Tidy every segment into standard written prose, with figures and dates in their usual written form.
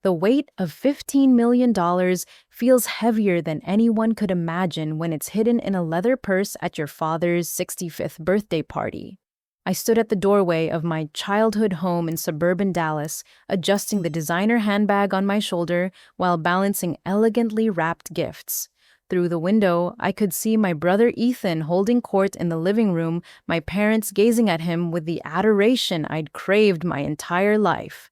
The weight of $15 million feels heavier than anyone could imagine when it's hidden in a leather purse at your father's 65th birthday party. I stood at the doorway of my childhood home in suburban Dallas, adjusting the designer handbag on my shoulder while balancing elegantly wrapped gifts. Through the window, I could see my brother Ethan holding court in the living room, my parents gazing at him with the adoration I'd craved my entire life.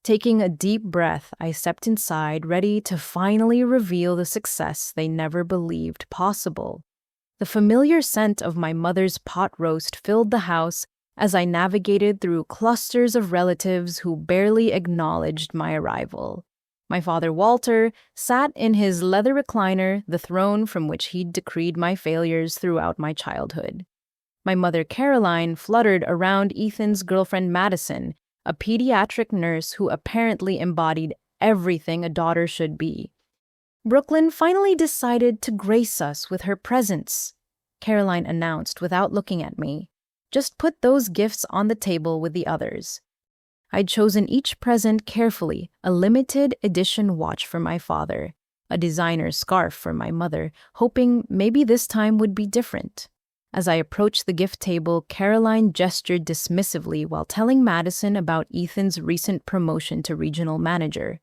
Taking a deep breath, I stepped inside, ready to finally reveal the success they never believed possible. The familiar scent of my mother's pot roast filled the house as I navigated through clusters of relatives who barely acknowledged my arrival. My father Walter sat in his leather recliner, the throne from which he'd decreed my failures throughout my childhood. My mother Caroline fluttered around Ethan's girlfriend Madison, a pediatric nurse who apparently embodied everything a daughter should be. Brooklyn finally decided to grace us with her presence, Caroline announced without looking at me. Just put those gifts on the table with the others. I'd chosen each present carefully, a limited edition watch for my father, a designer scarf for my mother, hoping maybe this time would be different. As I approached the gift table, Caroline gestured dismissively while telling Madison about Ethan's recent promotion to regional manager.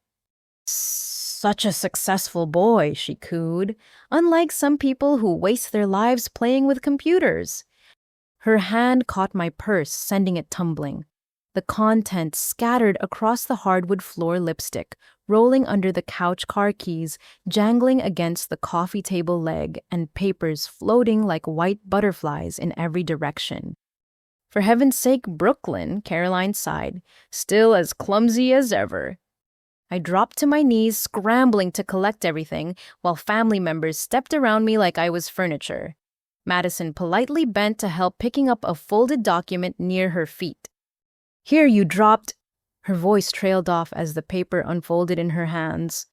Such a successful boy, she cooed, unlike some people who waste their lives playing with computers. Her hand caught my purse, sending it tumbling. The contents scattered across the hardwood floor lipstick, rolling under the couch car keys, jangling against the coffee table leg, and papers floating like white butterflies in every direction. For heaven's sake, Brooklyn, Caroline sighed, still as clumsy as ever. I dropped to my knees, scrambling to collect everything, while family members stepped around me like I was furniture. Madison politely bent to help, picking up a folded document near her feet. Here, you dropped. Her voice trailed off as the paper unfolded in her hands.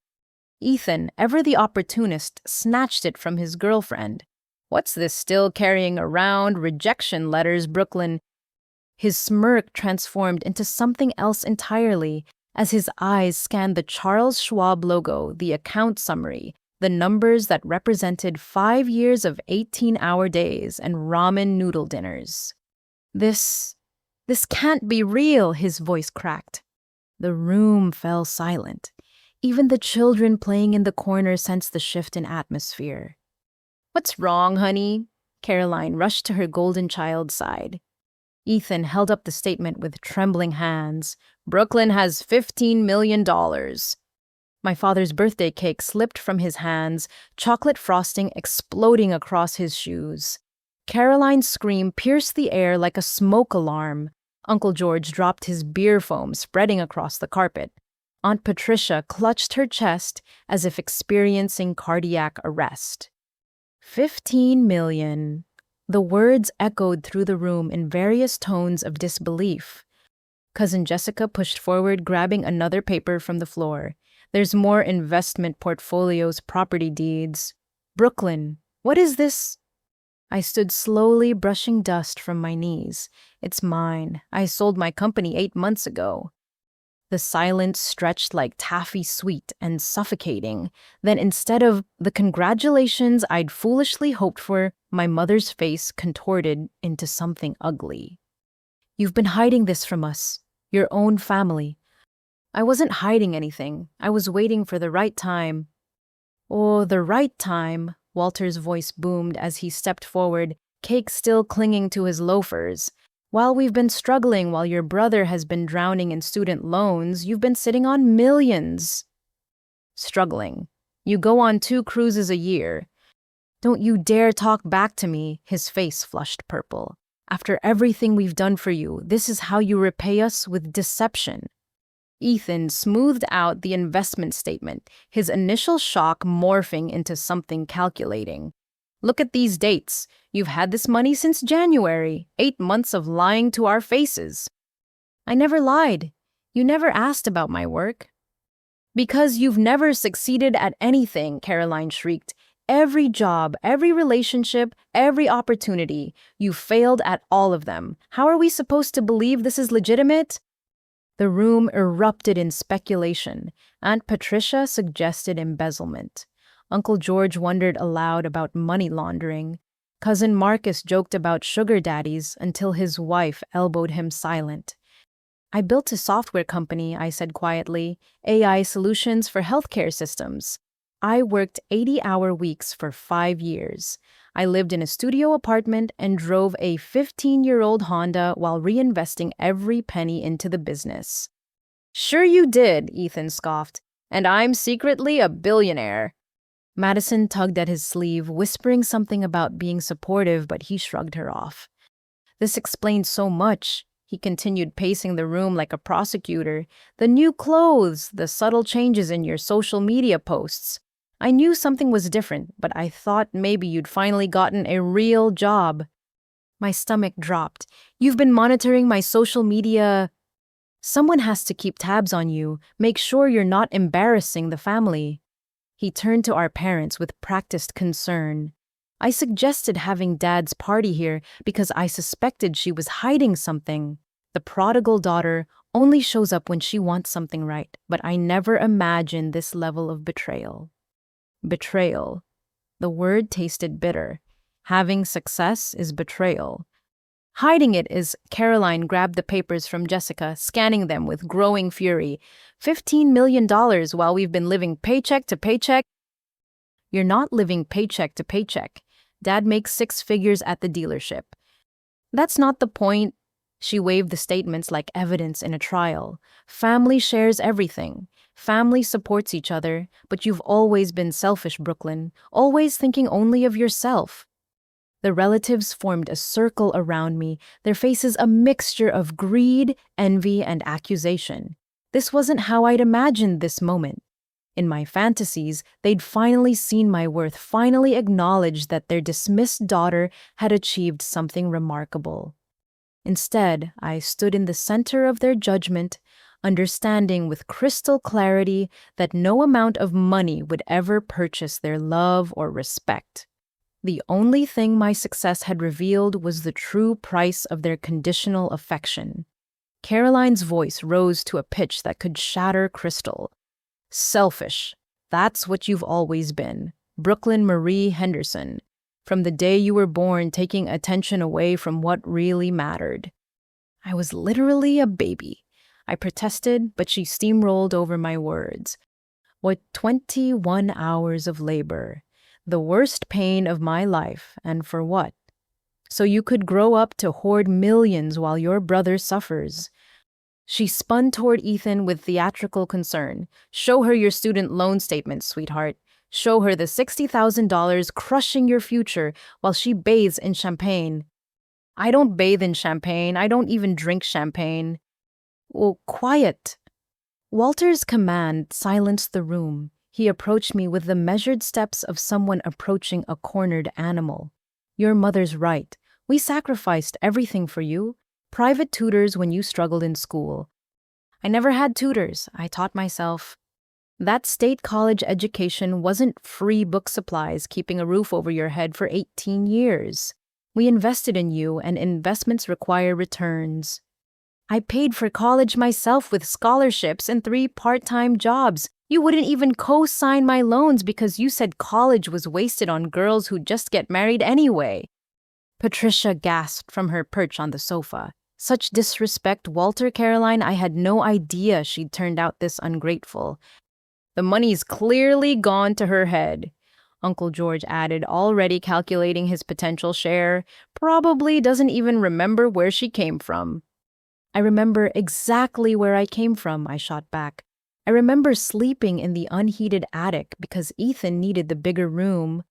Ethan, ever the opportunist, snatched it from his girlfriend. What's this still carrying around? Rejection letters, Brooklyn. His smirk transformed into something else entirely as his eyes scanned the Charles Schwab logo, the account summary, the numbers that represented 5 years of 18-hour days and ramen noodle dinners. This can't be real, his voice cracked. The room fell silent. Even the children playing in the corner sensed the shift in atmosphere. What's wrong, honey? Caroline rushed to her golden child's side. Ethan held up the statement with trembling hands. Brooklyn has $15 million. My father's birthday cake slipped from his hands, chocolate frosting exploding across his shoes. Caroline's scream pierced the air like a smoke alarm. Uncle George dropped his beer foam, spreading across the carpet. Aunt Patricia clutched her chest as if experiencing cardiac arrest. 15 million. The words echoed through the room in various tones of disbelief. Cousin Jessica pushed forward, grabbing another paper from the floor. There's more investment portfolios, property deeds. Brooklyn, what is this? I stood slowly, brushing dust from my knees. It's mine. I sold my company 8 months ago. The silence stretched like taffy sweet and suffocating. Then instead of the congratulations I'd foolishly hoped for, my mother's face contorted into something ugly. You've been hiding this from us, your own family. I wasn't hiding anything. I was waiting for the right time. Oh, the right time, Walter's voice boomed as he stepped forward, cake still clinging to his loafers. While we've been struggling, while your brother has been drowning in student loans, you've been sitting on millions. Struggling. You go on 2 cruises a year. Don't you dare talk back to me, his face flushed purple. After everything we've done for you, this is how you repay us with deception. Ethan smoothed out the investment statement, his initial shock morphing into something calculating. Look at these dates. You've had this money since January. 8 months of lying to our faces. I never lied. You never asked about my work. Because you've never succeeded at anything, Caroline shrieked. Every job, every relationship, every opportunity. You failed at all of them. How are we supposed to believe this is legitimate? The room erupted in speculation. Aunt Patricia suggested embezzlement. Uncle George wondered aloud about money laundering. Cousin Marcus joked about sugar daddies until his wife elbowed him silent. I built a software company, I said quietly, AI solutions for healthcare systems. I worked 80-hour weeks for 5 years. I lived in a studio apartment and drove a 15-year-old Honda while reinvesting every penny into the business. Sure you did, Ethan scoffed. And I'm secretly a billionaire. Madison tugged at his sleeve, whispering something about being supportive, but he shrugged her off. This explains so much. He continued pacing the room like a prosecutor. The new clothes, the subtle changes in your social media posts. I knew something was different, but I thought maybe you'd finally gotten a real job. My stomach dropped. You've been monitoring my social media. Someone has to keep tabs on you, make sure you're not embarrassing the family. He turned to our parents with practiced concern. I suggested having Dad's party here because I suspected she was hiding something. The prodigal daughter only shows up when she wants something right, but I never imagined this level of betrayal. Betrayal. The word tasted bitter. Having success is betrayal. Hiding it is. Caroline grabbed the papers from Jessica, scanning them with growing fury. $15 million while we've been living paycheck to paycheck. You're not living paycheck to paycheck. Dad makes 6 figures at the dealership. That's not the point. She waved the statements like evidence in a trial. Family shares everything. Family supports each other, but you've always been selfish, Brooklyn, always thinking only of yourself. The relatives formed a circle around me, their faces a mixture of greed, envy, and accusation. This wasn't how I'd imagined this moment. In my fantasies, they'd finally seen my worth, finally acknowledged that their dismissed daughter had achieved something remarkable. Instead, I stood in the center of their judgment, understanding with crystal clarity that no amount of money would ever purchase their love or respect. The only thing my success had revealed was the true price of their conditional affection. Caroline's voice rose to a pitch that could shatter crystal. Selfish. That's what you've always been. Brooklyn Marie Henderson. From the day you were born, taking attention away from what really mattered. I was literally a baby. I protested, but she steamrolled over my words. What 21 hours of labor. The worst pain of my life, and for what? So you could grow up to hoard millions while your brother suffers. She spun toward Ethan with theatrical concern. Show her your student loan statement, sweetheart. Show her the $60,000 crushing your future while she bathes in champagne. I don't bathe in champagne. I don't even drink champagne. Oh, quiet. Walter's command silenced the room. He approached me with the measured steps of someone approaching a cornered animal. Your mother's right. We sacrificed everything for you. Private tutors when you struggled in school. I never had tutors. I taught myself. That state college education wasn't free book supplies keeping a roof over your head for 18 years. We invested in you, and investments require returns. I paid for college myself with scholarships and 3 part-time jobs. You wouldn't even co-sign my loans because you said college was wasted on girls who just get married anyway. Patricia gasped from her perch on the sofa. Such disrespect, Walter. Caroline, I had no idea she'd turned out this ungrateful. The money's clearly gone to her head, Uncle George added, already calculating his potential share. Probably doesn't even remember where she came from. I remember exactly where I came from, I shot back. I remember sleeping in the unheated attic because Ethan needed the bigger room.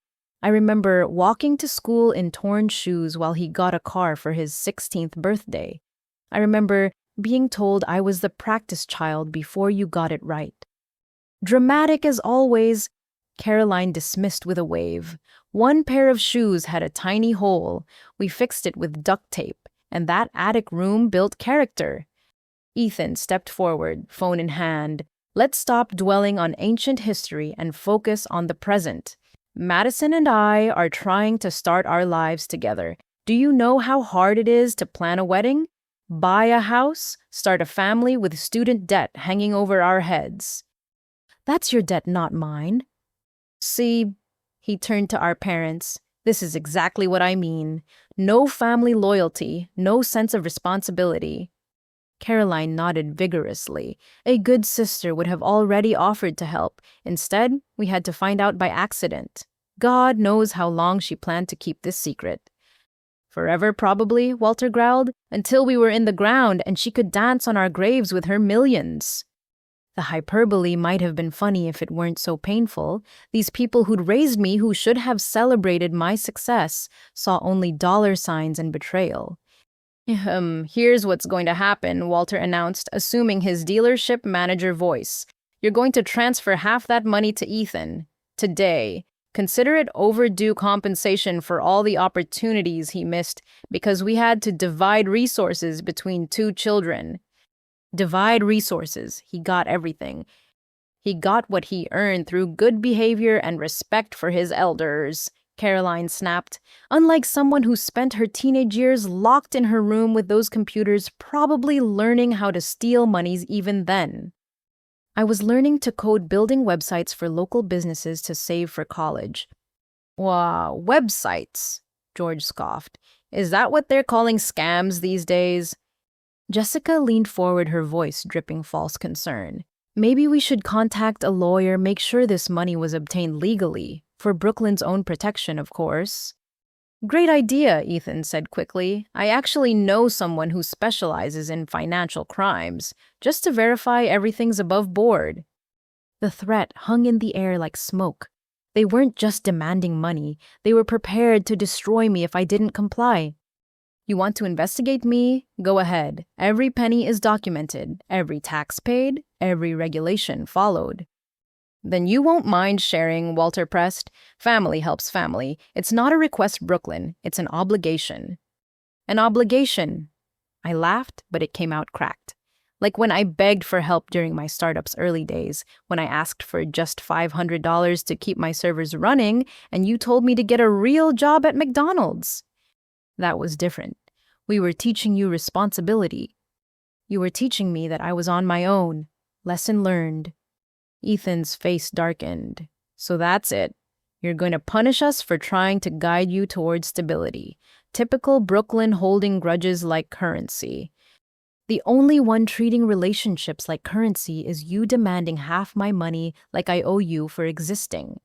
I remember walking to school in torn shoes while he got a car for his 16th birthday. I remember being told I was the practice child before you got it right. Dramatic as always, Caroline dismissed with a wave. 1 pair of shoes had a tiny hole. We fixed it with duct tape, and that attic room built character. Ethan stepped forward, phone in hand. Let's stop dwelling on ancient history and focus on the present. Madison and I are trying to start our lives together. Do you know how hard it is to plan a wedding? Buy a house, start a family with student debt hanging over our heads. That's your debt, not mine. See, he turned to our parents. This is exactly what I mean. No family loyalty, no sense of responsibility. Caroline nodded vigorously. A good sister would have already offered to help. Instead, we had to find out by accident. God knows how long she planned to keep this secret. Forever, probably, Walter growled, until we were in the ground and she could dance on our graves with her millions. The hyperbole might have been funny if it weren't so painful. These people who'd raised me, who should have celebrated my success, saw only dollar signs and betrayal. Here's what's going to happen, Walter announced, assuming his dealership manager voice. You're going to transfer half that money to Ethan. Today. Consider it overdue compensation for all the opportunities he missed because we had to divide resources between two children. Divide resources. He got everything. He got what he earned through good behavior and respect for his elders. Caroline snapped. Unlike someone who spent her teenage years locked in her room with those computers, probably learning how to steal monies even then. I was learning to code building websites for local businesses to save for college. Wow, websites, George scoffed. Is that what they're calling scams these days? Jessica leaned forward, her voice dripping false concern. Maybe we should contact a lawyer, make sure this money was obtained legally. For Brooklyn's own protection, of course. Great idea, Ethan said quickly. I actually know someone who specializes in financial crimes, just to verify everything's above board. The threat hung in the air like smoke. They weren't just demanding money, they were prepared to destroy me if I didn't comply. You want to investigate me? Go ahead. Every penny is documented, every tax paid, every regulation followed. Then you won't mind sharing, Walter pressed. Family helps family. It's not a request, Brooklyn. It's an obligation. An obligation. I laughed, but it came out cracked. Like when I begged for help during my startup's early days, when I asked for just $500 to keep my servers running, and you told me to get a real job at McDonald's. That was different. We were teaching you responsibility. You were teaching me that I was on my own. Lesson learned. Ethan's face darkened. So that's it. You're going to punish us for trying to guide you towards stability. Typical Brooklyn holding grudges like currency. The only one treating relationships like currency is you demanding half my money like I owe you for existing.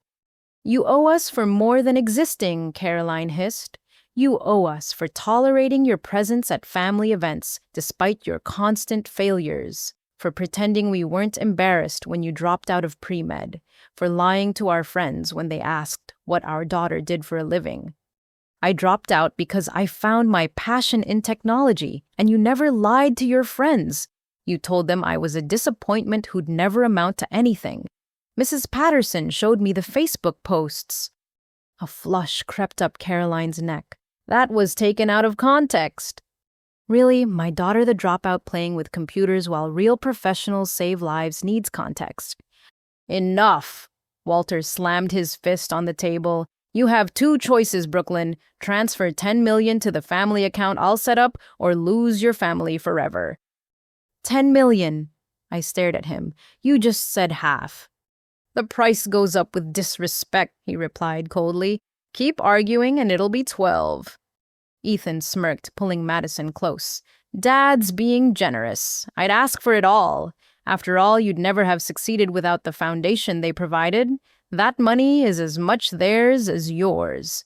You owe us for more than existing, Caroline hissed. You owe us for tolerating your presence at family events despite your constant failures. For pretending we weren't embarrassed when you dropped out of pre-med, for lying to our friends when they asked what our daughter did for a living. I dropped out because I found my passion in technology, and you never lied to your friends. You told them I was a disappointment who'd never amount to anything. Mrs. Patterson showed me the Facebook posts. A flush crept up Caroline's neck. That was taken out of context. Really, my daughter the dropout playing with computers while real professionals save lives needs context. Enough! Walter slammed his fist on the table. You have two choices, Brooklyn. Transfer $10 million to the family account I'll set up or lose your family forever. $10 million. I stared at him. You just said half. The price goes up with disrespect, he replied coldly. Keep arguing and it'll be 12. Ethan smirked, pulling Madison close. Dad's being generous. I'd ask for it all. After all, you'd never have succeeded without the foundation they provided. That money is as much theirs as yours.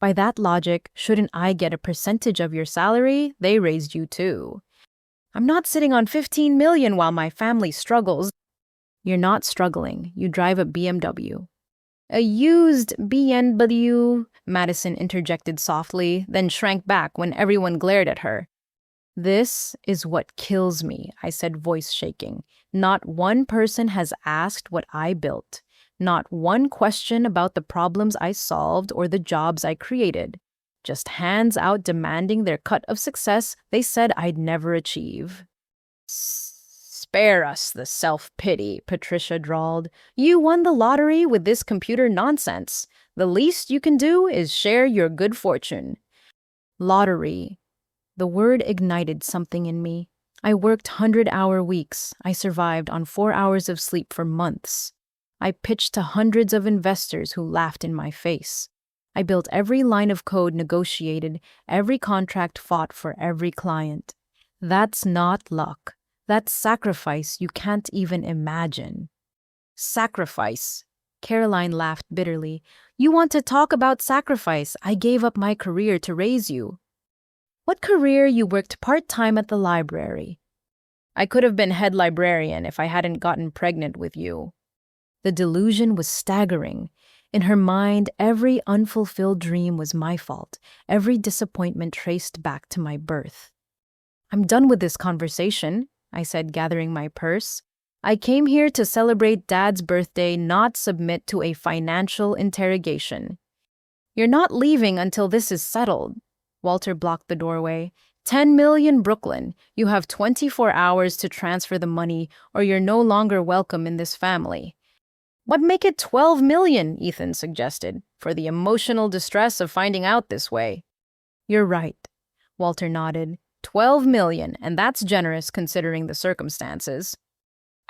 By that logic, shouldn't I get a percentage of your salary? They raised you too. I'm not sitting on $15 million while my family struggles. You're not struggling. You drive a BMW. A used BMW, Madison interjected softly, then shrank back when everyone glared at her. This is what kills me, I said, voice shaking. Not one person has asked what I built. Not one question about the problems I solved or the jobs I created. Just hands out demanding their cut of success they said I'd never achieve. Spare us the self-pity, Patricia drawled. You won the lottery with this computer nonsense. The least you can do is share your good fortune. Lottery. The word ignited something in me. I worked 100-hour weeks. I survived on 4 hours of sleep for months. I pitched to hundreds of investors who laughed in my face. I built every line of code negotiated, every contract fought for every client. That's not luck. That's sacrifice you can't even imagine. Sacrifice. Caroline laughed bitterly. You want to talk about sacrifice? I gave up my career to raise you. What career? You worked part-time at the library. I could have been head librarian if I hadn't gotten pregnant with you. The delusion was staggering. In her mind, every unfulfilled dream was my fault, every disappointment traced back to my birth. I'm done with this conversation, I said, gathering my purse. I came here to celebrate Dad's birthday, not submit to a financial interrogation. You're not leaving until this is settled. Walter blocked the doorway. 10 million, Brooklyn. You have 24 hours to transfer the money, or you're no longer welcome in this family. What make it 12 million, Ethan suggested, for the emotional distress of finding out this way. You're right, Walter nodded. 12 million, and that's generous considering the circumstances.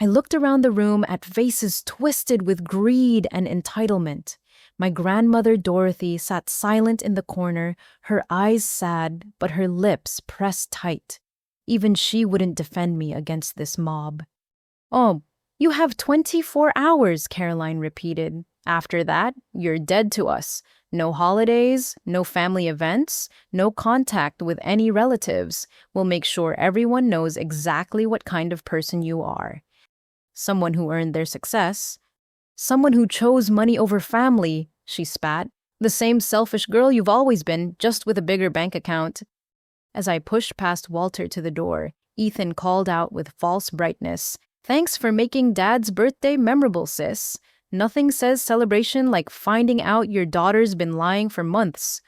I looked around the room at faces twisted with greed and entitlement. My grandmother Dorothy sat silent in the corner, her eyes sad, but her lips pressed tight. Even she wouldn't defend me against this mob. Oh, you have 24 hours, Caroline repeated. After that, you're dead to us. No holidays, no family events, no contact with any relatives. We'll make sure everyone knows exactly what kind of person you are. Someone who earned their success. Someone who chose money over family, she spat. The same selfish girl you've always been, just with a bigger bank account. As I pushed past Walter to the door, Ethan called out with false brightness, Thanks for making Dad's birthday memorable, sis. Nothing says celebration like finding out your daughter's been lying for months.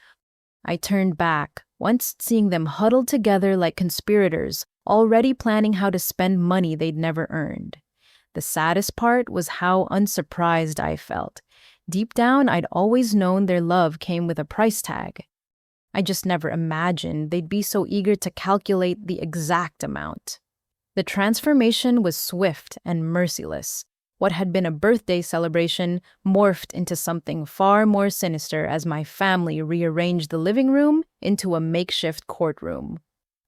I turned back, once seeing them huddled together like conspirators, already planning how to spend money they'd never earned. The saddest part was how unsurprised I felt. Deep down, I'd always known their love came with a price tag. I just never imagined they'd be so eager to calculate the exact amount. The transformation was swift and merciless. What had been a birthday celebration morphed into something far more sinister as my family rearranged the living room into a makeshift courtroom.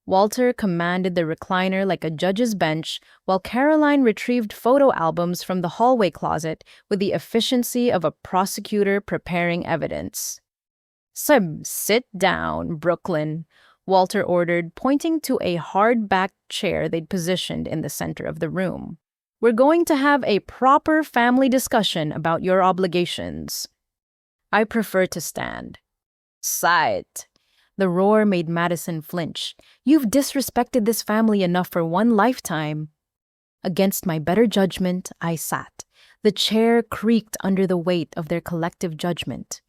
Walter commanded the recliner like a judge's bench, while Caroline retrieved photo albums from the hallway closet with the efficiency of a prosecutor preparing evidence. Sit down, Brooklyn," Walter ordered, pointing to a hard-backed chair they'd positioned in the center of the room. "We're going to have a proper family discussion about your obligations." "I prefer to stand." "Sit." The roar made Madison flinch. "You've disrespected this family enough for one lifetime." Against my better judgment, I sat. The chair creaked under the weight of their collective judgment.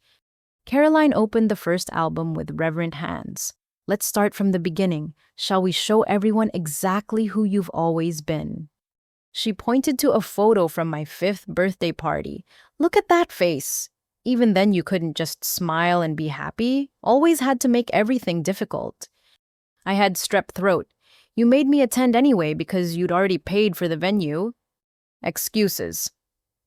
Caroline opened the first album with reverent hands. "Let's start from the beginning. Shall we show everyone exactly who you've always been?" She pointed to a photo from my 5th birthday party. "Look at that face." Even then you couldn't just smile and be happy. Always had to make everything difficult. "I had strep throat. You made me attend anyway because you'd already paid for the venue." "Excuses."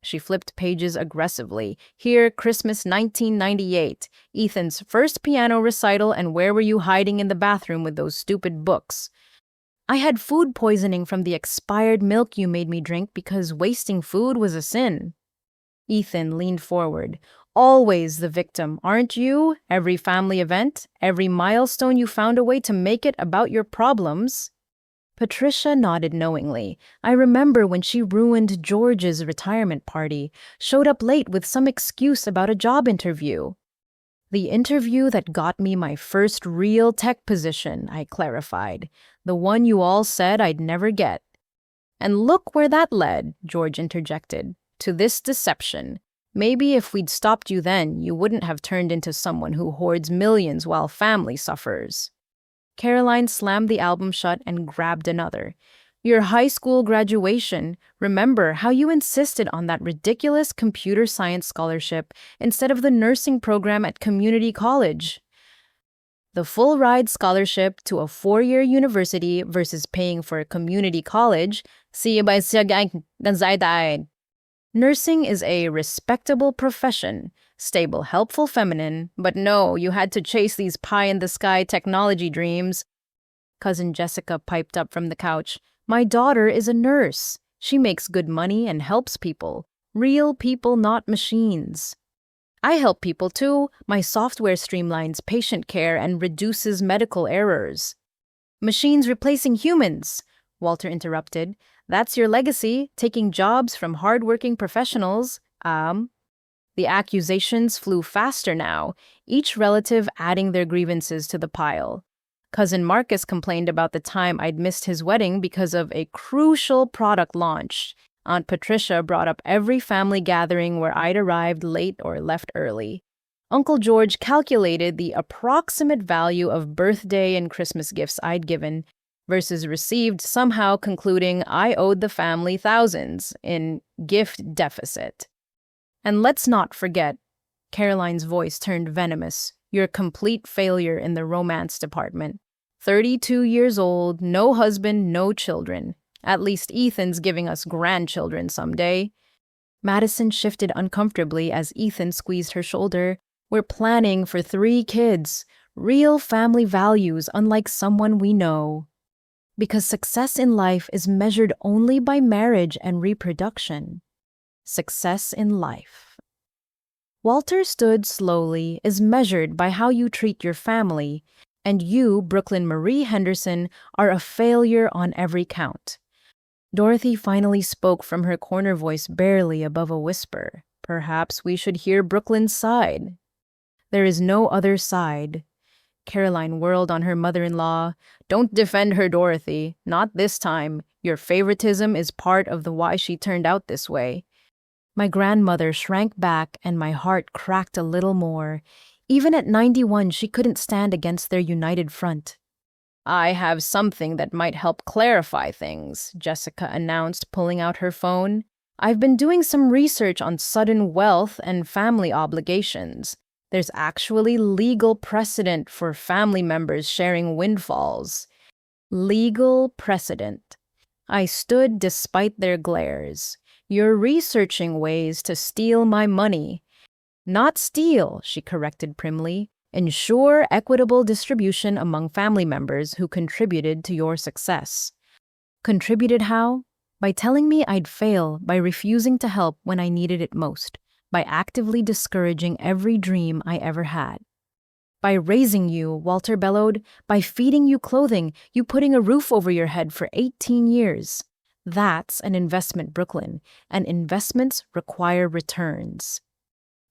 She flipped pages aggressively. "Here, Christmas 1998. Ethan's first piano recital, and where were you hiding in the bathroom with those stupid books?" "I had food poisoning from the expired milk you made me drink because wasting food was a sin." Ethan leaned forward. "Always the victim, aren't you? Every family event, every milestone you found a way to make it about your problems." Patricia nodded knowingly. "I remember when she ruined George's retirement party, showed up late with some excuse about a job interview." "The interview that got me my first real tech position," I clarified. "The one you all said I'd never get." "And look where that led," George interjected. "To this deception. Maybe if we'd stopped you then, you wouldn't have turned into someone who hoards millions while family suffers." Caroline slammed the album shut and grabbed another. "Your high school graduation. Remember how you insisted on that ridiculous computer science scholarship instead of the nursing program at community college?" The full ride scholarship to a 4-year university versus paying for a community college. Nursing is a respectable profession, stable, helpful, feminine, but no, you had to chase these pie-in-the-sky technology dreams. Cousin Jessica piped up from the couch. My daughter is a nurse. She makes good money and helps people. Real people, not machines. I help people too. My software streamlines patient care and reduces medical errors. Machines replacing humans, Walter interrupted. That's your legacy, taking jobs from hardworking professionals. The accusations flew faster now, each relative adding their grievances to the pile. Cousin Marcus complained about the time I'd missed his wedding because of a crucial product launch. Aunt Patricia brought up every family gathering where I'd arrived late or left early. Uncle George calculated the approximate value of birthday and Christmas gifts I'd given versus received, somehow concluding I owed the family thousands in gift deficit. And let's not forget, Caroline's voice turned venomous, your complete failure in the romance department. 32 years old, no husband, no children. At least Ethan's giving us grandchildren someday. Madison shifted uncomfortably as Ethan squeezed her shoulder. We're planning for 3 kids. Real family values, unlike someone we know. Because success in life is measured only by marriage and reproduction. Success in life. Walter stood slowly is measured by how you treat your family, and you, Brooklyn Marie Henderson, are a failure on every count. Dorothy finally spoke from her corner voice barely above a whisper. Perhaps we should hear Brooklyn's side. There is no other side. Caroline whirled on her mother-in-law. Don't defend her, Dorothy. Not this time. Your favoritism is part of the why she turned out this way. My grandmother shrank back and my heart cracked a little more. Even at 91, she couldn't stand against their united front. I have something that might help clarify things, Jessica announced, pulling out her phone. I've been doing some research on sudden wealth and family obligations. There's actually legal precedent for family members sharing windfalls. Legal precedent. I stood despite their glares. You're researching ways to steal my money. Not steal, she corrected primly. Ensure equitable distribution among family members who contributed to your success. Contributed how? By telling me I'd fail, by refusing to help when I needed it most, by actively discouraging every dream I ever had. By raising you, Walter bellowed, by feeding you clothing, you putting a roof over your head for 18 years. That's an investment, Brooklyn, and investments require returns.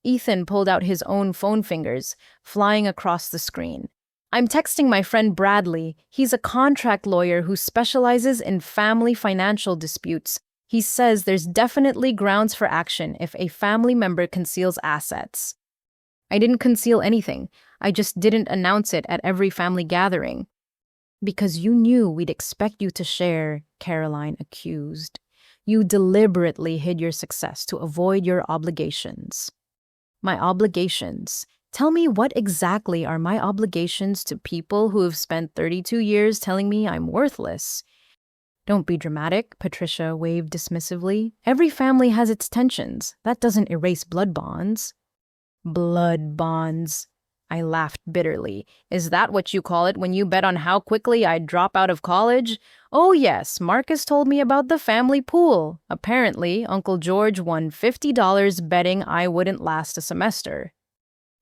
Ethan pulled out his own phone fingers, flying across the screen. I'm texting my friend Bradley. He's a contract lawyer who specializes in family financial disputes. He says there's definitely grounds for action if a family member conceals assets. I didn't conceal anything. I just didn't announce it at every family gathering. Because you knew we'd expect you to share, Caroline accused. You deliberately hid your success to avoid your obligations. My obligations. Tell me what exactly are my obligations to people who have spent 32 years telling me I'm worthless? Don't be dramatic, Patricia waved dismissively. Every family has its tensions. That doesn't erase blood bonds. Blood bonds. I laughed bitterly. Is that what you call it when you bet on how quickly I'd drop out of college? Oh yes, Marcus told me about the family pool. Apparently, Uncle George won $50 betting I wouldn't last a semester.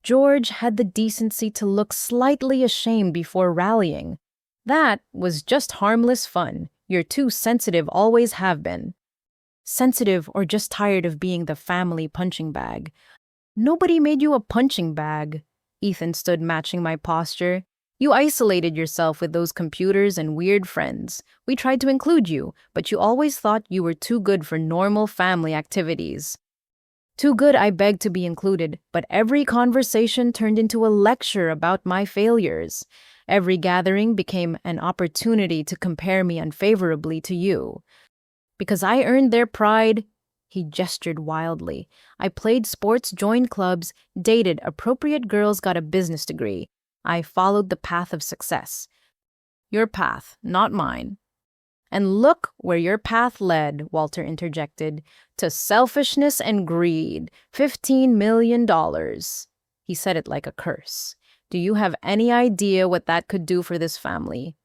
George had the decency to look slightly ashamed before rallying. That was just harmless fun. You're too sensitive, always have been. Sensitive or just tired of being the family punching bag. Nobody made you a punching bag. Ethan stood matching my posture. You isolated yourself with those computers and weird friends. We tried to include you, but you always thought you were too good for normal family activities. Too good, I begged to be included, but every conversation turned into a lecture about my failures. Every gathering became an opportunity to compare me unfavorably to you. Because I earned their pride, he gestured wildly. I played sports, joined clubs, dated appropriate girls, got a business degree. I followed the path of success. Your path, not mine. And look where your path led, Walter interjected, to selfishness and greed. $15 million. He said it like a curse. Do you have any idea what that could do for this family?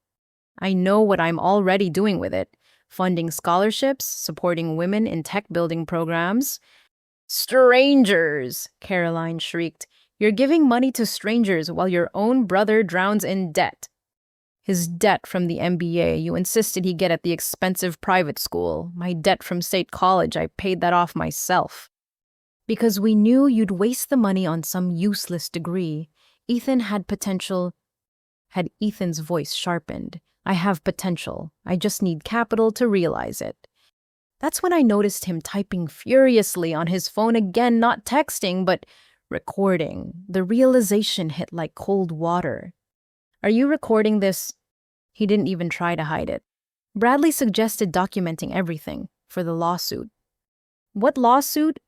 I know what I'm already doing with it. Funding scholarships, supporting women in tech-building programs. Strangers, Caroline shrieked. You're giving money to strangers while your own brother drowns in debt. His debt from the MBA you insisted he get at the expensive private school. My debt from state college, I paid that off myself. Because we knew you'd waste the money on some useless degree. Ethan had potential. Had Ethan's voice sharpened. I have potential. I just need capital to realize it. That's when I noticed him typing furiously on his phone again, not texting, but recording. The realization hit like cold water. Are you recording this? He didn't even try to hide it. Bradley suggested documenting everything for the lawsuit. What lawsuit?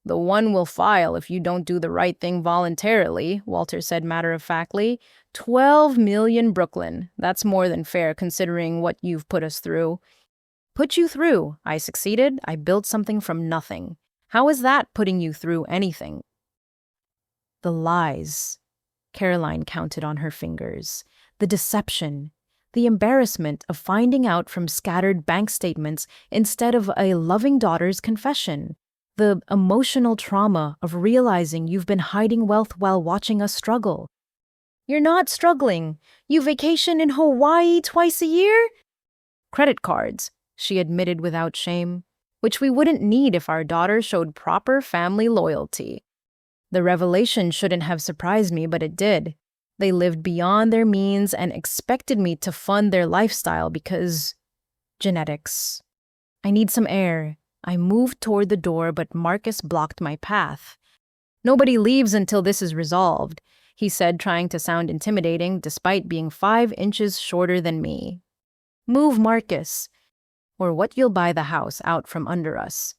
The one we'll file if you don't do the right thing voluntarily, Walter said matter-of-factly. 12 million Brooklyn. That's more than fair considering what you've put us through. Put you through. I succeeded. I built something from nothing. How is that putting you through anything? The lies. Caroline counted on her fingers. The deception. The embarrassment of finding out from scattered bank statements instead of a loving daughter's confession. The emotional trauma of realizing you've been hiding wealth while watching us struggle. You're not struggling. You vacation in Hawaii twice a year? Credit cards, she admitted without shame, which we wouldn't need if our daughter showed proper family loyalty. The revelation shouldn't have surprised me, but it did. They lived beyond their means and expected me to fund their lifestyle because... genetics. I need some air. I moved toward the door, but Marcus blocked my path. Nobody leaves until this is resolved, he said, trying to sound intimidating despite being 5 inches shorter than me. Move, Marcus, or what you'll buy the house out from under us.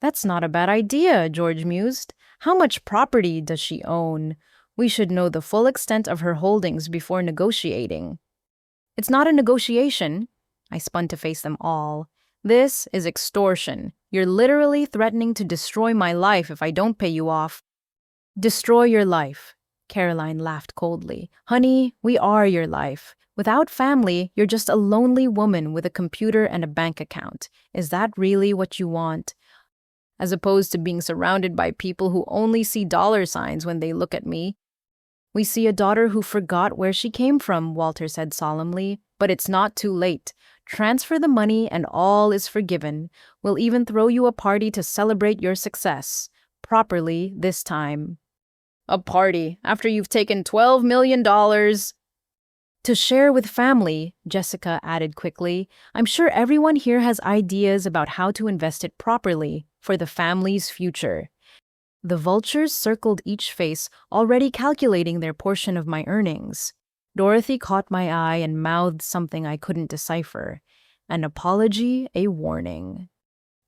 That's not a bad idea, George mused. How much property does she own? We should know the full extent of her holdings before negotiating. It's not a negotiation. I spun to face them all. This is extortion. You're literally threatening to destroy my life if I don't pay you off. Destroy your life. Caroline laughed coldly. Honey, we are your life. Without family, you're just a lonely woman with a computer and a bank account. Is that really what you want? As opposed to being surrounded by people who only see dollar signs when they look at me. We see a daughter who forgot where she came from, Walter said solemnly. But it's not too late. Transfer the money and all is forgiven. We'll even throw you a party to celebrate your success. Properly this time. A party after you've taken $12 million. To share with family, Jessica added quickly. I'm sure everyone here has ideas about how to invest it properly for the family's future. The vultures circled each face, already calculating their portion of my earnings. Dorothy caught my eye and mouthed something I couldn't decipher. An apology, a warning.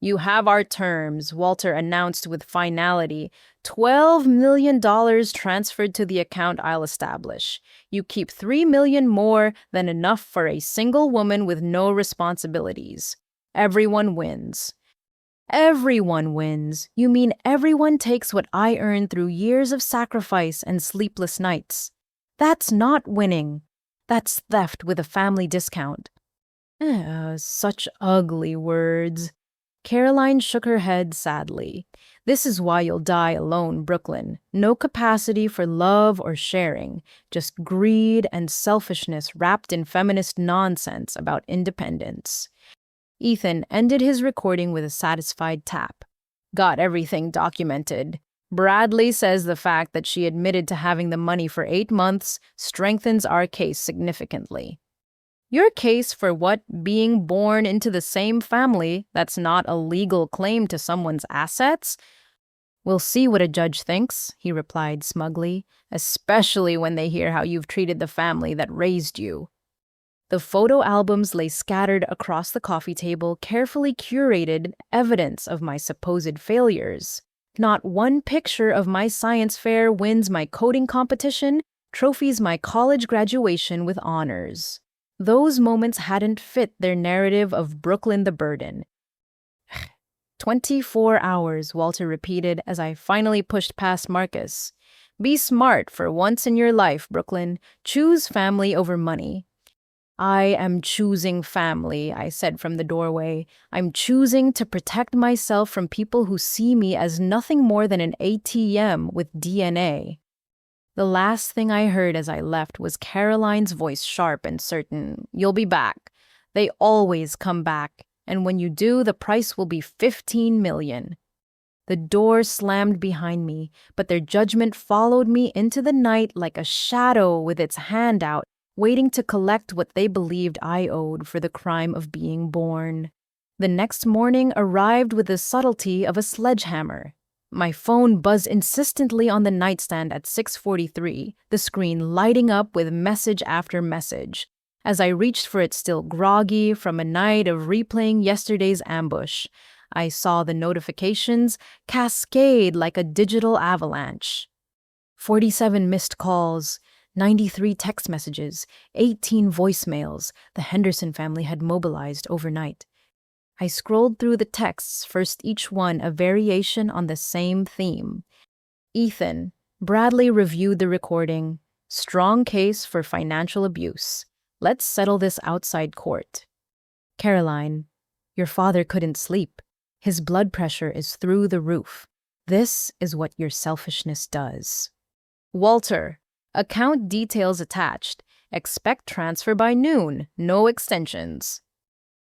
You have our terms, Walter announced with finality. $12 million transferred to the account I'll establish. You keep $3 million more than enough for a single woman with no responsibilities. Everyone wins. Everyone wins. You mean everyone takes what I earned through years of sacrifice and sleepless nights. That's not winning. That's theft with a family discount. Such ugly words. Caroline shook her head sadly. This is why you'll die alone, Brooklyn. No capacity for love or sharing. Just greed and selfishness wrapped in feminist nonsense about independence. Ethan ended his recording with a satisfied tap. Got everything documented. Bradley says the fact that she admitted to having the money for 8 months strengthens our case significantly. Your case for what? Being born into the same family, that's not a legal claim to someone's assets? We'll see what a judge thinks, he replied smugly, especially when they hear how you've treated the family that raised you. The photo albums lay scattered across the coffee table, carefully curated evidence of my supposed failures. Not one picture of my science fair wins my coding competition. trophies my college graduation with honors. Those moments hadn't fit their narrative of Brooklyn the burden. 24 hours, Walter repeated as I finally pushed past Marcus. Be smart for once in your life, Brooklyn. Choose family over money. I am choosing family, I said from the doorway. I'm choosing to protect myself from people who see me as nothing more than an ATM with DNA. The last thing I heard as I left was Caroline's voice, sharp and certain. You'll be back. They always come back, and when you do, the price will be $15 million. The door slammed behind me, but their judgment followed me into the night like a shadow with its hand out, waiting to collect what they believed I owed for the crime of being born. The next morning arrived with the subtlety of a sledgehammer. My phone buzzed insistently on the nightstand at 6:43, the screen lighting up with message after message. As I reached for it, still groggy from a night of replaying yesterday's ambush, I saw the notifications cascade like a digital avalanche. 47 missed calls, 93 text messages, 18 voicemails. The Henderson family had mobilized overnight. I scrolled through the texts, first each one a variation on the same theme. Ethan, Bradley reviewed the recording. Strong case for financial abuse. Let's settle this outside court. Caroline, your father couldn't sleep. His blood pressure is through the roof. This is what your selfishness does. Walter, account details attached. Expect transfer by noon. No extensions.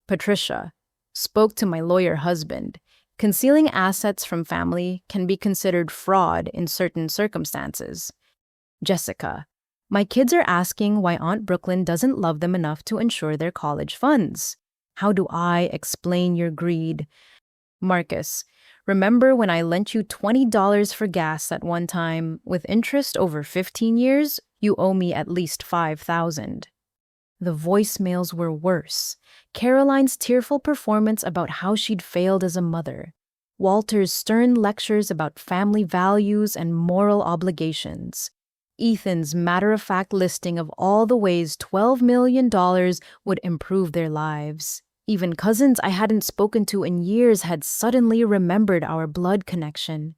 Patricia, spoke to my lawyer husband. Concealing assets from family can be considered fraud in certain circumstances. Jessica, my kids are asking why Aunt Brooklyn doesn't love them enough to ensure their college funds. How do I explain your greed? Marcus, remember when I lent you $20 for gas at one time? With interest over 15 years, you owe me at least $5,000. The voicemails were worse. Caroline's tearful performance about how she'd failed as a mother. Walter's stern lectures about family values and moral obligations. Ethan's matter-of-fact listing of all the ways $12 million would improve their lives. Even cousins I hadn't spoken to in years had suddenly remembered our blood connection.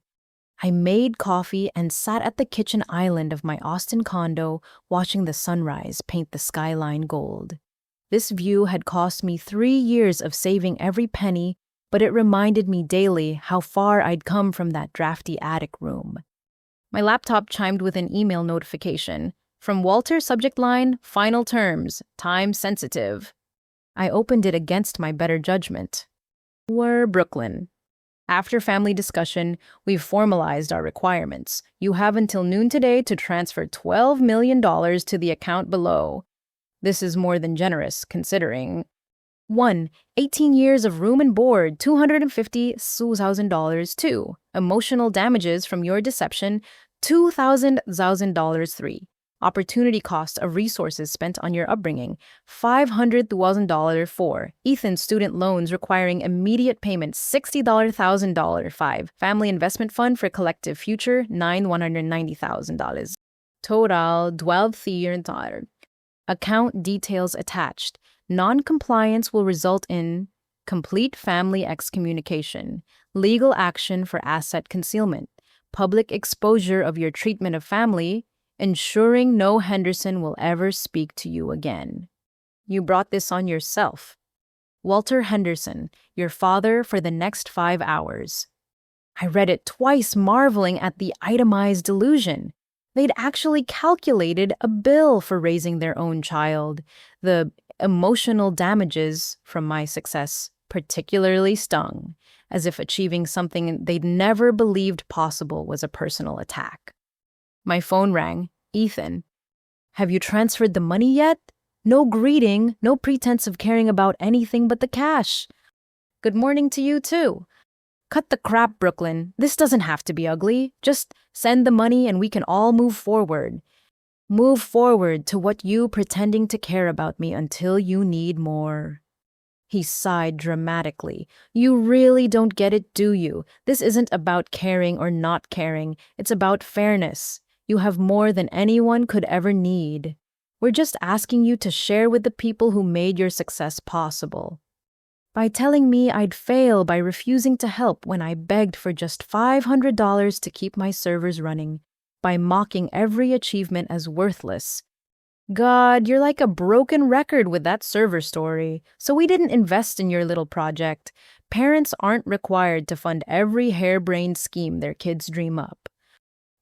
I made coffee and sat at the kitchen island of my Austin condo, watching the sunrise paint the skyline gold. This view had cost me 3 years of saving every penny, but it reminded me daily how far I'd come from that drafty attic room. My laptop chimed with an email notification. From Walter, subject line, final terms, time sensitive. I opened it against my better judgment. We're Brooklyn. After family discussion, we've formalized our requirements. You have until noon today to transfer $12 million to the account below. This is more than generous, considering 1. 18 years of room and board, $250,000. 2. Emotional damages from your deception, $2,000. 3. Opportunity cost of resources spent on your upbringing, $500,000. 4. Ethan's student loans requiring immediate payment, $60,000. 5. Family investment fund for collective future, $190,000. Total, $12,000. Account details attached. Non-compliance will result in complete family excommunication, legal action for asset concealment, public exposure of your treatment of family, ensuring no Henderson will ever speak to you again. You brought this on yourself. Walter Henderson, your father for the next 5 hours. I read it twice, marveling at the itemized delusion. They'd actually calculated a bill for raising their own child. The emotional damages from my success particularly stung, as if achieving something they'd never believed possible was a personal attack. My phone rang. Ethan, have you transferred the money yet? No greeting, no pretense of caring about anything but the cash. Good morning to you, too. Cut the crap, Brooklyn. This doesn't have to be ugly. Just send the money and we can all move forward. Move forward to what you pretending to care about me until you need more. He sighed dramatically. You really don't get it, do you? This isn't about caring or not caring. It's about fairness. You have more than anyone could ever need. We're just asking you to share with the people who made your success possible. By telling me I'd fail by refusing to help when I begged for just $500 to keep my servers running, by mocking every achievement as worthless. God, you're like a broken record with that server story, so we didn't invest in your little project. Parents aren't required to fund every harebrained scheme their kids dream up,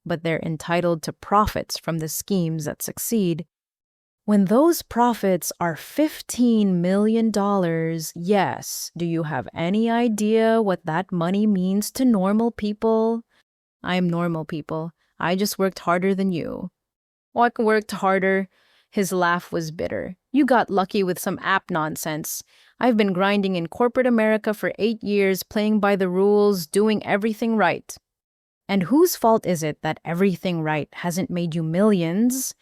but they're entitled to profits from the schemes that succeed. When those profits are $15 million, yes, do you have any idea what that money means to normal people? I'm normal people. I just worked harder than you. I worked harder. His laugh was bitter. You got lucky with some app nonsense. I've been grinding in corporate America for 8 years, playing by the rules, doing everything right. And whose fault is it that everything right hasn't made you millions?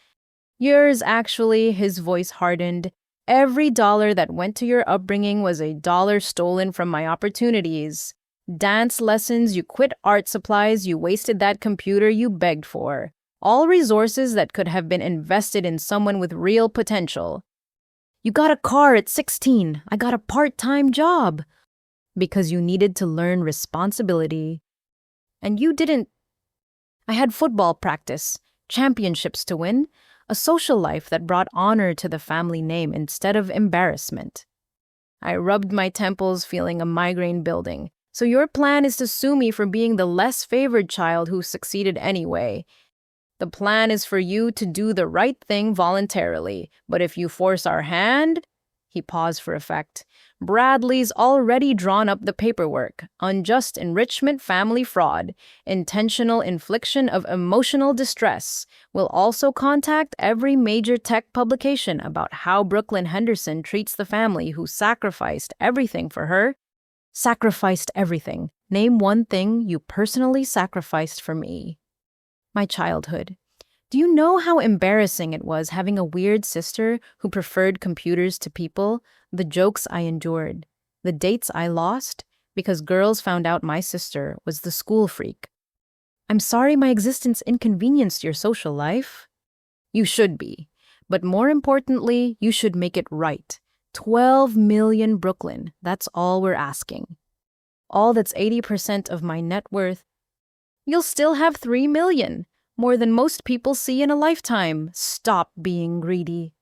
Yours, actually, his voice hardened. Every dollar that went to your upbringing was a dollar stolen from my opportunities. Dance lessons, you quit art supplies, you wasted that computer you begged for. All resources that could have been invested in someone with real potential. You got a car at 16. I got a part-time job. Because you needed to learn responsibility. And you didn't. I had football practice, championships to win, a social life that brought honor to the family name instead of embarrassment. I rubbed my temples, feeling a migraine building. So your plan is to sue me for being the less favored child who succeeded anyway. The plan is for you to do the right thing voluntarily, but if you force our hand... He paused for effect. Bradley's already drawn up the paperwork. Unjust enrichment, family fraud, intentional infliction of emotional distress. We'll also contact every major tech publication about how Brooklyn Henderson treats the family who sacrificed everything for her. Sacrificed everything. Name one thing you personally sacrificed for me. My childhood. Do you know how embarrassing it was having a weird sister who preferred computers to people? The jokes I endured. The dates I lost because girls found out my sister was the school freak. I'm sorry my existence inconvenienced your social life. You should be. But more importantly, you should make it right. 12 million Brooklyn. That's all we're asking. All that's 80% of my net worth. You'll still have 3 million. More than most people see in a lifetime. Stop being greedy.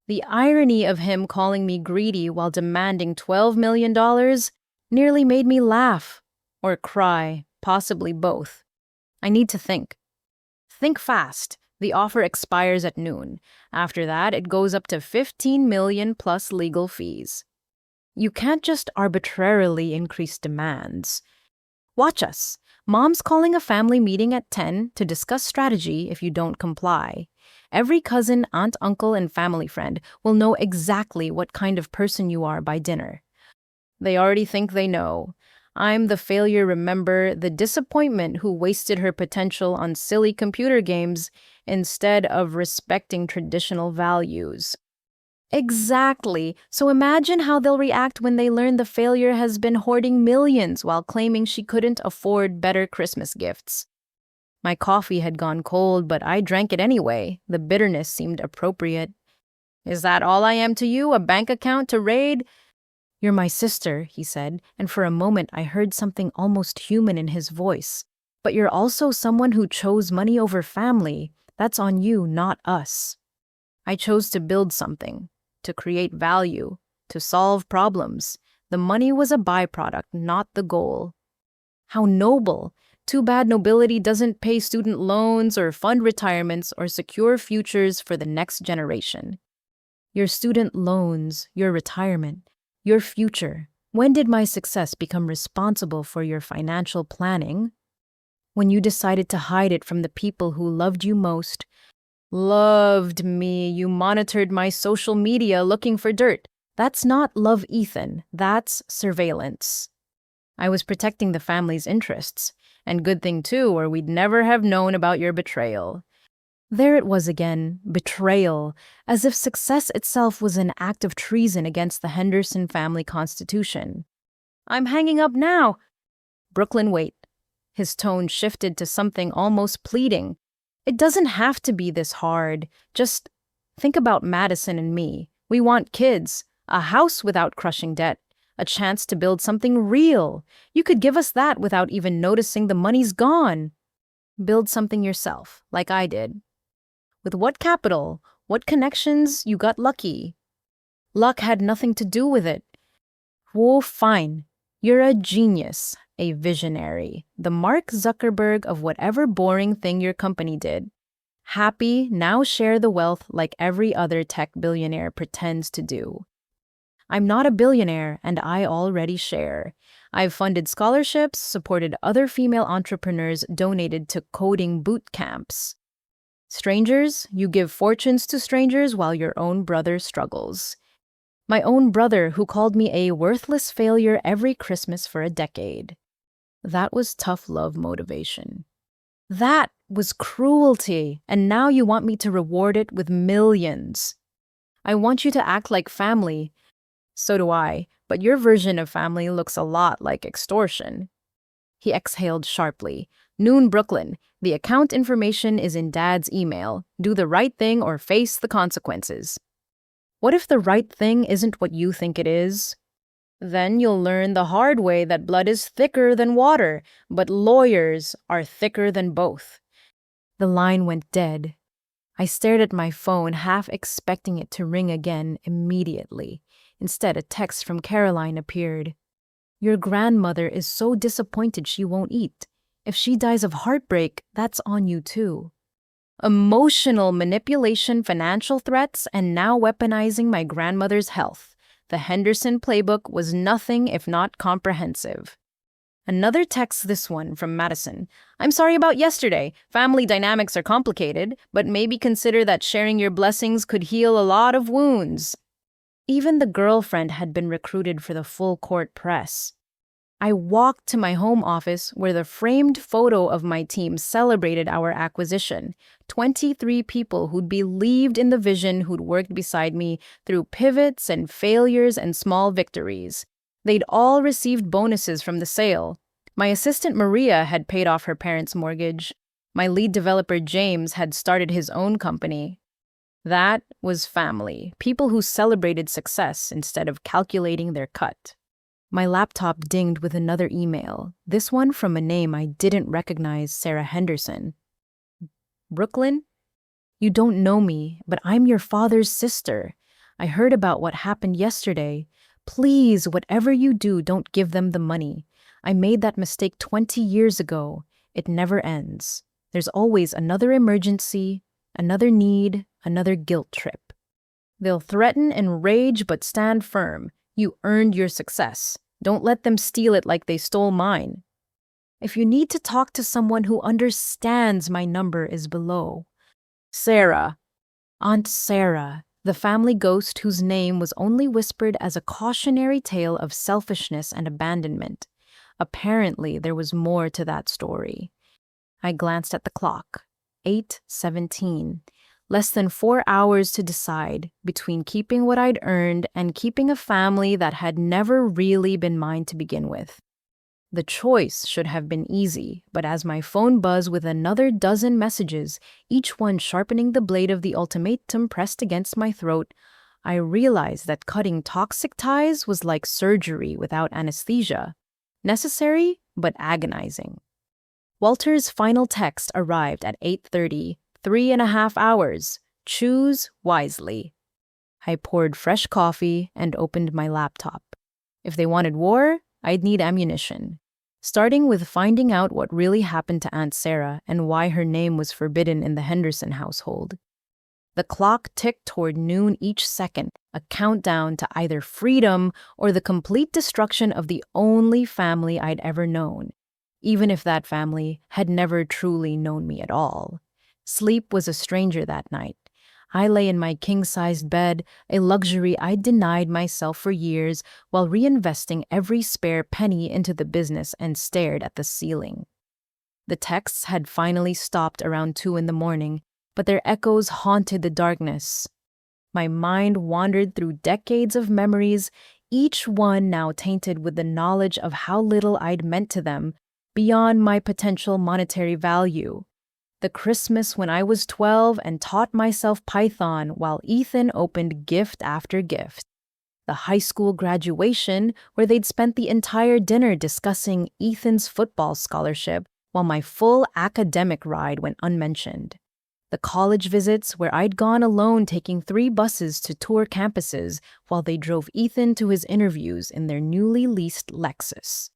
The irony of him calling me greedy while demanding $12 million nearly made me laugh. Or cry, possibly both. I need to think. Think fast. The offer expires at noon. After that, it goes up to 15 million plus legal fees. You can't just arbitrarily increase demands. Watch us. Mom's calling a family meeting at 10 to discuss strategy if you don't comply. Every cousin, aunt, uncle, and family friend will know exactly what kind of person you are by dinner. They already think they know. I'm the failure, remember, the disappointment who wasted her potential on silly computer games instead of respecting traditional values. Exactly. So imagine how they'll react when they learn the failure has been hoarding millions while claiming she couldn't afford better Christmas gifts. My coffee had gone cold, but I drank it anyway. The bitterness seemed appropriate. Is that all I am to you, a bank account to raid? You're my sister, he said, and for a moment I heard something almost human in his voice. But you're also someone who chose money over family. That's on you, not us. I chose to build something. To create value, to solve problems. The money was a byproduct, not the goal. How noble! Too bad nobility doesn't pay student loans or fund retirements or secure futures for the next generation. Your student loans, your retirement, your future. When did my success become responsible for your financial planning? When you decided to hide it from the people who loved you most. Loved me. You monitored my social media looking for dirt. That's not love, Ethan. That's surveillance. I was protecting the family's interests. And good thing, too, or we'd never have known about your betrayal. There it was again, betrayal, as if success itself was an act of treason against the Henderson family constitution. I'm hanging up now. Brooklyn, wait. His tone shifted to something almost pleading. It doesn't have to be this hard. Just think about Madison and me. We want kids, a house without crushing debt, a chance to build something real. You could give us that without even noticing the money's gone. Build something yourself, like I did. With what capital? What connections? You got lucky. Luck had nothing to do with it. Whoa, fine. You're a genius, a visionary, the Mark Zuckerberg of whatever boring thing your company did. Happy, now share the wealth like every other tech billionaire pretends to do. I'm not a billionaire, and I already share. I've funded scholarships, supported other female entrepreneurs, donated to coding boot camps. Strangers, you give fortunes to strangers while your own brother struggles. My own brother who called me a worthless failure every Christmas for a decade. That was tough love motivation. That was cruelty, and now you want me to reward it with millions. I want you to act like family. So do I, but your version of family looks a lot like extortion. He exhaled sharply. Noon, Brooklyn. The account information is in Dad's email. Do the right thing or face the consequences. What if the right thing isn't what you think it is? Then you'll learn the hard way that blood is thicker than water, but lawyers are thicker than both. The line went dead. I stared at my phone, half expecting it to ring again immediately. Instead, a text from Caroline appeared. Your grandmother is so disappointed she won't eat. If she dies of heartbreak, that's on you too. Emotional manipulation, financial threats, and now weaponizing my grandmother's health. The Henderson playbook was nothing if not comprehensive. Another text, this one from Madison. I'm sorry about yesterday. Family dynamics are complicated, but maybe consider that sharing your blessings could heal a lot of wounds. Even the girlfriend had been recruited for the full court press. I walked to my home office where the framed photo of my team celebrated our acquisition. 23 people who'd believed in the vision, who'd worked beside me through pivots and failures and small victories. They'd all received bonuses from the sale. My assistant Maria had paid off her parents' mortgage. My lead developer James had started his own company. That was family, people who celebrated success instead of calculating their cut. My laptop dinged with another email, this one from a name I didn't recognize, Sarah Henderson. Brooklyn? You don't know me, but I'm your father's sister. I heard about what happened yesterday. Please, whatever you do, don't give them the money. I made that mistake 20 years ago. It never ends. There's always another emergency, another need, another guilt trip. They'll threaten and rage, but stand firm. You earned your success. Don't let them steal it like they stole mine. If you need to talk to someone who understands, my number is below. Sarah. Aunt Sarah, the family ghost whose name was only whispered as a cautionary tale of selfishness and abandonment. Apparently, there was more to that story. I glanced at the clock. 8:17. Less than 4 hours to decide between keeping what I'd earned and keeping a family that had never really been mine to begin with. The choice should have been easy, but as my phone buzzed with another dozen messages, each one sharpening the blade of the ultimatum pressed against my throat, I realized that cutting toxic ties was like surgery without anesthesia. Necessary, but agonizing. Walter's final text arrived at 8:30. 3.5 hours. Choose wisely. I poured fresh coffee and opened my laptop. If they wanted war, I'd need ammunition. Starting with finding out what really happened to Aunt Sarah and why her name was forbidden in the Henderson household. The clock ticked toward noon each second, a countdown to either freedom or the complete destruction of the only family I'd ever known, even if that family had never truly known me at all. Sleep was a stranger that night. I lay in my king-sized bed, a luxury I'd denied myself for years, while reinvesting every spare penny into the business and stared at the ceiling. The texts had finally stopped around 2 a.m, but their echoes haunted the darkness. My mind wandered through decades of memories, each one now tainted with the knowledge of how little I'd meant to them, beyond my potential monetary value. The Christmas when I was 12 and taught myself Python while Ethan opened gift after gift. The high school graduation where they'd spent the entire dinner discussing Ethan's football scholarship while my full academic ride went unmentioned. The college visits where I'd gone alone taking 3 buses to tour campuses while they drove Ethan to his interviews in their newly leased Lexus.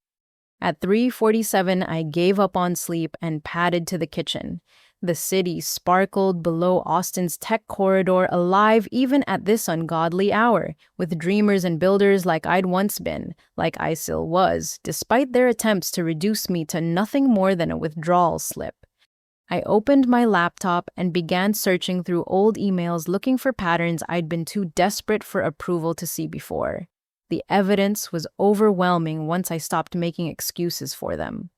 At 3:47, I gave up on sleep and padded to the kitchen. The city sparkled below Austin's tech corridor, alive even at this ungodly hour, with dreamers and builders like I'd once been, like I still was, despite their attempts to reduce me to nothing more than a withdrawal slip. I opened my laptop and began searching through old emails looking for patterns I'd been too desperate for approval to see before. The evidence was overwhelming once I stopped making excuses for them.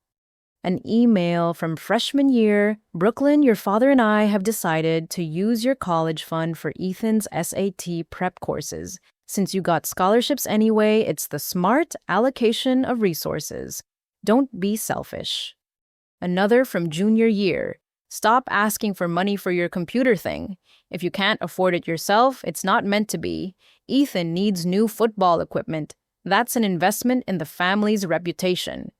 An email from freshman year, Brooklyn, your father and I have decided to use your college fund for Ethan's SAT prep courses. Since you got scholarships anyway, it's the smart allocation of resources. Don't be selfish. Another from junior year. Stop asking for money for your computer thing. If you can't afford it yourself, it's not meant to be. Ethan needs new football equipment. That's an investment in the family's reputation.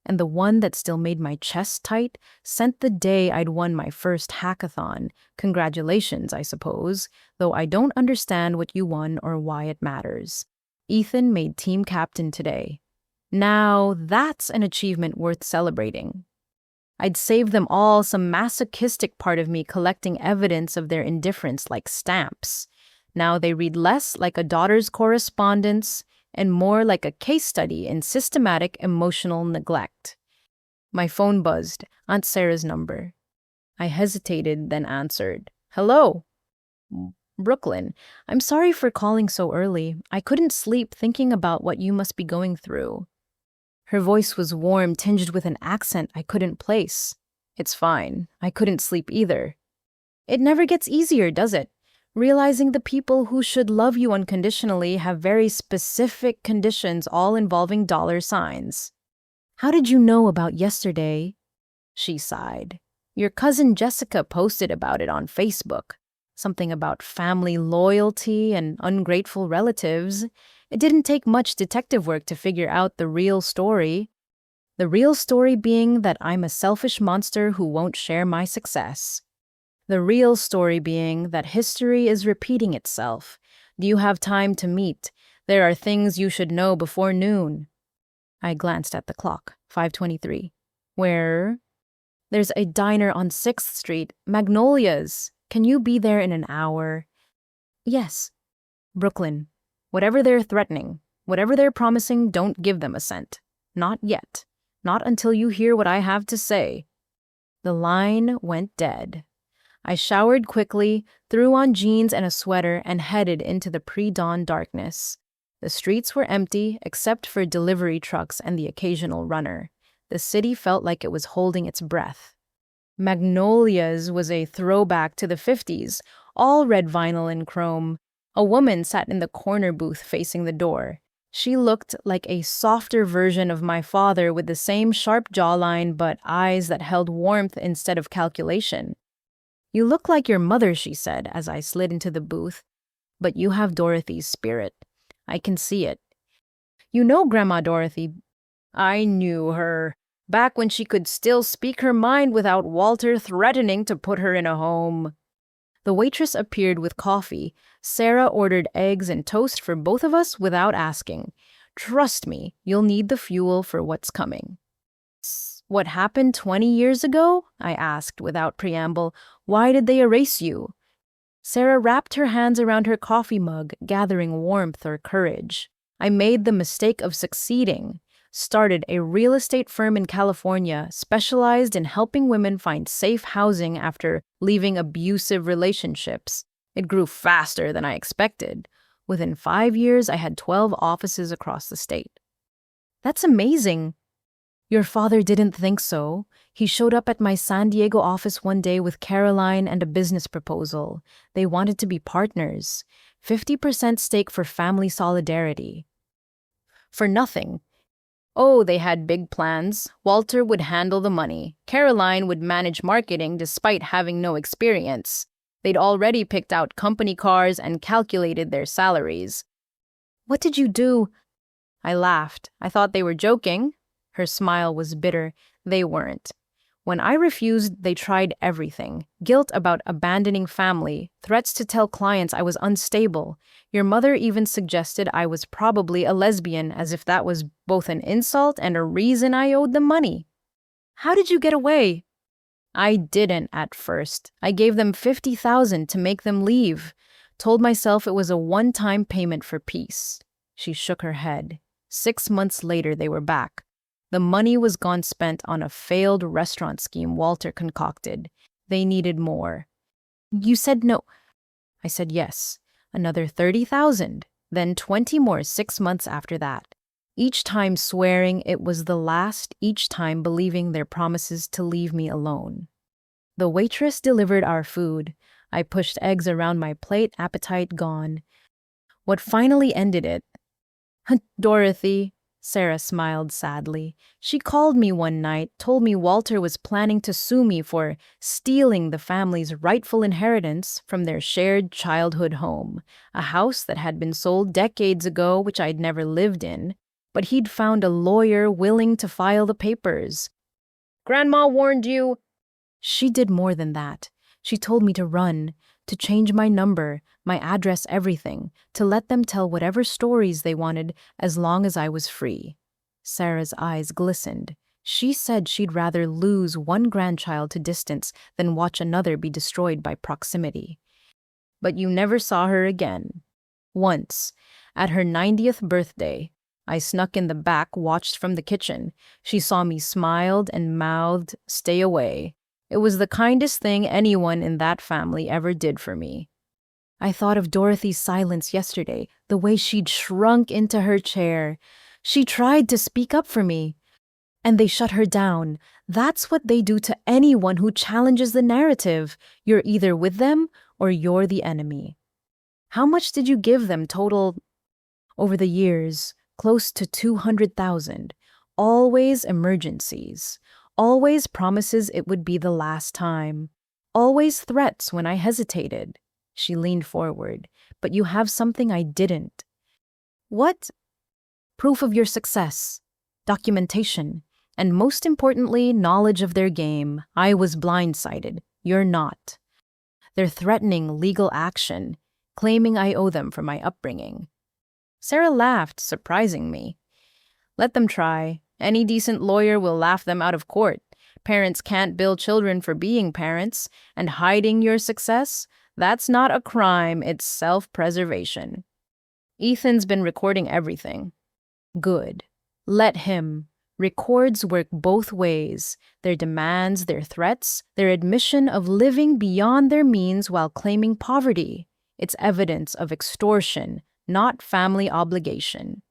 And the one that still made my chest tight sent the day I'd won my first hackathon. Congratulations, I suppose, though I don't understand what you won or why it matters. Ethan made team captain today. Now, that's an achievement worth celebrating. I'd saved them all some masochistic part of me collecting evidence of their indifference like stamps. Now they read less like a daughter's correspondence and more like a case study in systematic emotional neglect. My phone buzzed, Aunt Sarah's number. I hesitated, then answered. Hello? Brooklyn, I'm sorry for calling so early. I couldn't sleep thinking about what you must be going through. Her voice was warm, tinged with an accent I couldn't place. It's fine. I couldn't sleep either. It never gets easier, does it? Realizing the people who should love you unconditionally have very specific conditions all involving dollar signs. How did you know about yesterday? She sighed. Your cousin Jessica posted about it on Facebook. Something about family loyalty and ungrateful relatives. It didn't take much detective work to figure out the real story. The real story being that I'm a selfish monster who won't share my success. The real story being that history is repeating itself. Do you have time to meet? There are things you should know before noon. I glanced at the clock, 5:23. Where? There's a diner on 6th Street, Magnolia's. Can you be there in an hour? Yes. Brooklyn, whatever they're threatening, whatever they're promising, don't give them a cent. Not yet. Not until you hear what I have to say. The line went dead. I showered quickly, threw on jeans and a sweater, and headed into the pre-dawn darkness. The streets were empty, except for delivery trucks and the occasional runner. The city felt like it was holding its breath. Magnolia's was a throwback to the 50s, all red vinyl and chrome. A woman sat in the corner booth facing the door. She looked like a softer version of my father with the same sharp jawline but eyes that held warmth instead of calculation. You look like your mother, she said as I slid into the booth, but you have Dorothy's spirit. I can see it. You know Grandma Dorothy. I knew her. Back when she could still speak her mind without Walter threatening to put her in a home. The waitress appeared with coffee. Sarah ordered eggs and toast for both of us without asking. Trust me, you'll need the fuel for what's coming. What happened 20 years ago? I asked without preamble. Why did they erase you? Sarah wrapped her hands around her coffee mug, gathering warmth or courage. I made the mistake of succeeding. Started a real estate firm in California, specialized in helping women find safe housing after leaving abusive relationships. It grew faster than I expected. Within 5 years, I had 12 offices across the state. That's amazing. Your father didn't think so. He showed up at my San Diego office one day with Caroline and a business proposal. They wanted to be partners. 50% stake for family solidarity. For nothing. Oh, they had big plans. Walter would handle the money. Caroline would manage marketing despite having no experience. They'd already picked out company cars and calculated their salaries. What did you do? I laughed. I thought they were joking. Her smile was bitter. They weren't. When I refused, they tried everything. Guilt about abandoning family, threats to tell clients I was unstable. Your mother even suggested I was probably a lesbian, as if that was both an insult and a reason I owed them money. How did you get away? I didn't at first. I gave them $50,000 to make them leave. Told myself it was a one-time payment for peace. She shook her head. 6 months later, they were back. The money was gone spent on a failed restaurant scheme Walter concocted. They needed more. You said no. I said yes. Another 30,000, then 20 more 6 months after that. Each time swearing it was the last, each time believing their promises to leave me alone. The waitress delivered our food. I pushed eggs around my plate, appetite gone. What finally ended it? Dorothy. Sarah smiled sadly. She called me one night, told me Walter was planning to sue me for stealing the family's rightful inheritance from their shared childhood home, a house that had been sold decades ago which I'd never lived in, but he'd found a lawyer willing to file the papers. Grandma warned you. She did more than that. She told me to run, to change my number, my address, everything, to let them tell whatever stories they wanted as long as I was free. Sarah's eyes glistened. She said she'd rather lose one grandchild to distance than watch another be destroyed by proximity. But you never saw her again. Once, at her 90th birthday, I snuck in the back, watched from the kitchen. She saw me, smiled, and mouthed, "Stay away." It was the kindest thing anyone in that family ever did for me. I thought of Dorothy's silence yesterday, the way she'd shrunk into her chair. She tried to speak up for me, and they shut her down. That's what they do to anyone who challenges the narrative. You're either with them or you're the enemy. How much did you give them total? Over the years, close to 200,000. Always emergencies. Always promises it would be the last time. Always threats when I hesitated. She leaned forward. But you have something I didn't. What? Proof of your success. Documentation. And most importantly, knowledge of their game. I was blindsided. You're not. They're threatening legal action, claiming I owe them for my upbringing. Sarah laughed, surprising me. Let them try. Any decent lawyer will laugh them out of court. Parents can't bill children for being parents, and hiding your success, that's not a crime, it's self-preservation. Ethan's been recording everything. Good. Let him. Records work both ways. Their demands, their threats, their admission of living beyond their means while claiming poverty. It's evidence of extortion, not family obligation.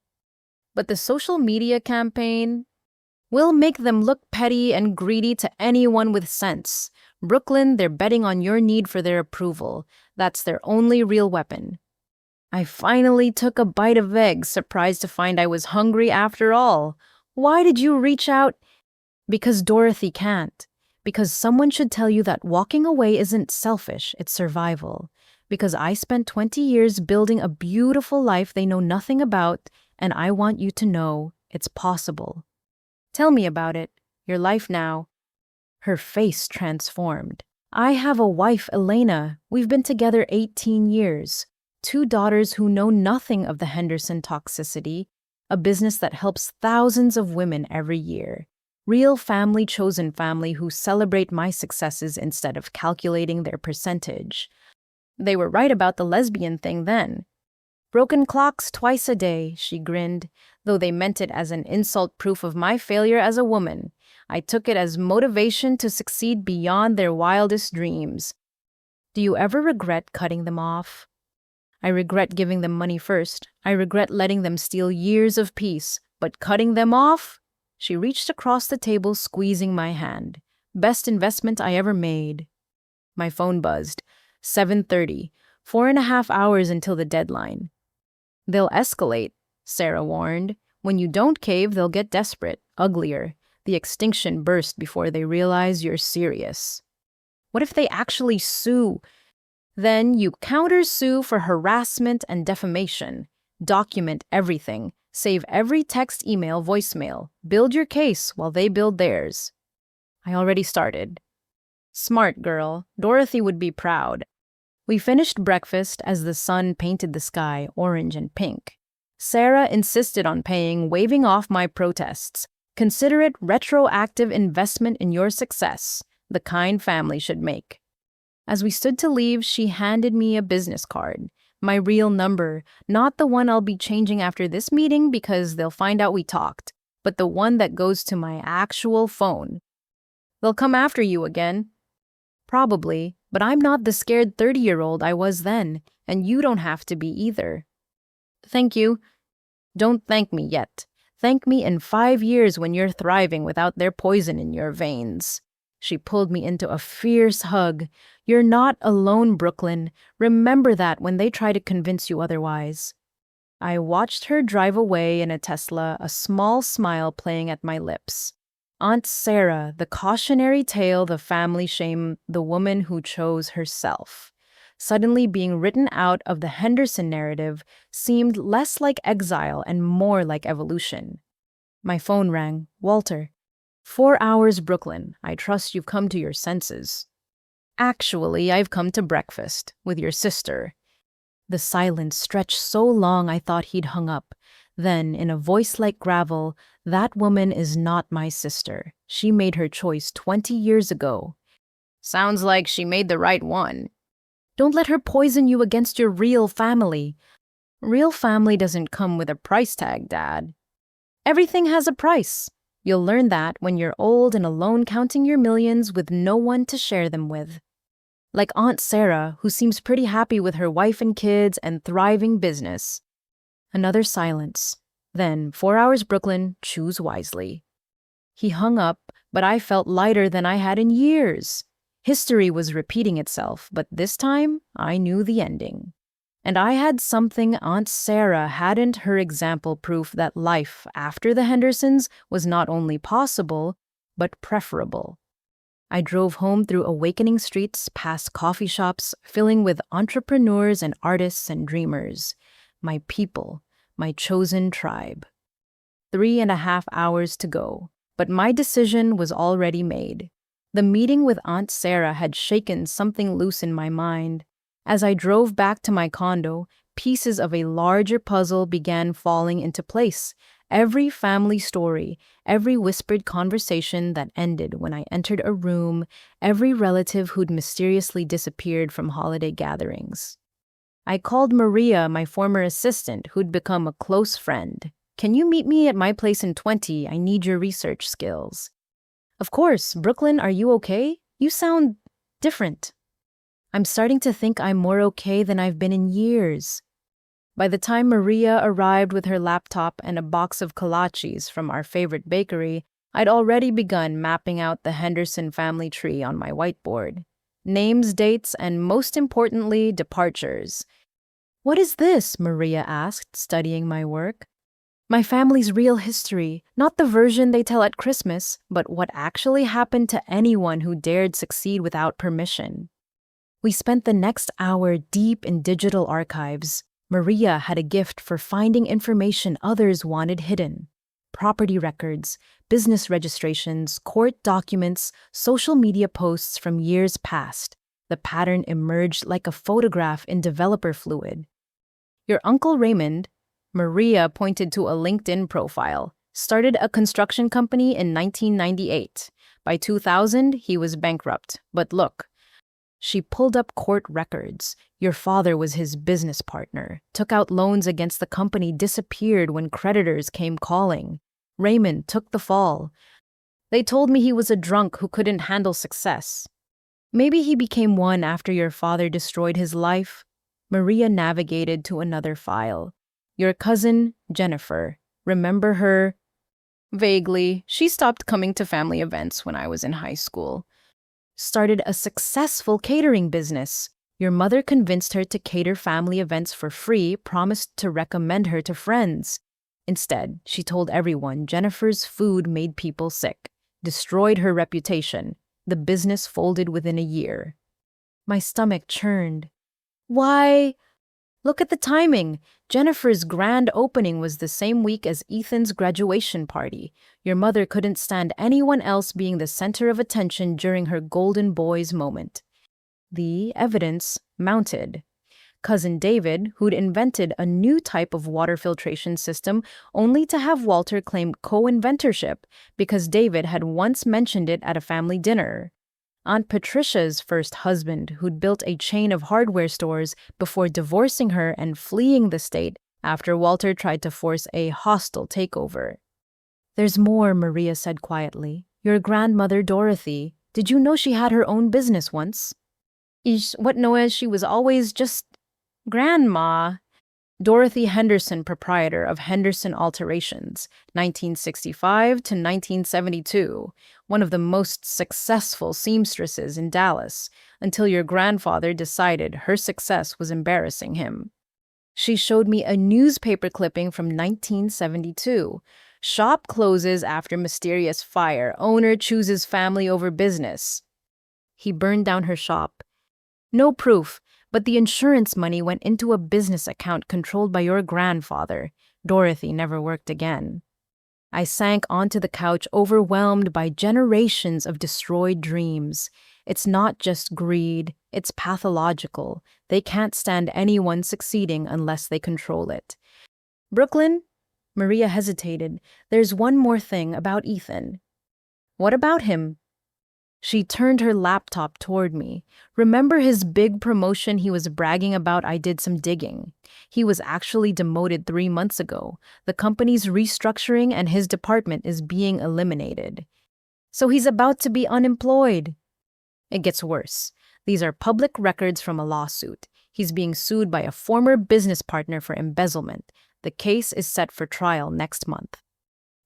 But the social media campaign will make them look petty and greedy to anyone with sense. Brooklyn, they're betting on your need for their approval. That's their only real weapon. I finally took a bite of egg, surprised to find I was hungry after all. Why did you reach out? Because Dorothy can't. Because someone should tell you that walking away isn't selfish, it's survival. Because I spent 20 years building a beautiful life they know nothing about, and I want you to know it's possible. Tell me about it, your life now. Her face transformed. I have a wife, Elena. We've been together 18 years. 2 daughters who know nothing of the Henderson toxicity, a business that helps thousands of women every year. Real family, chosen family who celebrate my successes instead of calculating their percentage. They were right about the lesbian thing then. Broken clocks twice a day, she grinned, though they meant it as an insult, proof of my failure as a woman. I took it as motivation to succeed beyond their wildest dreams. Do you ever regret cutting them off? I regret giving them money first. I regret letting them steal years of peace. But cutting them off? She reached across the table, squeezing my hand. Best investment I ever made. My phone buzzed. 7:30. 4.5 hours until the deadline. They'll escalate, Sarah warned. When you don't cave, they'll get desperate, uglier. The extinction burst before they realize you're serious. What if they actually sue? Then you counter-sue for harassment and defamation. Document everything. Save every text, email, voicemail. Build your case while they build theirs. I already started. Smart girl. Dorothy would be proud. We finished breakfast as the sun painted the sky orange and pink. Sarah insisted on paying, waving off my protests. Consider it retroactive investment in your success, the kind family should make. As we stood to leave, she handed me a business card. My real number, not the one I'll be changing after this meeting because they'll find out we talked, but the one that goes to my actual phone. They'll come after you again. Probably, but I'm not the scared 30-year-old I was then, and you don't have to be either. Thank you. Don't thank me yet. Thank me in 5 years when you're thriving without their poison in your veins. She pulled me into a fierce hug. You're not alone, Brooklyn. Remember that when they try to convince you otherwise. I watched her drive away in a Tesla, a small smile playing at my lips. Aunt Sarah, the cautionary tale, the family shame, the woman who chose herself. Suddenly being written out of the Henderson narrative seemed less like exile and more like evolution. My phone rang. Walter. 4 hours, Brooklyn. I trust you've come to your senses. Actually, I've come to breakfast with your sister. The silence stretched so long I thought he'd hung up. Then, in a voice like gravel, that woman is not my sister. She made her choice 20 years ago. Sounds like she made the right one. Don't let her poison you against your real family. Real family doesn't come with a price tag, Dad. Everything has a price. You'll learn that when you're old and alone counting your millions with no one to share them with. Like Aunt Sarah, who seems pretty happy with her wife and kids and thriving business. Another silence. Then, 4 hours, Brooklyn, choose wisely. He hung up, but I felt lighter than I had in years. History was repeating itself, but this time I knew the ending. And I had something Aunt Sarah hadn't, her example proof that life after the Hendersons was not only possible, but preferable. I drove home through awakening streets, past coffee shops, filling with entrepreneurs and artists and dreamers. My people, my chosen tribe. 3.5 hours to go, but my decision was already made. The meeting with Aunt Sarah had shaken something loose in my mind. As I drove back to my condo, pieces of a larger puzzle began falling into place. Every family story, every whispered conversation that ended when I entered a room, every relative who'd mysteriously disappeared from holiday gatherings. I called Maria, my former assistant, who'd become a close friend. Can you meet me at my place in 20? I need your research skills. Of course. Brooklyn, are you okay? You sound different. I'm starting to think I'm more okay than I've been in years. By the time Maria arrived with her laptop and a box of kolaches from our favorite bakery, I'd already begun mapping out the Henderson family tree on my whiteboard. Names, dates, and most importantly, departures. What is this? Maria asked, studying my work. My family's real history, not the version they tell at Christmas, but what actually happened to anyone who dared succeed without permission. We spent the next hour deep in digital archives. Maria had a gift for finding information others wanted hidden. Property records, business registrations, court documents, social media posts from years past. The pattern emerged like a photograph in developer fluid. Your Uncle Raymond, Maria pointed to a LinkedIn profile, started a construction company in 1998. By 2000, he was bankrupt. But look, she pulled up court records. Your father was his business partner, took out loans against the company, disappeared when creditors came calling. Raymond took the fall. They told me he was a drunk who couldn't handle success. Maybe he became one after your father destroyed his life. Maria navigated to another file. Your cousin, Jennifer. Remember her? Vaguely. She stopped coming to family events when I was in high school. Started a successful catering business. Your mother convinced her to cater family events for free, promised to recommend her to friends. Instead, she told everyone Jennifer's food made people sick, destroyed her reputation. The business folded within a year. My stomach churned. Why? Look at the timing. Jennifer's grand opening was the same week as Ethan's graduation party. Your mother couldn't stand anyone else being the center of attention during her golden boys moment. The evidence mounted. Cousin David, who'd invented a new type of water filtration system, only to have Walter claim co-inventorship because David had once mentioned it at a family dinner. Aunt Patricia's first husband, who'd built a chain of hardware stores before divorcing her and fleeing the state after Walter tried to force a hostile takeover. There's more, Maria said quietly. Your grandmother, Dorothy, did you know she had her own business once? What Noah, she was always just Grandma. Dorothy Henderson, proprietor of Henderson Alterations, 1965 to 1972, one of the most successful seamstresses in Dallas, until your grandfather decided her success was embarrassing him. She showed me a newspaper clipping from 1972. Shop closes after mysterious fire. Owner chooses family over business. He burned down her shop. No proof. But the insurance money went into a business account controlled by your grandfather. Dorothy never worked again. I sank onto the couch, overwhelmed by generations of destroyed dreams. It's not just greed, it's pathological. They can't stand anyone succeeding unless they control it. Brooklyn? Maria hesitated. There's one more thing about Ethan. What about him? She turned her laptop toward me. Remember his big promotion he was bragging about? I did some digging. He was actually demoted 3 months ago. The company's restructuring and his department is being eliminated. So he's about to be unemployed. It gets worse. These are public records from a lawsuit. He's being sued by a former business partner for embezzlement. The case is set for trial next month.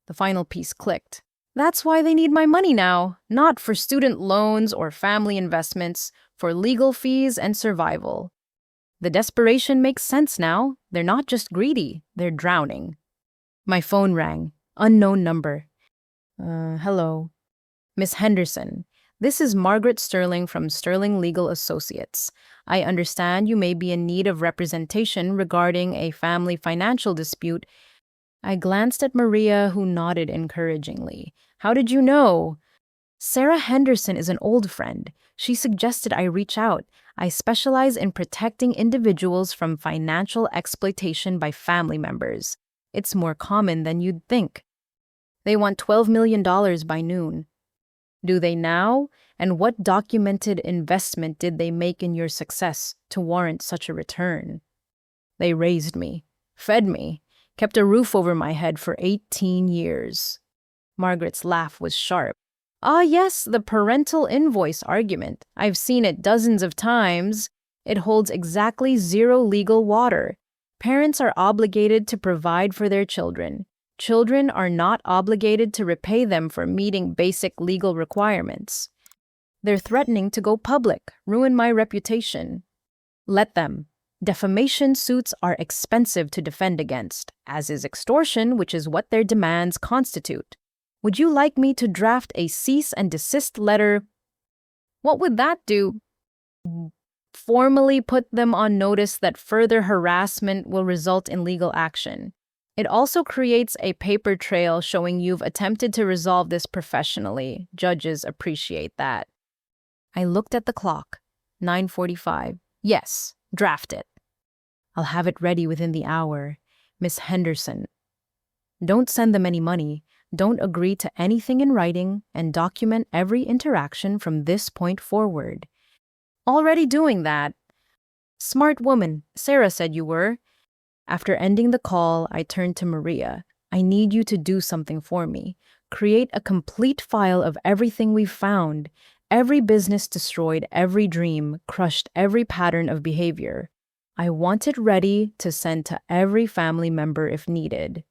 The final piece clicked. That's why they need my money now, not for student loans or family investments, for legal fees and survival. The desperation makes sense now. They're not just greedy, they're drowning. My phone rang. Unknown number. Hello. Miss Henderson, this is Margaret Sterling from Sterling Legal Associates. I understand you may be in need of representation regarding a family financial dispute. I glanced at Maria, who nodded encouragingly. How did you know? Sarah Henderson is an old friend. She suggested I reach out. I specialize in protecting individuals from financial exploitation by family members. It's more common than you'd think. They want $12 million by noon. Do they now? And what documented investment did they make in your success to warrant such a return? They raised me, fed me, kept a roof over my head for 18 years. Margaret's laugh was sharp. Ah, yes, the parental invoice argument. I've seen it dozens of times. It holds exactly zero legal water. Parents are obligated to provide for their children. Children are not obligated to repay them for meeting basic legal requirements. They're threatening to go public, ruin my reputation. Let them. Defamation suits are expensive to defend against, as is extortion, which is what their demands constitute. Would you like me to draft a cease and desist letter? What would that do? Formally put them on notice that further harassment will result in legal action. It also creates a paper trail showing you've attempted to resolve this professionally. Judges appreciate that. I looked at the clock. 9:45. Yes, draft it. I'll have it ready within the hour. Miss Henderson. Don't send them any money. Don't agree to anything in writing, and document every interaction from this point forward. Already doing that. Smart woman, Sarah said you were. After ending the call, I turned to Maria. I need you to do something for me. Create a complete file of everything we've found. Every business destroyed, every dream, crushed every pattern of behavior. I want it ready to send to every family member if needed.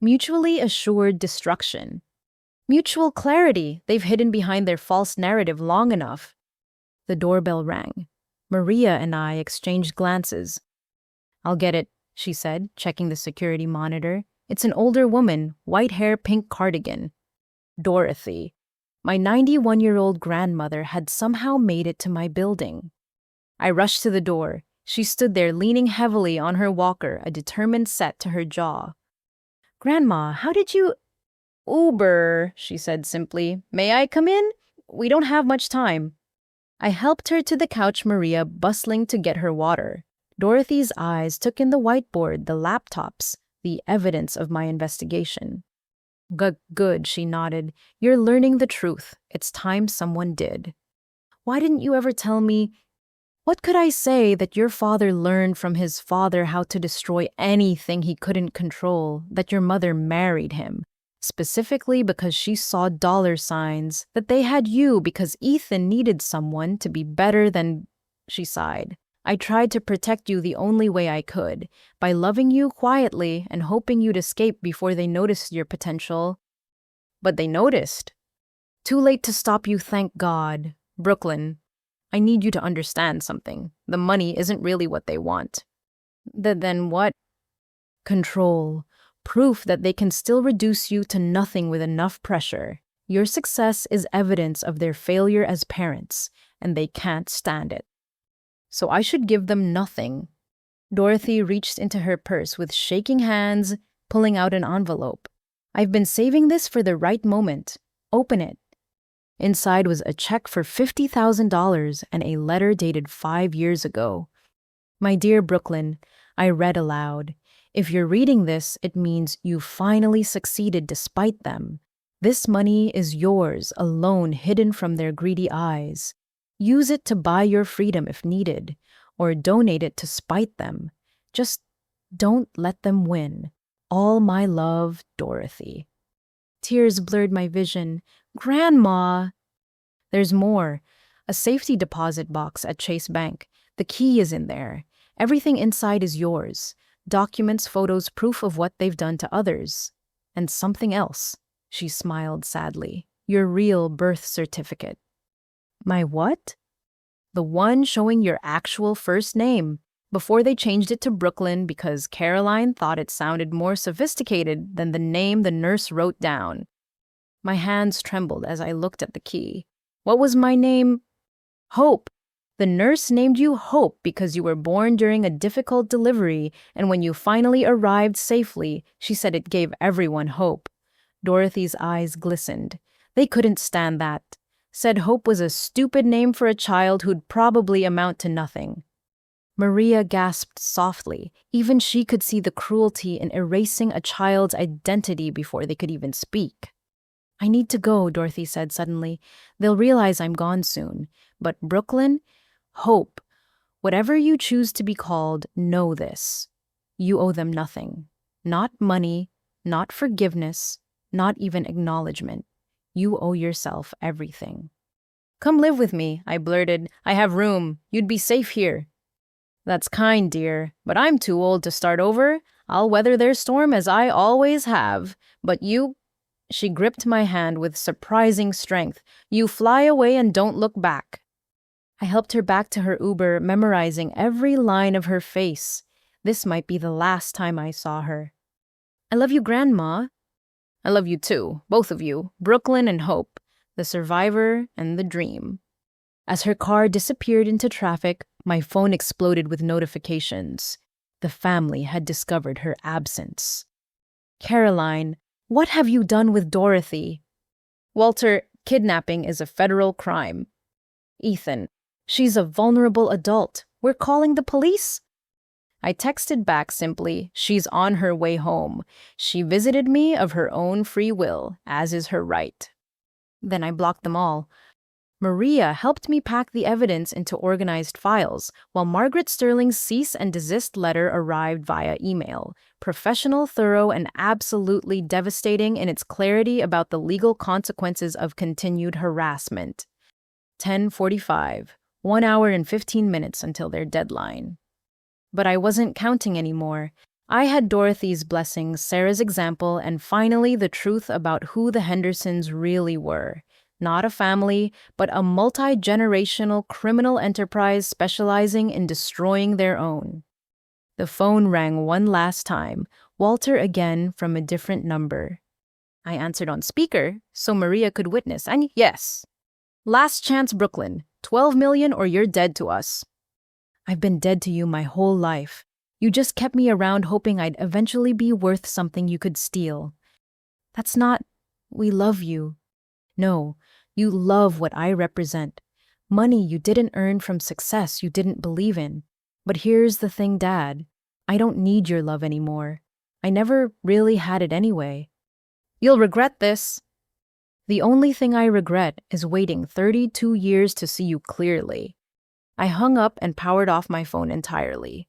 Mutually assured destruction. Mutual clarity. They've hidden behind their false narrative long enough. The doorbell rang. Maria and I exchanged glances. I'll get it, she said, checking the security monitor. It's an older woman, white hair, pink cardigan. Dorothy. My 91-year-old grandmother had somehow made it to my building. I rushed to the door. She stood there leaning heavily on her walker, a determined set to her jaw. "Grandma, how did you—" "Uber," she said simply. "May I come in? We don't have much time." I helped her to the couch, Maria bustling to get her water. Dorothy's eyes took in the whiteboard, the laptops, the evidence of my investigation. Good, she nodded. "You're learning the truth. It's time someone did." "Why didn't you ever tell me—" "What could I say that your father learned from his father how to destroy anything he couldn't control, that your mother married him, specifically because she saw dollar signs, that they had you because Ethan needed someone to be better than—" She sighed. "I tried to protect you the only way I could, by loving you quietly and hoping you'd escape before they noticed your potential. But they noticed. Too late to stop you, thank God. Brooklyn, I need you to understand something. The money isn't really what they want." Then what?" "Control. Proof that they can still reduce you to nothing with enough pressure. Your success is evidence of their failure as parents, and they can't stand it. So I should give them nothing." Dorothy reached into her purse with shaking hands, pulling out an envelope. "I've been saving this for the right moment. Open it." Inside was a check for $50,000 and a letter dated 5 years ago. "My dear Brooklyn," I read aloud, "if you're reading this, it means you finally succeeded despite them. This money is yours, alone, hidden from their greedy eyes. Use it to buy your freedom if needed, or donate it to spite them. Just don't let them win. All my love, Dorothy." Tears blurred my vision. "Grandma!" "There's more. A safety deposit box at Chase Bank. The key is in there. Everything inside is yours. Documents, photos, proof of what they've done to others. And something else." She smiled sadly. "Your real birth certificate." "My what?" "The one showing your actual first name. Before they changed it to Brooklyn because Caroline thought it sounded more sophisticated than the name the nurse wrote down." My hands trembled as I looked at the key. "What was my name?" "Hope. The nurse named you Hope because you were born during a difficult delivery, and when you finally arrived safely, she said it gave everyone hope." Dorothy's eyes glistened. "They couldn't stand that. Said Hope was a stupid name for a child who'd probably amount to nothing." Maria gasped softly. Even she could see the cruelty in erasing a child's identity before they could even speak. "I need to go," Dorothy said suddenly. "They'll realize I'm gone soon. But Brooklyn, Hope, whatever you choose to be called, know this. You owe them nothing. Not money, not forgiveness, not even acknowledgement. You owe yourself everything." "Come live with me," I blurted. "I have room. You'd be safe here." "That's kind, dear, but I'm too old to start over. I'll weather their storm as I always have. But you—" She gripped my hand with surprising strength. "You fly away and don't look back." I helped her back to her Uber, memorizing every line of her face. This might be the last time I saw her. "I love you, Grandma." "I love you too, both of you, Brooklyn and Hope, the survivor and the dream." As her car disappeared into traffic, my phone exploded with notifications. The family had discovered her absence. "Caroline, what have you done with Dorothy?" "Walter, kidnapping is a federal crime." "Ethan, she's a vulnerable adult. We're calling the police?" I texted back simply, "She's on her way home. She visited me of her own free will, as is her right." Then I blocked them all. Maria helped me pack the evidence into organized files, while Margaret Sterling's cease and desist letter arrived via email. Professional, thorough, and absolutely devastating in its clarity about the legal consequences of continued harassment. 10:45, 1 hour and 15 minutes until their deadline. But I wasn't counting anymore. I had Dorothy's blessings, Sarah's example, and finally the truth about who the Hendersons really were. Not a family, but a multi-generational criminal enterprise specializing in destroying their own. The phone rang one last time, Walter again from a different number. I answered on speaker so Maria could witness, and yes. Last chance, Brooklyn. 12 million or you're dead to us. I've been dead to you my whole life. You just kept me around hoping I'd eventually be worth something you could steal. That's not... We love you. No, you love what I represent. Money you didn't earn from success you didn't believe in. But here's the thing, Dad. I don't need your love anymore. I never really had it anyway. You'll regret this. The only thing I regret is waiting 32 years to see you clearly. I hung up and powered off my phone entirely.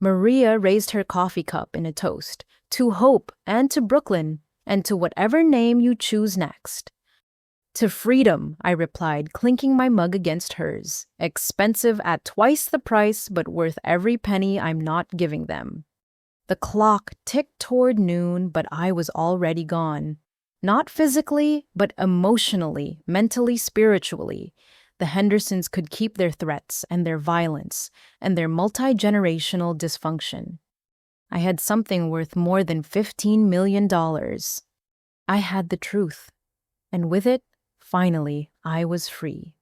Maria raised her coffee cup in a toast to hope and to Brooklyn and to whatever name you choose next. To freedom, I replied, clinking my mug against hers. Expensive at twice the price, but worth every penny I'm not giving them. The clock ticked toward noon, but I was already gone. Not physically, but emotionally, mentally, spiritually. The Hendersons could keep their threats and their violence and their multi-generational dysfunction. I had something worth more than $15 million. I had the truth. And with it, finally, I was free.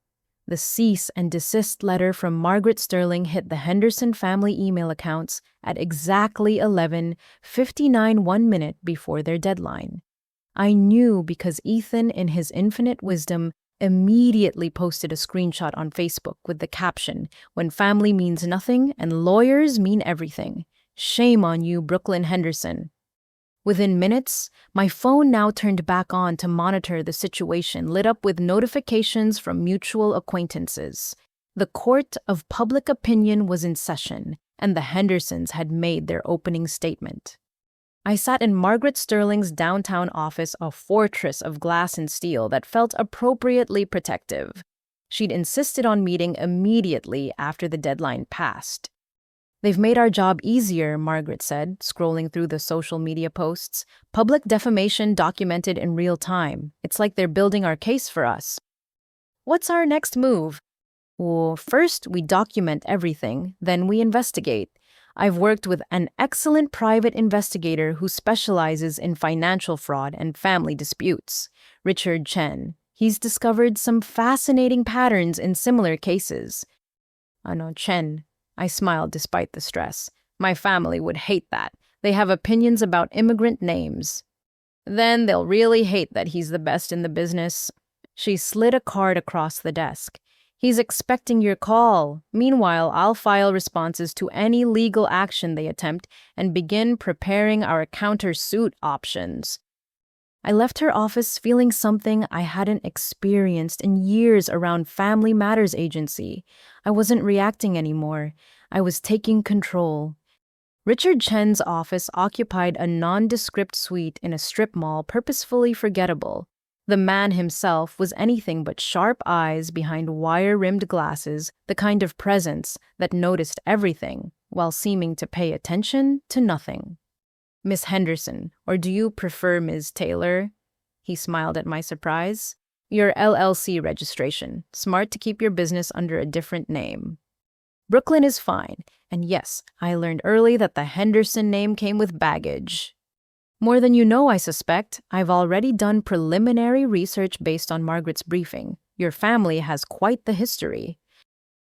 The cease and desist letter from Margaret Sterling hit the Henderson family email accounts at exactly 11:59 1 minute before their deadline. I knew because Ethan, in his infinite wisdom, immediately posted a screenshot on Facebook with the caption, "When family means nothing and lawyers mean everything. Shame on you, Brooklyn Henderson." Within minutes, my phone now turned back on to monitor the situation, lit up with notifications from mutual acquaintances. The court of public opinion was in session, and the Hendersons had made their opening statement. I sat in Margaret Sterling's downtown office, a fortress of glass and steel that felt appropriately protective. She'd insisted on meeting immediately after the deadline passed. "They've made our job easier," Margaret said, scrolling through the social media posts. "Public defamation documented in real time. It's like they're building our case for us." "What's our next move?" "Well, first we document everything, then we investigate. I've worked with an excellent private investigator who specializes in financial fraud and family disputes, Richard Chen. He's discovered some fascinating patterns in similar cases." "I know Chen." I smiled despite the stress. "My family would hate that. They have opinions about immigrant names." "Then they'll really hate that he's the best in the business." She slid a card across the desk. "He's expecting your call. Meanwhile, I'll file responses to any legal action they attempt and begin preparing our countersuit options." I left her office feeling something I hadn't experienced in years around Family Matters Agency. I wasn't reacting anymore. I was taking control. Richard Chen's office occupied a nondescript suite in a strip mall purposefully forgettable. The man himself was anything but sharp eyes behind wire-rimmed glasses, the kind of presence that noticed everything while seeming to pay attention to nothing. "Miss Henderson, or do you prefer Ms. Taylor?" He smiled at my surprise. "Your LLC registration. Smart to keep your business under a different name." "Brooklyn is fine. And yes, I learned early that the Henderson name came with baggage." "More than you know, I suspect. I've already done preliminary research based on Margaret's briefing. Your family has quite the history."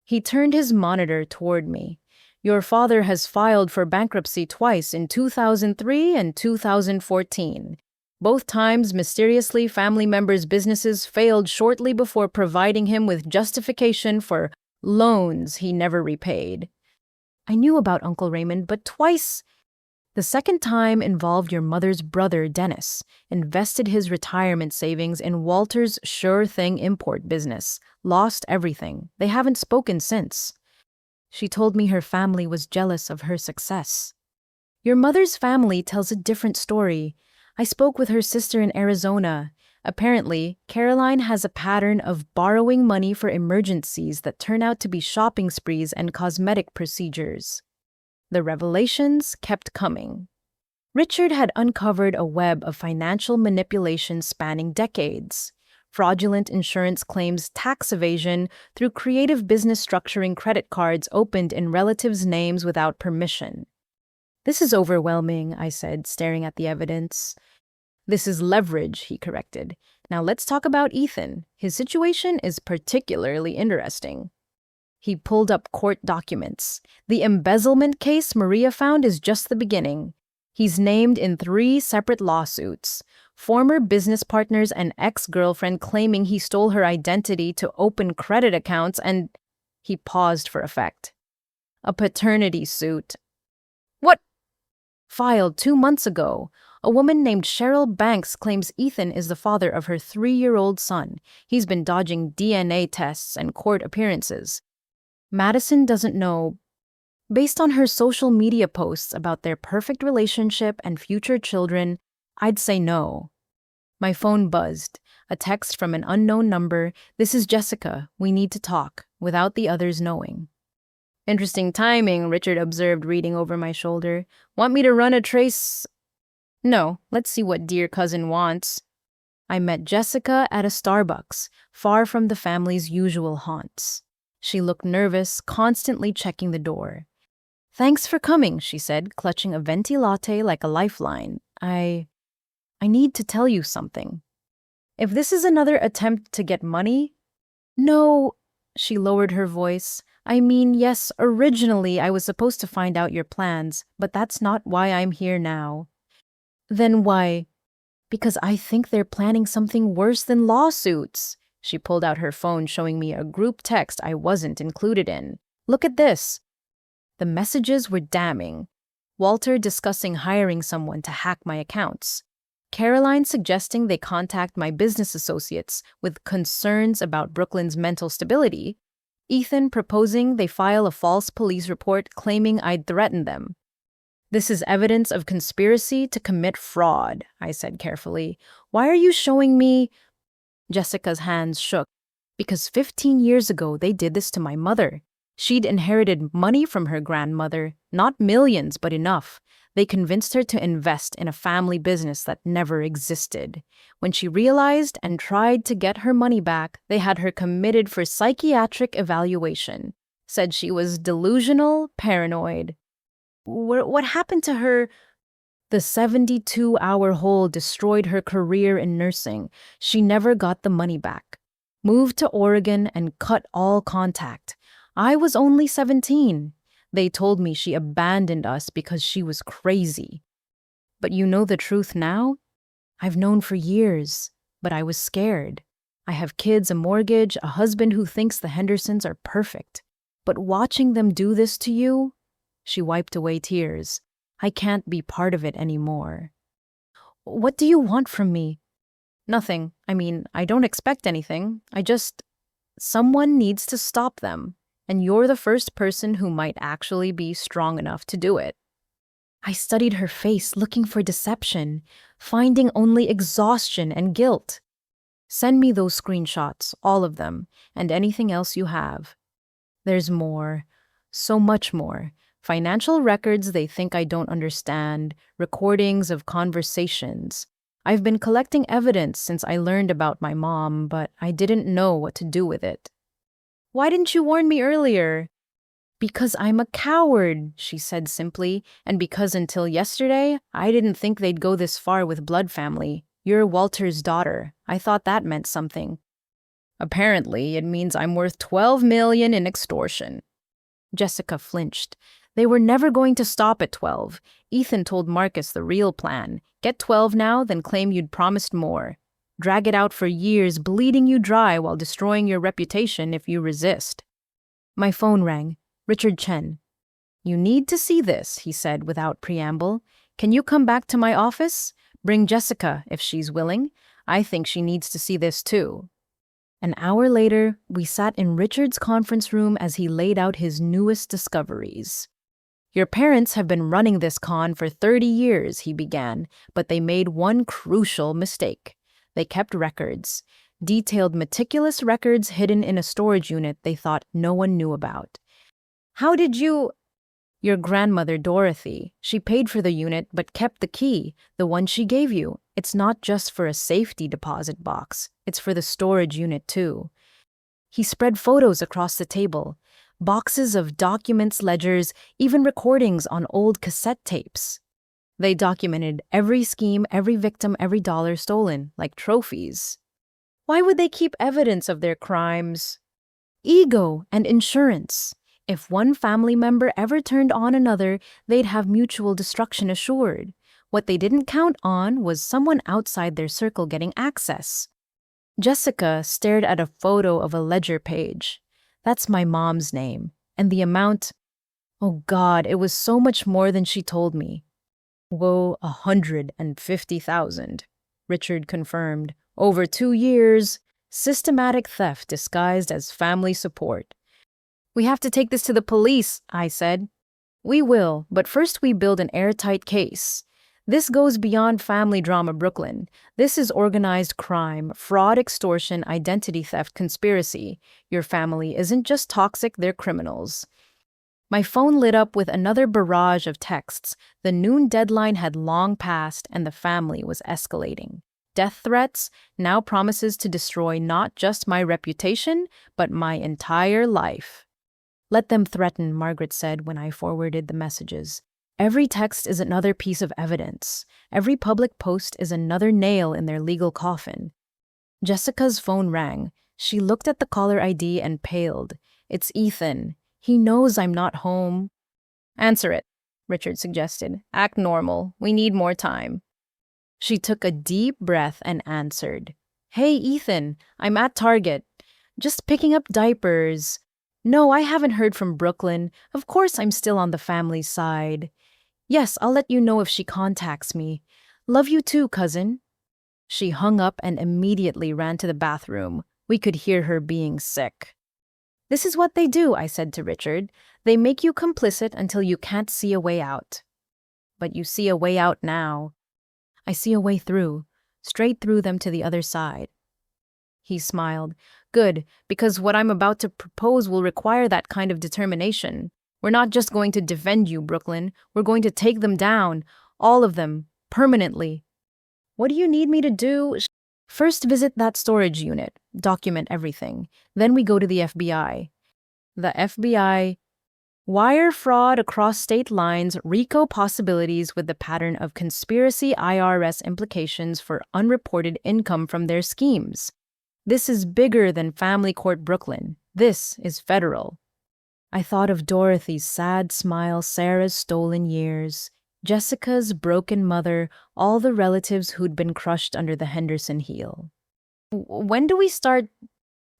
He turned his monitor toward me. "Your father has filed for bankruptcy twice in 2003 and 2014. Both times, mysteriously, family members' businesses failed shortly before providing him with justification for loans he never repaid." I knew about Uncle Raymond, but twice. The second time involved your mother's brother, Dennis, invested his retirement savings in Walter's Sure Thing import business, lost everything. They haven't spoken since. She told me her family was jealous of her success. Your mother's family tells a different story. I spoke with her sister in Arizona. Apparently, Caroline has a pattern of borrowing money for emergencies that turn out to be shopping sprees and cosmetic procedures. The revelations kept coming. Richard had uncovered a web of financial manipulation spanning decades. Fraudulent insurance claims, tax evasion through creative business structuring credit cards opened in relatives' names without permission. This is overwhelming, I said, staring at the evidence. This is leverage, he corrected. Now let's talk about Ethan. His situation is particularly interesting. He pulled up court documents. The embezzlement case Maria found is just the beginning. He's named in 3 separate lawsuits. Former business partners and ex-girlfriend claiming he stole her identity to open credit accounts and… He paused for effect. A paternity suit. What? Filed 2 months ago. A woman named Cheryl Banks claims Ethan is the father of her 3-year-old son. He's been dodging DNA tests and court appearances. Madison doesn't know. Based on her social media posts about their perfect relationship and future children, I'd say no. My phone buzzed. A text from an unknown number. This is Jessica. We need to talk, without the others knowing. Interesting timing, Richard observed, reading over my shoulder. Want me to run a trace? No, let's see what dear cousin wants. I met Jessica at a Starbucks, far from the family's usual haunts. She looked nervous, constantly checking the door. Thanks for coming, she said, clutching a venti latte like a lifeline. I need to tell you something. If this is another attempt to get money… No, she lowered her voice. I mean, yes, originally I was supposed to find out your plans, but that's not why I'm here now. Then why? Because I think they're planning something worse than lawsuits. She pulled out her phone, showing me a group text I wasn't included in. Look at this. The messages were damning. Walter discussing hiring someone to hack my accounts. Caroline suggesting they contact my business associates with concerns about Brooklyn's mental stability. Ethan proposing they file a false police report claiming I'd threatened them. This is evidence of conspiracy to commit fraud, I said carefully. Why are you showing me… Jessica's hands shook. Because 15 years ago they did this to my mother. She'd inherited money from her grandmother, not millions, but enough. They convinced her to invest in a family business that never existed. When she realized and tried to get her money back, they had her committed for psychiatric evaluation. Said she was delusional, paranoid. What happened to her? The 72-hour hold destroyed her career in nursing. She never got the money back. Moved to Oregon and cut all contact. I was only 17. They told me she abandoned us because she was crazy. But you know the truth now? I've known for years, but I was scared. I have kids, a mortgage, a husband who thinks the Hendersons are perfect. But watching them do this to you… She wiped away tears. I can't be part of it anymore. What do you want from me? Nothing. I mean, I don't expect anything. Someone needs to stop them. And you're the first person who might actually be strong enough to do it. I studied her face, looking for deception, finding only exhaustion and guilt. Send me those screenshots, all of them, and anything else you have. There's more, so much more. Financial records they think I don't understand, recordings of conversations. I've been collecting evidence since I learned about my mom, but I didn't know what to do with it. Why didn't you warn me earlier? Because I'm a coward, she said simply, and because until yesterday, I didn't think they'd go this far with blood family. You're Walter's daughter. I thought that meant something. Apparently, it means I'm worth $12 million in extortion. Jessica flinched. They were never going to stop at 12. Ethan told Marcus the real plan. Get 12 now, then claim you'd promised more. Drag it out for years, bleeding you dry while destroying your reputation if you resist. My phone rang. Richard Chen. You need to see this, he said without preamble. Can you come back to my office? Bring Jessica, if she's willing. I think she needs to see this too. An hour later, we sat in Richard's conference room as he laid out his newest discoveries. Your parents have been running this con for 30 years, he began, but they made one crucial mistake. They kept records, detailed meticulous records hidden in a storage unit they thought no one knew about. How did you… Your grandmother, Dorothy. She paid for the unit but kept the key, the one she gave you. It's not just for a safety deposit box. It's for the storage unit too. He spread photos across the table. Boxes of documents, ledgers, even recordings on old cassette tapes. They documented every scheme, every victim, every dollar stolen, like trophies. Why would they keep evidence of their crimes? Ego and insurance. If one family member ever turned on another, they'd have mutual destruction assured. What they didn't count on was someone outside their circle getting access. Jessica stared at a photo of a ledger page. That's my mom's name. And the amount, oh God, it was so much more than she told me. Whoa, 150,000, Richard confirmed. Over 2 years, systematic theft disguised as family support. We have to take this to the police, I said. We will, but first we build an airtight case. This goes beyond family drama, Brooklyn. This is organized crime, fraud, extortion, identity theft, conspiracy. Your family isn't just toxic, they're criminals. My phone lit up with another barrage of texts. The noon deadline had long passed, and the family was escalating. Death threats, now promises to destroy not just my reputation, but my entire life. Let them threaten, Margaret said when I forwarded the messages. Every text is another piece of evidence. Every public post is another nail in their legal coffin. Jessica's phone rang. She looked at the caller ID and paled. It's Ethan. He knows I'm not home. Answer it, Richard suggested. Act normal. We need more time. She took a deep breath and answered. Hey, Ethan, I'm at Target. Just picking up diapers. No, I haven't heard from Brooklyn. Of course I'm still on the family's side. Yes, I'll let you know if she contacts me. Love you too, cousin. She hung up and immediately ran to the bathroom. We could hear her being sick. This is what they do, I said to Richard. They make you complicit until you can't see a way out. But you see a way out now. I see a way through, straight through them to the other side. He smiled. Good, because what I'm about to propose will require that kind of determination. We're not just going to defend you, Brooklyn. We're going to take them down, all of them, permanently. What do you need me to do? First, visit that storage unit, document everything. Then we go to the FBI. The FBI. Wire fraud across state lines, RICO possibilities with the pattern of conspiracy, IRS implications for unreported income from their schemes. This is bigger than family court Brooklyn. This is federal. I thought of Dorothy's sad smile, Sarah's stolen years, Jessica's broken mother, all the relatives who'd been crushed under the Henderson heel. When do we start?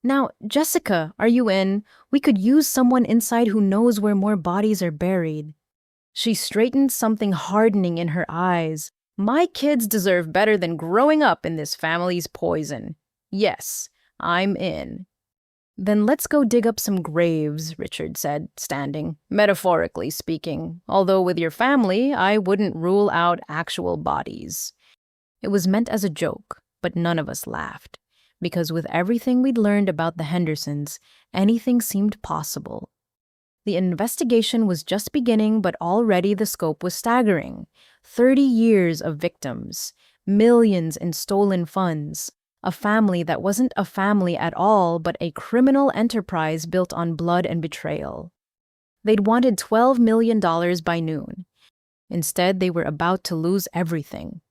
Now, Jessica, are you in? We could use someone inside who knows where more bodies are buried. She straightened, something hardening in her eyes. My kids deserve better than growing up in this family's poison. Yes, I'm in. Then let's go dig up some graves, Richard said, standing, metaphorically speaking, although with your family, I wouldn't rule out actual bodies. It was meant as a joke, but none of us laughed. Because with everything we'd learned about the Hendersons, anything seemed possible. The investigation was just beginning, but already the scope was staggering. 30 years of victims, millions in stolen funds, a family that wasn't a family at all, but a criminal enterprise built on blood and betrayal. They'd wanted $12 million by noon. Instead, they were about to lose everything.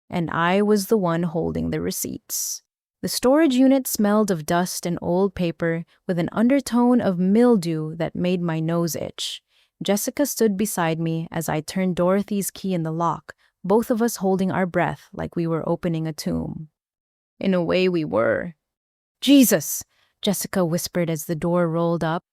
And I was the one holding the receipts. The storage unit smelled of dust and old paper with an undertone of mildew that made my nose itch. Jessica stood beside me as I turned Dorothy's key in the lock, both of us holding our breath like we were opening a tomb. In a way, we were. Jesus, Jessica whispered as the door rolled up.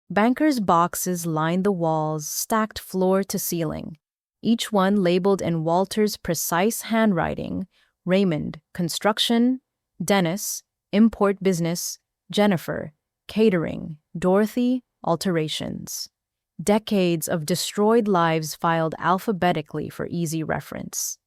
Bankers' boxes lined the walls, stacked floor to ceiling, each one labeled in Walter's precise handwriting: Raymond, construction; Dennis, import business; Jennifer, catering; Dorothy, alterations. Decades of destroyed lives filed alphabetically for easy reference.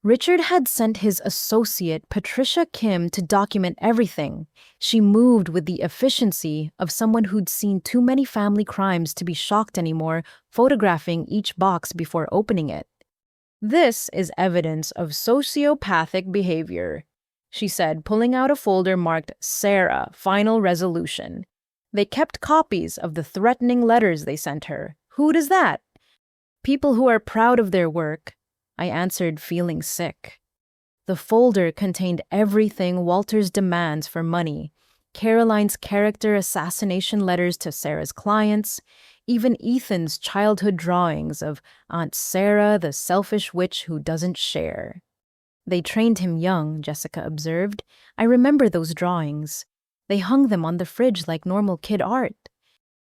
Richard had sent his associate, Patricia Kim, to document everything. She moved with the efficiency of someone who'd seen too many family crimes to be shocked anymore, photographing each box before opening it. This is evidence of sociopathic behavior, she said, pulling out a folder marked Sarah, Final Resolution. They kept copies of the threatening letters they sent her. Who does that? People who are proud of their work, I answered, feeling sick. The folder contained everything Walter's demands for money, Caroline's character assassination letters to Sarah's clients, even Ethan's childhood drawings of Aunt Sarah, the selfish witch who doesn't share. They trained him young, Jessica observed. I remember those drawings. They hung them on the fridge like normal kid art.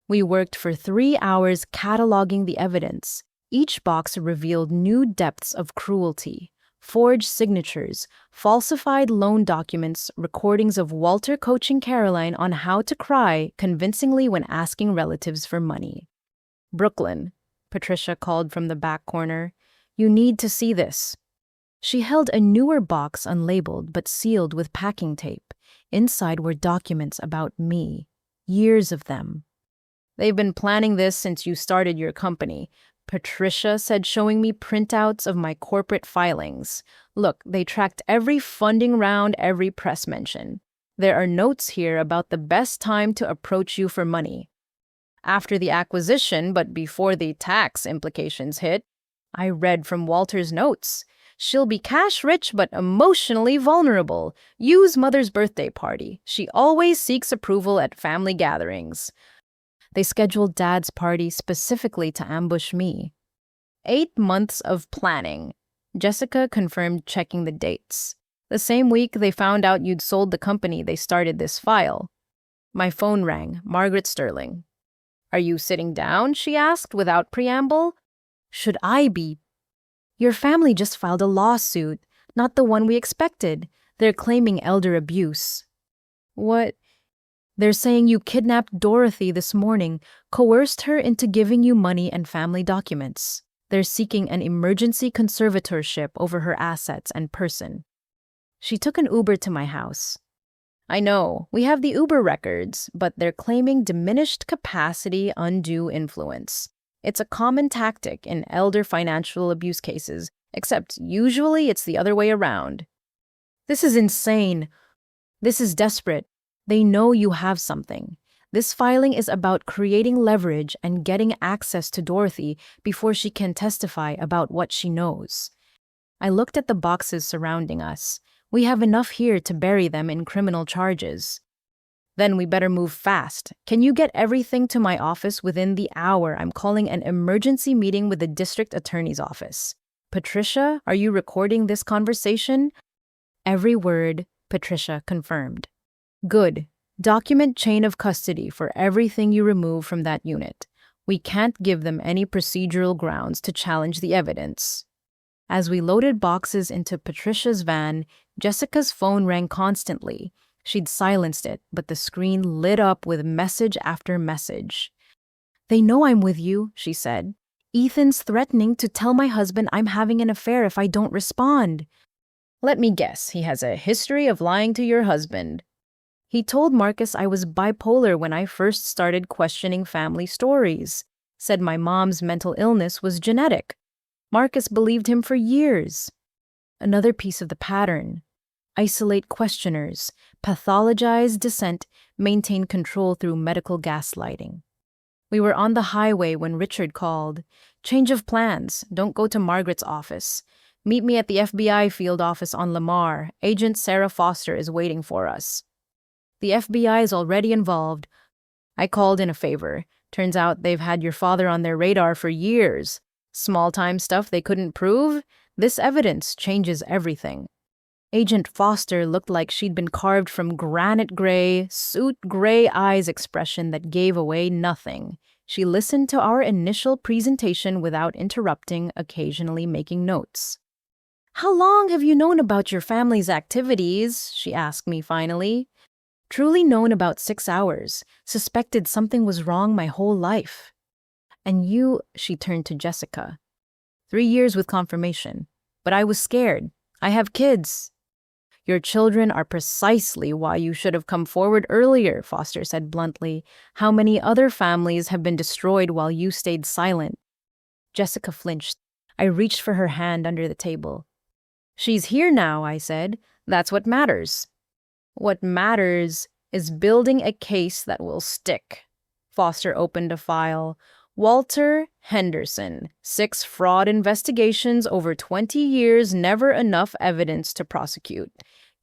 We worked for 3 hours cataloging the evidence. Each box revealed new depths of cruelty. Forged signatures, falsified loan documents, recordings of Walter coaching Caroline on how to cry convincingly when asking relatives for money. "Brooklyn," Patricia called from the back corner. "You need to see this." She held a newer box unlabeled but sealed with packing tape. Inside were documents about me. Years of them. "They've been planning this since you started your company," Patricia said, showing me printouts of my corporate filings. "Look, they tracked every funding round, every press mention. There are notes here about the best time to approach you for money. After the acquisition, but before the tax implications hit." I read from Walter's notes. "She'll be cash rich but emotionally vulnerable. Use mother's birthday party. She always seeks approval at family gatherings." They scheduled Dad's party specifically to ambush me. 8 months of planning. Jessica confirmed, checking the dates. The same week they found out you'd sold the company they started this file. My phone rang. Margaret Sterling. "Are you sitting down?" she asked without preamble. "Should I be?" "Your family just filed a lawsuit, not the one we expected. They're claiming elder abuse." "What?" "They're saying you kidnapped Dorothy this morning, coerced her into giving you money and family documents. They're seeking an emergency conservatorship over her assets and person." She took an Uber to my house. "I know, we have the Uber records, but they're claiming diminished capacity, undue influence. It's a common tactic in elder financial abuse cases, except usually it's the other way around." "This is insane. This is desperate. They know you have something. This filing is about creating leverage and getting access to Dorothy before she can testify about what she knows." I looked at the boxes surrounding us. We have enough here to bury them in criminal charges. "Then we better move fast. Can you get everything to my office within the hour? I'm calling an emergency meeting with the district attorney's office." "Patricia, are you recording this conversation?" "Every word," Patricia confirmed. "Good. Document chain of custody for everything you remove from that unit. We can't give them any procedural grounds to challenge the evidence." As we loaded boxes into Patricia's van, Jessica's phone rang constantly. She'd silenced it, but the screen lit up with message after message. "They know I'm with you," she said. "Ethan's threatening to tell my husband I'm having an affair if I don't respond." "Let me guess, he has a history of lying to your husband." "He told Marcus I was bipolar when I first started questioning family stories. Said my mom's mental illness was genetic. Marcus believed him for years." Another piece of the pattern. Isolate questioners, pathologize dissent, maintain control through medical gaslighting. We were on the highway when Richard called. "Change of plans. Don't go to Margaret's office. Meet me at the FBI field office on Lamar. Agent Sarah Foster is waiting for us." "The FBI is already involved." I called in a favor. "Turns out they've had your father on their radar for years. Small-time stuff they couldn't prove? This evidence changes everything." Agent Foster looked like she'd been carved from granite gray, soot gray eyes expression that gave away nothing. She listened to our initial presentation without interrupting, occasionally making notes. "How long have you known about your family's activities?" she asked me finally. "Truly known about 6 hours. Suspected something was wrong my whole life." "And you," she turned to Jessica. 3 years with confirmation. But I was scared. I have kids." "Your children are precisely why you should have come forward earlier," Foster said bluntly. "How many other families have been destroyed while you stayed silent?" Jessica flinched. I reached for her hand under the table. "She's here now," I said. "That's what matters." "What matters is building a case that will stick. Foster opened a file. Walter Henderson, 6 fraud investigations over 20 years, never enough evidence to prosecute.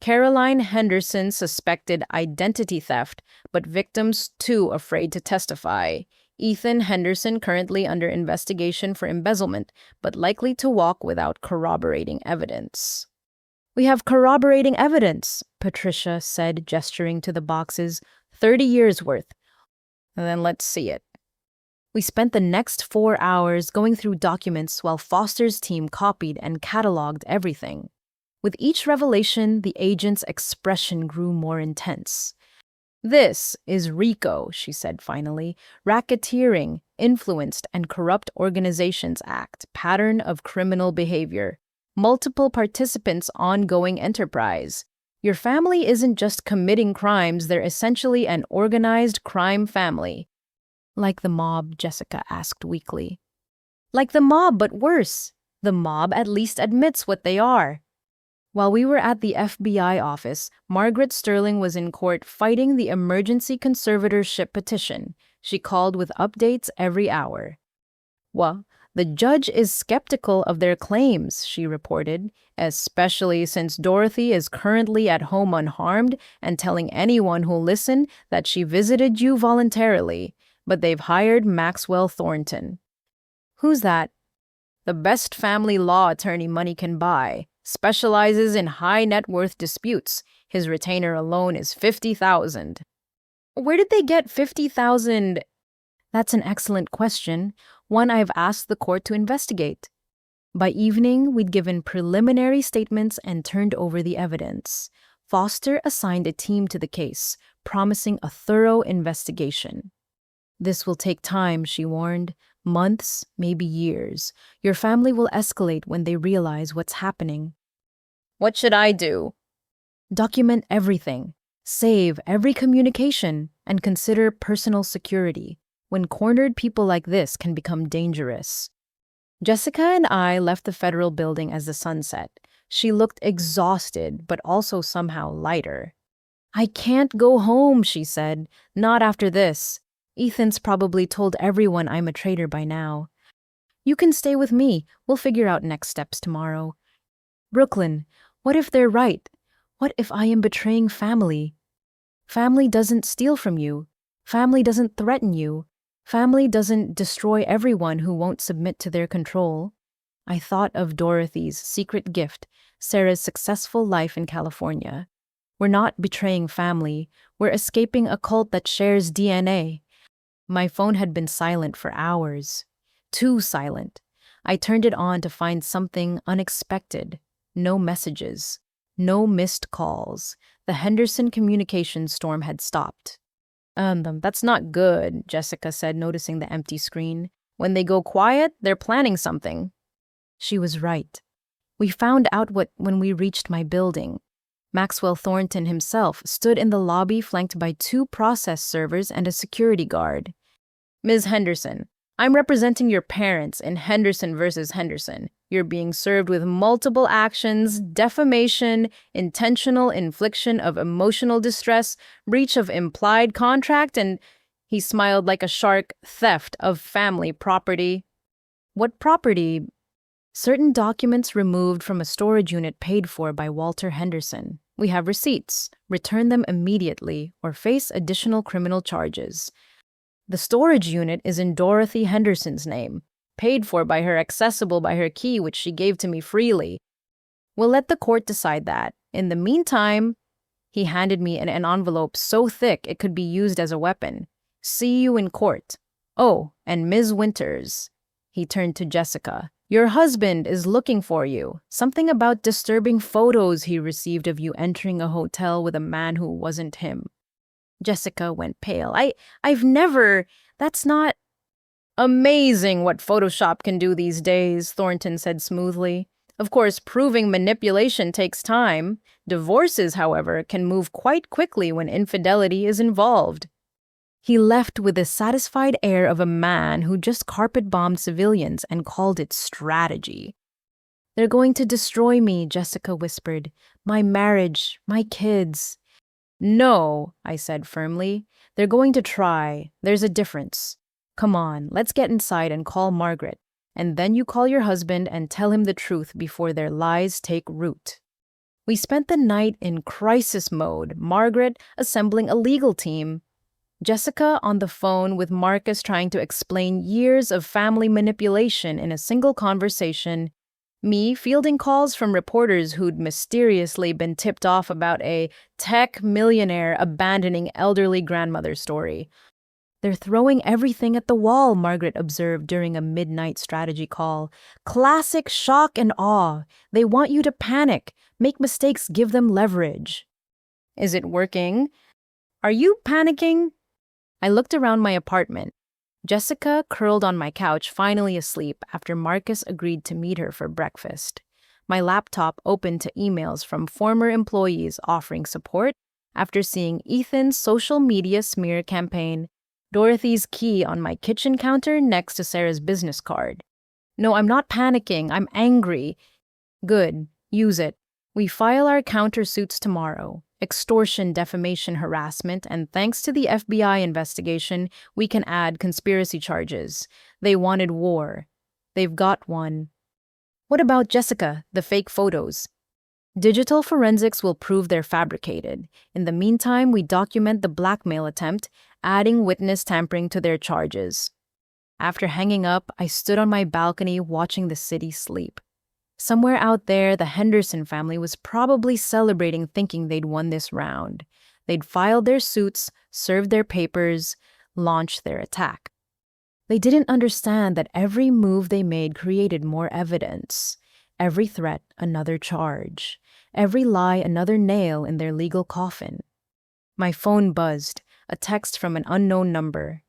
Caroline Henderson suspected identity theft, but victims too afraid to testify. Ethan Henderson currently under investigation for embezzlement, but likely to walk without corroborating evidence. We have corroborating evidence, Patricia said, gesturing to the boxes. 30 years worth. Then let's see it. We spent the next 4 hours going through documents while Foster's team copied and cataloged everything. With each revelation, the agent's expression grew more intense. This is RICO, she said finally. Racketeering, Influenced and Corrupt Organizations Act, pattern of criminal behavior. Multiple participants, ongoing enterprise. Your family isn't just committing crimes, they're essentially an organized crime family. Like the mob, Jessica asked weakly. Like the mob, but worse. The mob at least admits what they are. While we were at the FBI office, Margaret Sterling was in court fighting the emergency conservatorship petition. She called with updates every hour. Well, the judge is skeptical of their claims, she reported, especially since Dorothy is currently at home unharmed and telling anyone who'll listen that she visited you voluntarily. But they've hired Maxwell Thornton. Who's that? The best family law attorney money can buy. Specializes in high net worth disputes. His retainer alone is $50,000. Where did they get $50,000? That's an excellent question, one I've asked the court to investigate. By evening, we'd given preliminary statements and turned over the evidence. Foster assigned a team to the case, promising a thorough investigation. This will take time, she warned. Months, maybe years. Your family will escalate when they realize what's happening. What should I do? Document everything. Save every communication and consider personal security. When cornered, people like this can become dangerous. Jessica and I left the federal building as the sun set. She looked exhausted, but also somehow lighter. I can't go home, she said. Not after this. Ethan's probably told everyone I'm a traitor by now. You can stay with me. We'll figure out next steps tomorrow. Brooklyn, what if they're right? What if I am betraying family? Family doesn't steal from you. Family doesn't threaten you. Family doesn't destroy everyone who won't submit to their control. I thought of Dorothy's secret gift, Sarah's successful life in California. We're not betraying family. We're escaping a cult that shares DNA. My phone had been silent for hours. Too silent. I turned it on to find something unexpected. No messages. No missed calls. The Henderson communication storm had stopped. That's not good, Jessica said, noticing the empty screen. When they go quiet, they're planning something. She was right. We found out when we reached my building. Maxwell Thornton himself stood in the lobby flanked by 2 process servers and a security guard. Ms. Henderson, I'm representing your parents in Henderson versus Henderson. You're being served with multiple actions, defamation, intentional infliction of emotional distress, breach of implied contract, and, he smiled like a shark, theft of family property. What property? Certain documents removed from a storage unit paid for by Walter Henderson. We have receipts. Return them immediately or face additional criminal charges. The storage unit is in Dorothy Henderson's name, paid for by her, accessible by her key, which she gave to me freely. We'll let the court decide that. In the meantime, he handed me an envelope so thick it could be used as a weapon. See you in court. Oh, and Ms. Winters. He turned to Jessica. Your husband is looking for you. Something about disturbing photos he received of you entering a hotel with a man who wasn't him. Jessica went pale. I've never... That's not... Amazing what Photoshop can do these days, Thornton said smoothly. Of course, proving manipulation takes time. Divorces, however, can move quite quickly when infidelity is involved. He left with the satisfied air of a man who just carpet-bombed civilians and called it strategy. They're going to destroy me, Jessica whispered. My marriage, my kids. No, I said firmly. They're going to try. There's a difference. Come on, let's get inside and call Margaret. And then you call your husband and tell him the truth before their lies take root. We spent the night in crisis mode, Margaret assembling a legal team, Jessica on the phone with Marcus trying to explain years of family manipulation in a single conversation, me fielding calls from reporters who'd mysteriously been tipped off about a tech millionaire abandoning elderly grandmother story. They're throwing everything at the wall, Margaret observed during a midnight strategy call. Classic shock and awe. They want you to panic, make mistakes, give them leverage. Is it working? Are you panicking? I looked around my apartment. Jessica curled on my couch, finally asleep after Marcus agreed to meet her for breakfast. My laptop opened to emails from former employees offering support after seeing Ethan's social media smear campaign, Dorothy's key on my kitchen counter next to Sarah's business card. No, I'm not panicking. I'm angry. Good. Use it. We file our countersuits tomorrow. Extortion, defamation, harassment, and thanks to the FBI investigation, we can add conspiracy charges. They wanted war. They've got one. What about Jessica, the fake photos? Digital forensics will prove they're fabricated. In the meantime, we document the blackmail attempt, adding witness tampering to their charges. After hanging up, I stood on my balcony watching the city sleep. Somewhere out there, the Henderson family was probably celebrating, thinking they'd won this round. They'd filed their suits, served their papers, launched their attack. They didn't understand that every move they made created more evidence. Every threat, another charge. Every lie, another nail in their legal coffin. My phone buzzed, a text from an unknown number.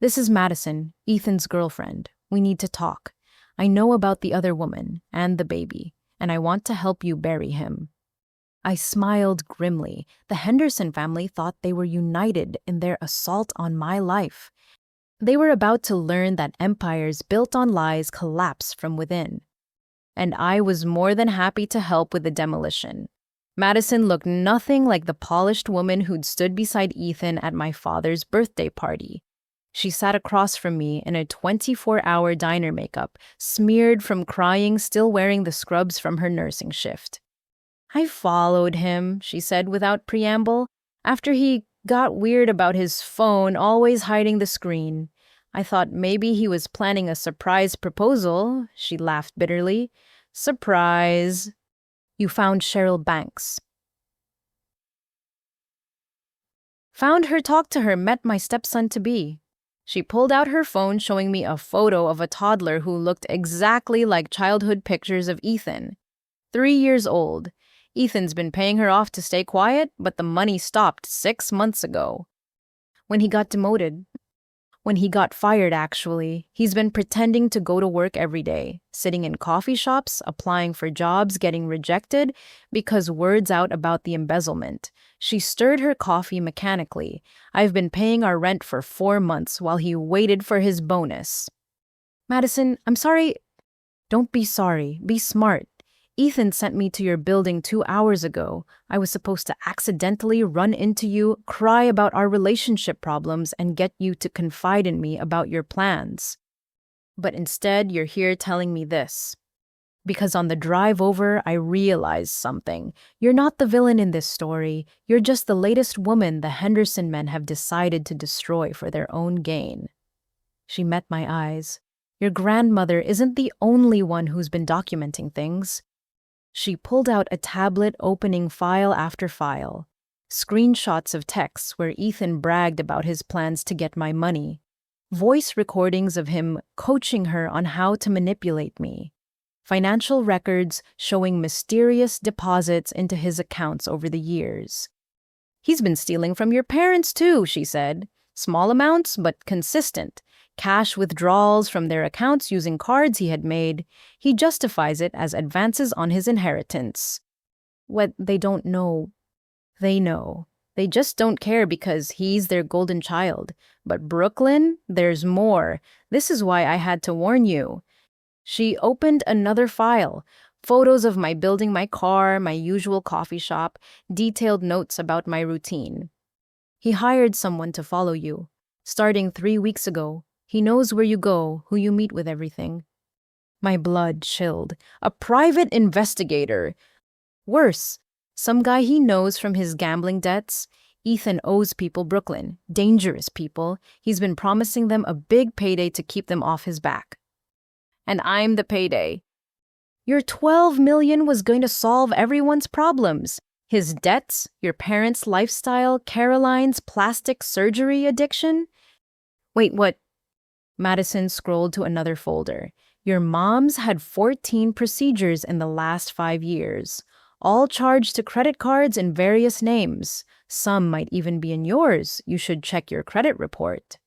This is Madison, Ethan's girlfriend. We need to talk. I know about the other woman and the baby, and I want to help you bury him. I smiled grimly. The Henderson family thought they were united in their assault on my life. They were about to learn that empires built on lies collapse from within. And I was more than happy to help with the demolition. Madison looked nothing like the polished woman who'd stood beside Ethan at my father's birthday party. She sat across from me in a 24-hour diner makeup, smeared from crying, still wearing the scrubs from her nursing shift. I followed him, she said without preamble, after he got weird about his phone always hiding the screen. I thought maybe he was planning a surprise proposal, she laughed bitterly. Surprise. You found Cheryl Banks. Found her, talked to her, met my stepson-to-be. She pulled out her phone, showing me a photo of a toddler who looked exactly like childhood pictures of Ethan. 3 years old. Ethan's been paying her off to stay quiet, but the money stopped 6 months ago. When he got fired, actually, he's been pretending to go to work every day, sitting in coffee shops, applying for jobs, getting rejected because word's out about the embezzlement. She stirred her coffee mechanically. I've been paying our rent for 4 months while he waited for his bonus. Madison, I'm sorry. Don't be sorry. Be smart. Ethan sent me to your building 2 hours ago. I was supposed to accidentally run into you, cry about our relationship problems, and get you to confide in me about your plans. But instead, you're here telling me this. Because on the drive over, I realized something. You're not the villain in this story. You're just the latest woman the Henderson men have decided to destroy for their own gain. She met my eyes. Your grandmother isn't the only one who's been documenting things. She pulled out a tablet, opening file after file. Screenshots of texts where Ethan bragged about his plans to get my money. Voice recordings of him coaching her on how to manipulate me. Financial records showing mysterious deposits into his accounts over the years. He's been stealing from your parents too, she said. Small amounts, but consistent. Cash withdrawals from their accounts using cards he had made. He justifies it as advances on his inheritance. What they don't know, they know. They just don't care because he's their golden child. But Brooklyn, there's more. This is why I had to warn you. She opened another file. Photos of my building, my car, my usual coffee shop, detailed notes about my routine. He hired someone to follow you. Starting 3 weeks ago, he knows where you go, who you meet with, everything. My blood chilled. A private investigator. Worse, some guy he knows from his gambling debts. Ethan owes people Brooklyn, dangerous people. He's been promising them a big payday to keep them off his back. And I'm the payday. Your 12 million was going to solve everyone's problems. His debts, your parents' lifestyle, Caroline's plastic surgery addiction. Wait, what? Madison scrolled to another folder. Your mom's had 14 procedures in the last 5 years, all charged to credit cards in various names. Some might even be in yours. You should check your credit report.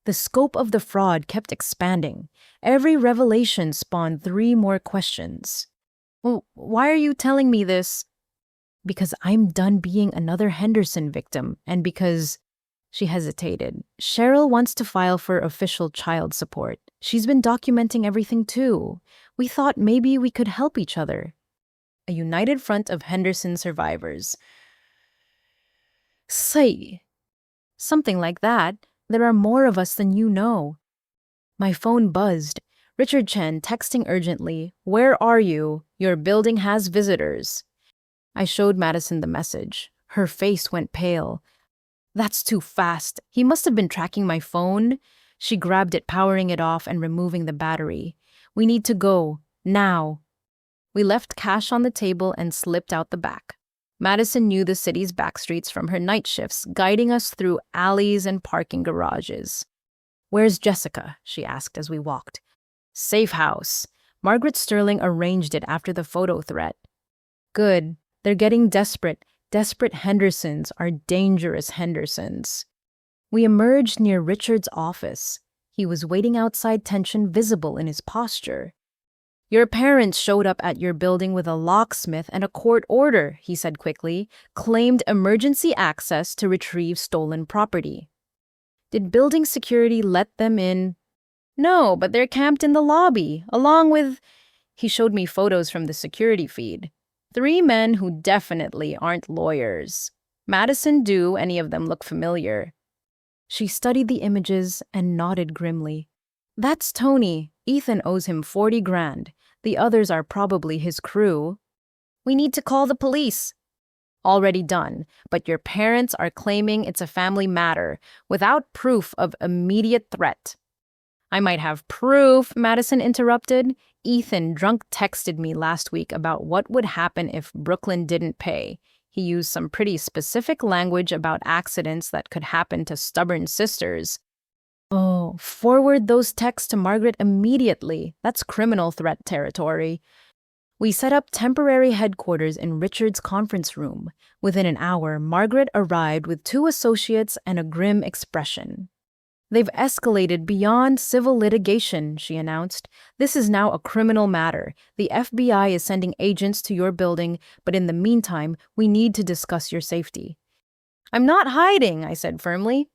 The scope of the fraud kept expanding. Every revelation spawned 3 more questions. Well, why are you telling me this? Because I'm done being another Henderson victim, and because... She hesitated. Cheryl wants to file for official child support. She's been documenting everything too. We thought maybe we could help each other. A united front of Henderson survivors. Say, something like that. There are more of us than you know. My phone buzzed. Richard Chen texting urgently. Where are you? Your building has visitors. I showed Madison the message. Her face went pale. That's too fast. He must have been tracking my phone. She grabbed it, powering it off and removing the battery. We need to go. Now. We left cash on the table and slipped out the back. Madison knew the city's back streets from her night shifts, guiding us through alleys and parking garages. Where's Jessica? She asked as we walked. Safe house. Margaret Sterling arranged it after the photo threat. Good. They're getting desperate. Desperate Hendersons are dangerous Hendersons. We emerged near Richard's office. He was waiting outside, tension visible in his posture. Your parents showed up at your building with a locksmith and a court order, he said quickly, claimed emergency access to retrieve stolen property. Did building security let them in? No, but they're camped in the lobby, along with... He showed me photos from the security feed. 3 men who definitely aren't lawyers. Madison, do any of them look familiar? She studied the images and nodded grimly. That's Tony. Ethan owes him 40 grand. The others are probably his crew. We need to call the police. Already done, but your parents are claiming it's a family matter without proof of immediate threat. I might have proof, Madison interrupted. Ethan drunk texted me last week about what would happen if Brooklyn didn't pay. He used some pretty specific language about accidents that could happen to stubborn sisters. Oh, forward those texts to Margaret immediately. That's criminal threat territory. We set up temporary headquarters in Richard's conference room. Within an hour, Margaret arrived with 2 associates and a grim expression. They've escalated beyond civil litigation, she announced. This is now a criminal matter. The FBI is sending agents to your building, but in the meantime, we need to discuss your safety. I'm not hiding, I said firmly.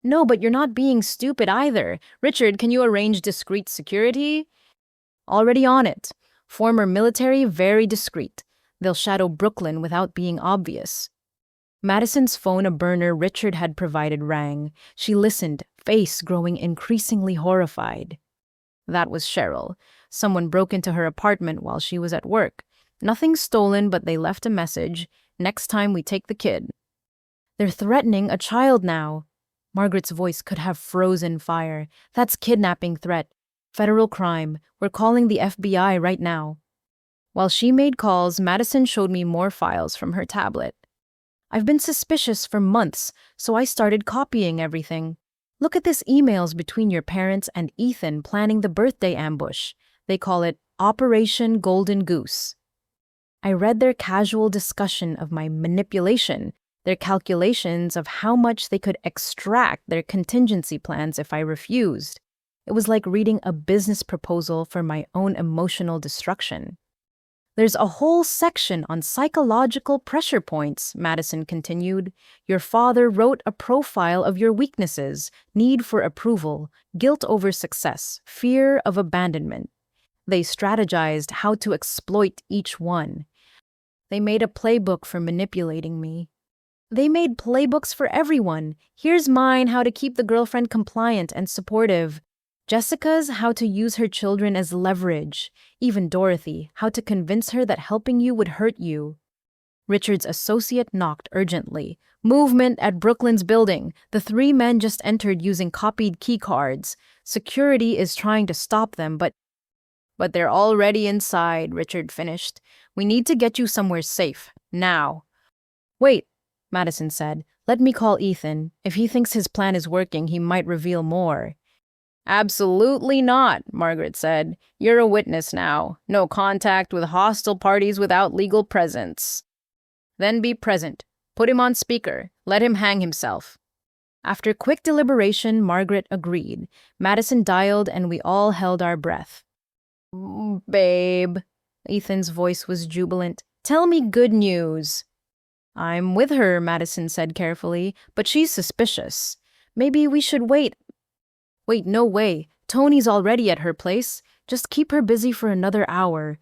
No, but you're not being stupid either. Richard, can you arrange discreet security? Already on it. Former military, very discreet. They'll shadow Brooklyn without being obvious. Madison's phone, a burner Richard had provided, rang. She listened, face growing increasingly horrified. That was Cheryl. Someone broke into her apartment while she was at work. Nothing stolen, but they left a message. Next time we take the kid. They're threatening a child now. Margaret's voice could have frozen fire. That's kidnapping threat. Federal crime. We're calling the FBI right now. While she made calls, Madison showed me more files from her tablet. I've been suspicious for months, so I started copying everything. Look at this emails between your parents and Ethan planning the birthday ambush. They call it Operation Golden Goose. I read their casual discussion of my manipulation, their calculations of how much they could extract, their contingency plans if I refused. It was like reading a business proposal for my own emotional destruction. There's a whole section on psychological pressure points, Madison continued. Your father wrote a profile of your weaknesses, need for approval, guilt over success, fear of abandonment. They strategized how to exploit each one. They made a playbook for manipulating me. They made playbooks for everyone. Here's mine, how to keep the girlfriend compliant and supportive. Jessica's, how to use her children as leverage. Even Dorothy, how to convince her that helping you would hurt you. Richard's associate knocked urgently. Movement at Brooklyn's building. The three men just entered using copied key cards. Security is trying to stop them, but they're already inside, Richard finished. We need to get you somewhere safe. Now. Wait, Madison said. Let me call Ethan. If he thinks his plan is working, he might reveal more. Absolutely not, Margaret said. You're a witness now. No contact with hostile parties without legal presence. Then be present. Put him on speaker. Let him hang himself. After quick deliberation, Margaret agreed. Madison dialed and we all held our breath. Babe, Ethan's voice was jubilant. Tell me good news. I'm with her, Madison said carefully, but she's suspicious. Maybe we should wait. Wait, no way. Tony's already at her place. Just keep her busy for another hour.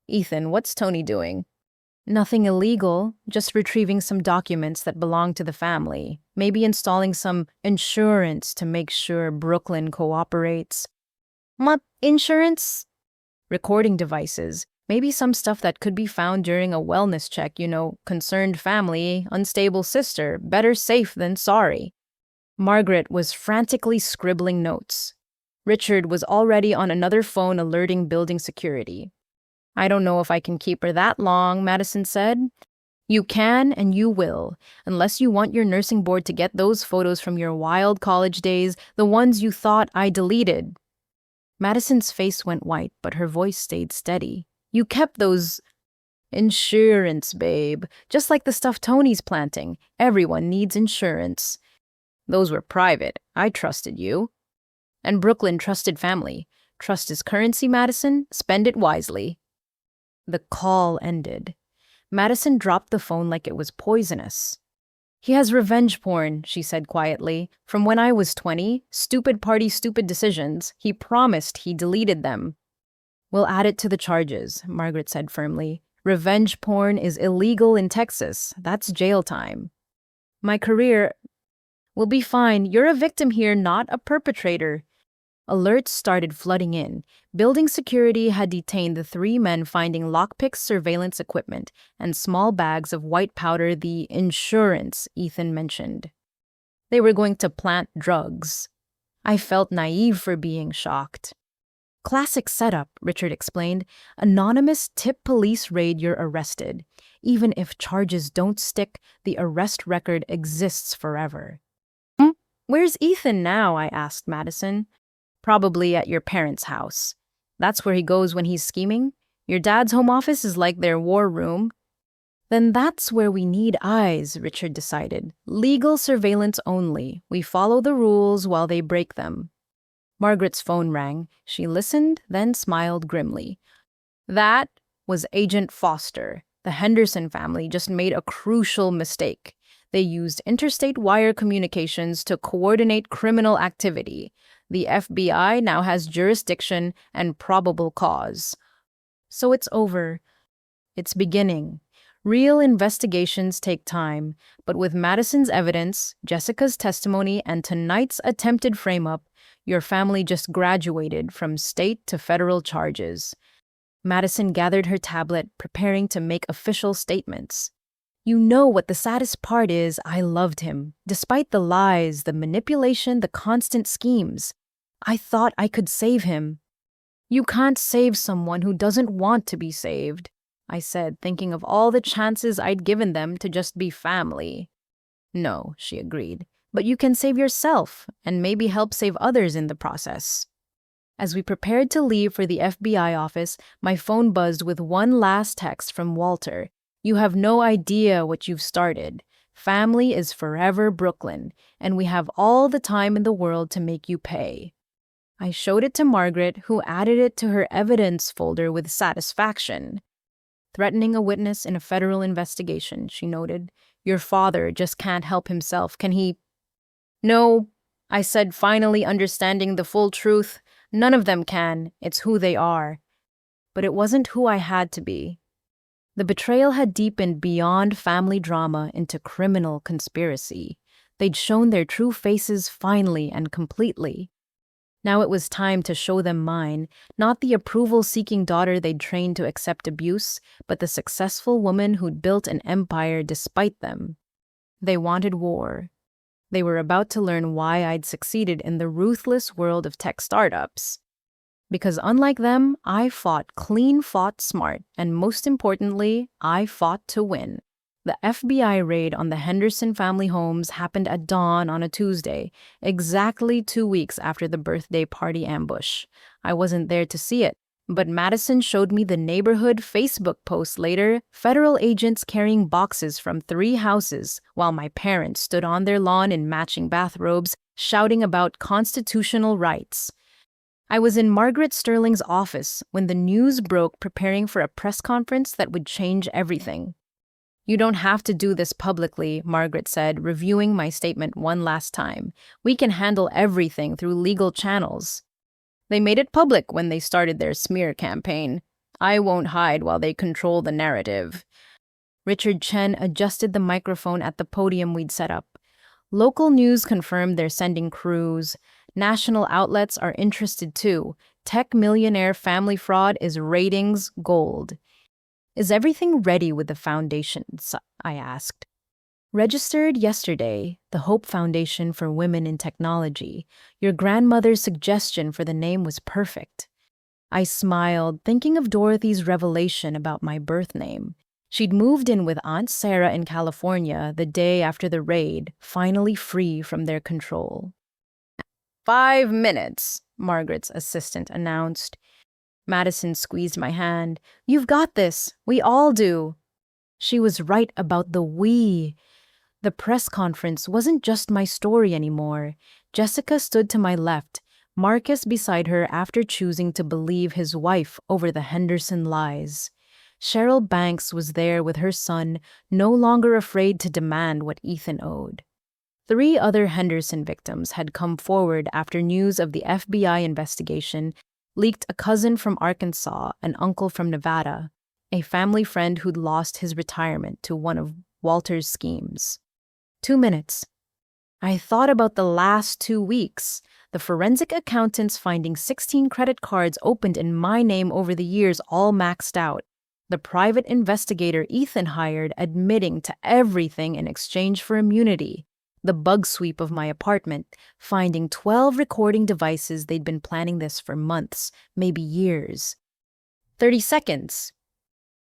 Ethan, what's Tony doing? Nothing illegal, just retrieving some documents that belong to the family. Maybe installing some insurance to make sure Brooklyn cooperates. What insurance? Recording devices. Maybe some stuff that could be found during a wellness check, concerned family, unstable sister, better safe than sorry. Margaret was frantically scribbling notes. Richard was already on another phone alerting building security. I don't know if I can keep her that long, Madison said. You can and you will, unless you want your nursing board to get those photos from your wild college days, the ones you thought I deleted. Madison's face went white, but her voice stayed steady. You kept those insurance, babe, just like the stuff Tony's planting. Everyone needs insurance. Those were private. I trusted you. And Brooklyn trusted family. Trust is currency, Madison. Spend it wisely. The call ended. Madison dropped the phone like it was poisonous. He has revenge porn, she said quietly. From when I was 20, stupid party, stupid decisions. He promised he deleted them. We'll add it to the charges, Margaret said firmly. Revenge porn is illegal in Texas. That's jail time. My career will be fine. You're a victim here, not a perpetrator. Alerts started flooding in. Building security had detained the three men finding lockpicks, surveillance equipment, and small bags of white powder, the insurance Ethan mentioned. They were going to plant drugs. I felt naive for being shocked. Classic setup, Richard explained. Anonymous tip police raid, you're arrested. Even if charges don't stick, the arrest record exists forever. Where's Ethan now? I asked Madison. Probably at your parents' house. That's where he goes when he's scheming? Your dad's home office is like their war room. Then that's where we need eyes, Richard decided. Legal surveillance only. We follow the rules while they break them. Margaret's phone rang. She listened, then smiled grimly. That was Agent Foster. The Henderson family just made a crucial mistake. They used interstate wire communications to coordinate criminal activity. The FBI now has jurisdiction and probable cause. So it's over. It's beginning. Real investigations take time, but with Madison's evidence, Jessica's testimony, and tonight's attempted frame-up, your family just graduated from state to federal charges. Madison gathered her tablet, preparing to make official statements. You know what the saddest part is? I loved him. Despite the lies, the manipulation, the constant schemes. I thought I could save him. You can't save someone who doesn't want to be saved, I said, thinking of all the chances I'd given them to just be family. No, she agreed, but you can save yourself and maybe help save others in the process. As we prepared to leave for the FBI office, my phone buzzed with one last text from Walter. You have no idea what you've started. Family is forever Brooklyn, and we have all the time in the world to make you pay. I showed it to Margaret, who added it to her evidence folder with satisfaction. Threatening a witness in a federal investigation, she noted. Your father just can't help himself, can he? No, I said, finally understanding the full truth. None of them can. It's who they are. but it wasn't who I had to be. The betrayal had deepened beyond family drama into criminal conspiracy. They'd shown their true faces finally and completely. Now it was time to show them mine, not the approval-seeking daughter they'd trained to accept abuse, but the successful woman who'd built an empire despite them. They wanted war. They were about to learn why I'd succeeded in the ruthless world of tech startups. Because unlike them, I fought clean, fought smart, and most importantly, I fought to win. The FBI raid on the Henderson family homes happened at dawn on a Tuesday, exactly 2 weeks after the birthday party ambush. I wasn't there to see it, but Madison showed me the neighborhood Facebook post later, federal agents carrying boxes from 3 houses, while my parents stood on their lawn in matching bathrobes, shouting about constitutional rights. I was in Margaret Sterling's office when the news broke, preparing for a press conference that would change everything. "You don't have to do this publicly," Margaret said, reviewing my statement one last time. "We can handle everything through legal channels." They made it public when they started their smear campaign. I won't hide while they control the narrative. Richard Chen adjusted the microphone at the podium we'd set up. Local news confirmed they're sending crews. National outlets are interested too. Tech millionaire family fraud is ratings gold. "Is everything ready with the foundations?" I asked. "Registered yesterday, the Hope Foundation for Women in Technology. Your grandmother's suggestion for the name was perfect." I smiled, thinking of Dorothy's revelation about my birth name. She'd moved in with Aunt Sarah in California the day after the raid, finally free from their control. 5 minutes, Margaret's assistant announced. Madison squeezed my hand. "You've got this. We all do." She was right about the we. The press conference wasn't just my story anymore. Jessica stood to my left, Marcus beside her after choosing to believe his wife over the Henderson lies. Cheryl Banks was there with her son, no longer afraid to demand what Ethan owed. 3 other Henderson victims had come forward after news of the FBI investigation leaked. A cousin from Arkansas, an uncle from Nevada, a family friend who'd lost his retirement to one of Walter's schemes. 2 minutes. I thought about the last 2 weeks, the forensic accountants finding 16 credit cards opened in my name over the years, all maxed out. The private investigator Ethan hired admitting to everything in exchange for immunity. The bug sweep of my apartment, finding 12 recording devices. They'd been planning this for months, maybe years. 30 seconds.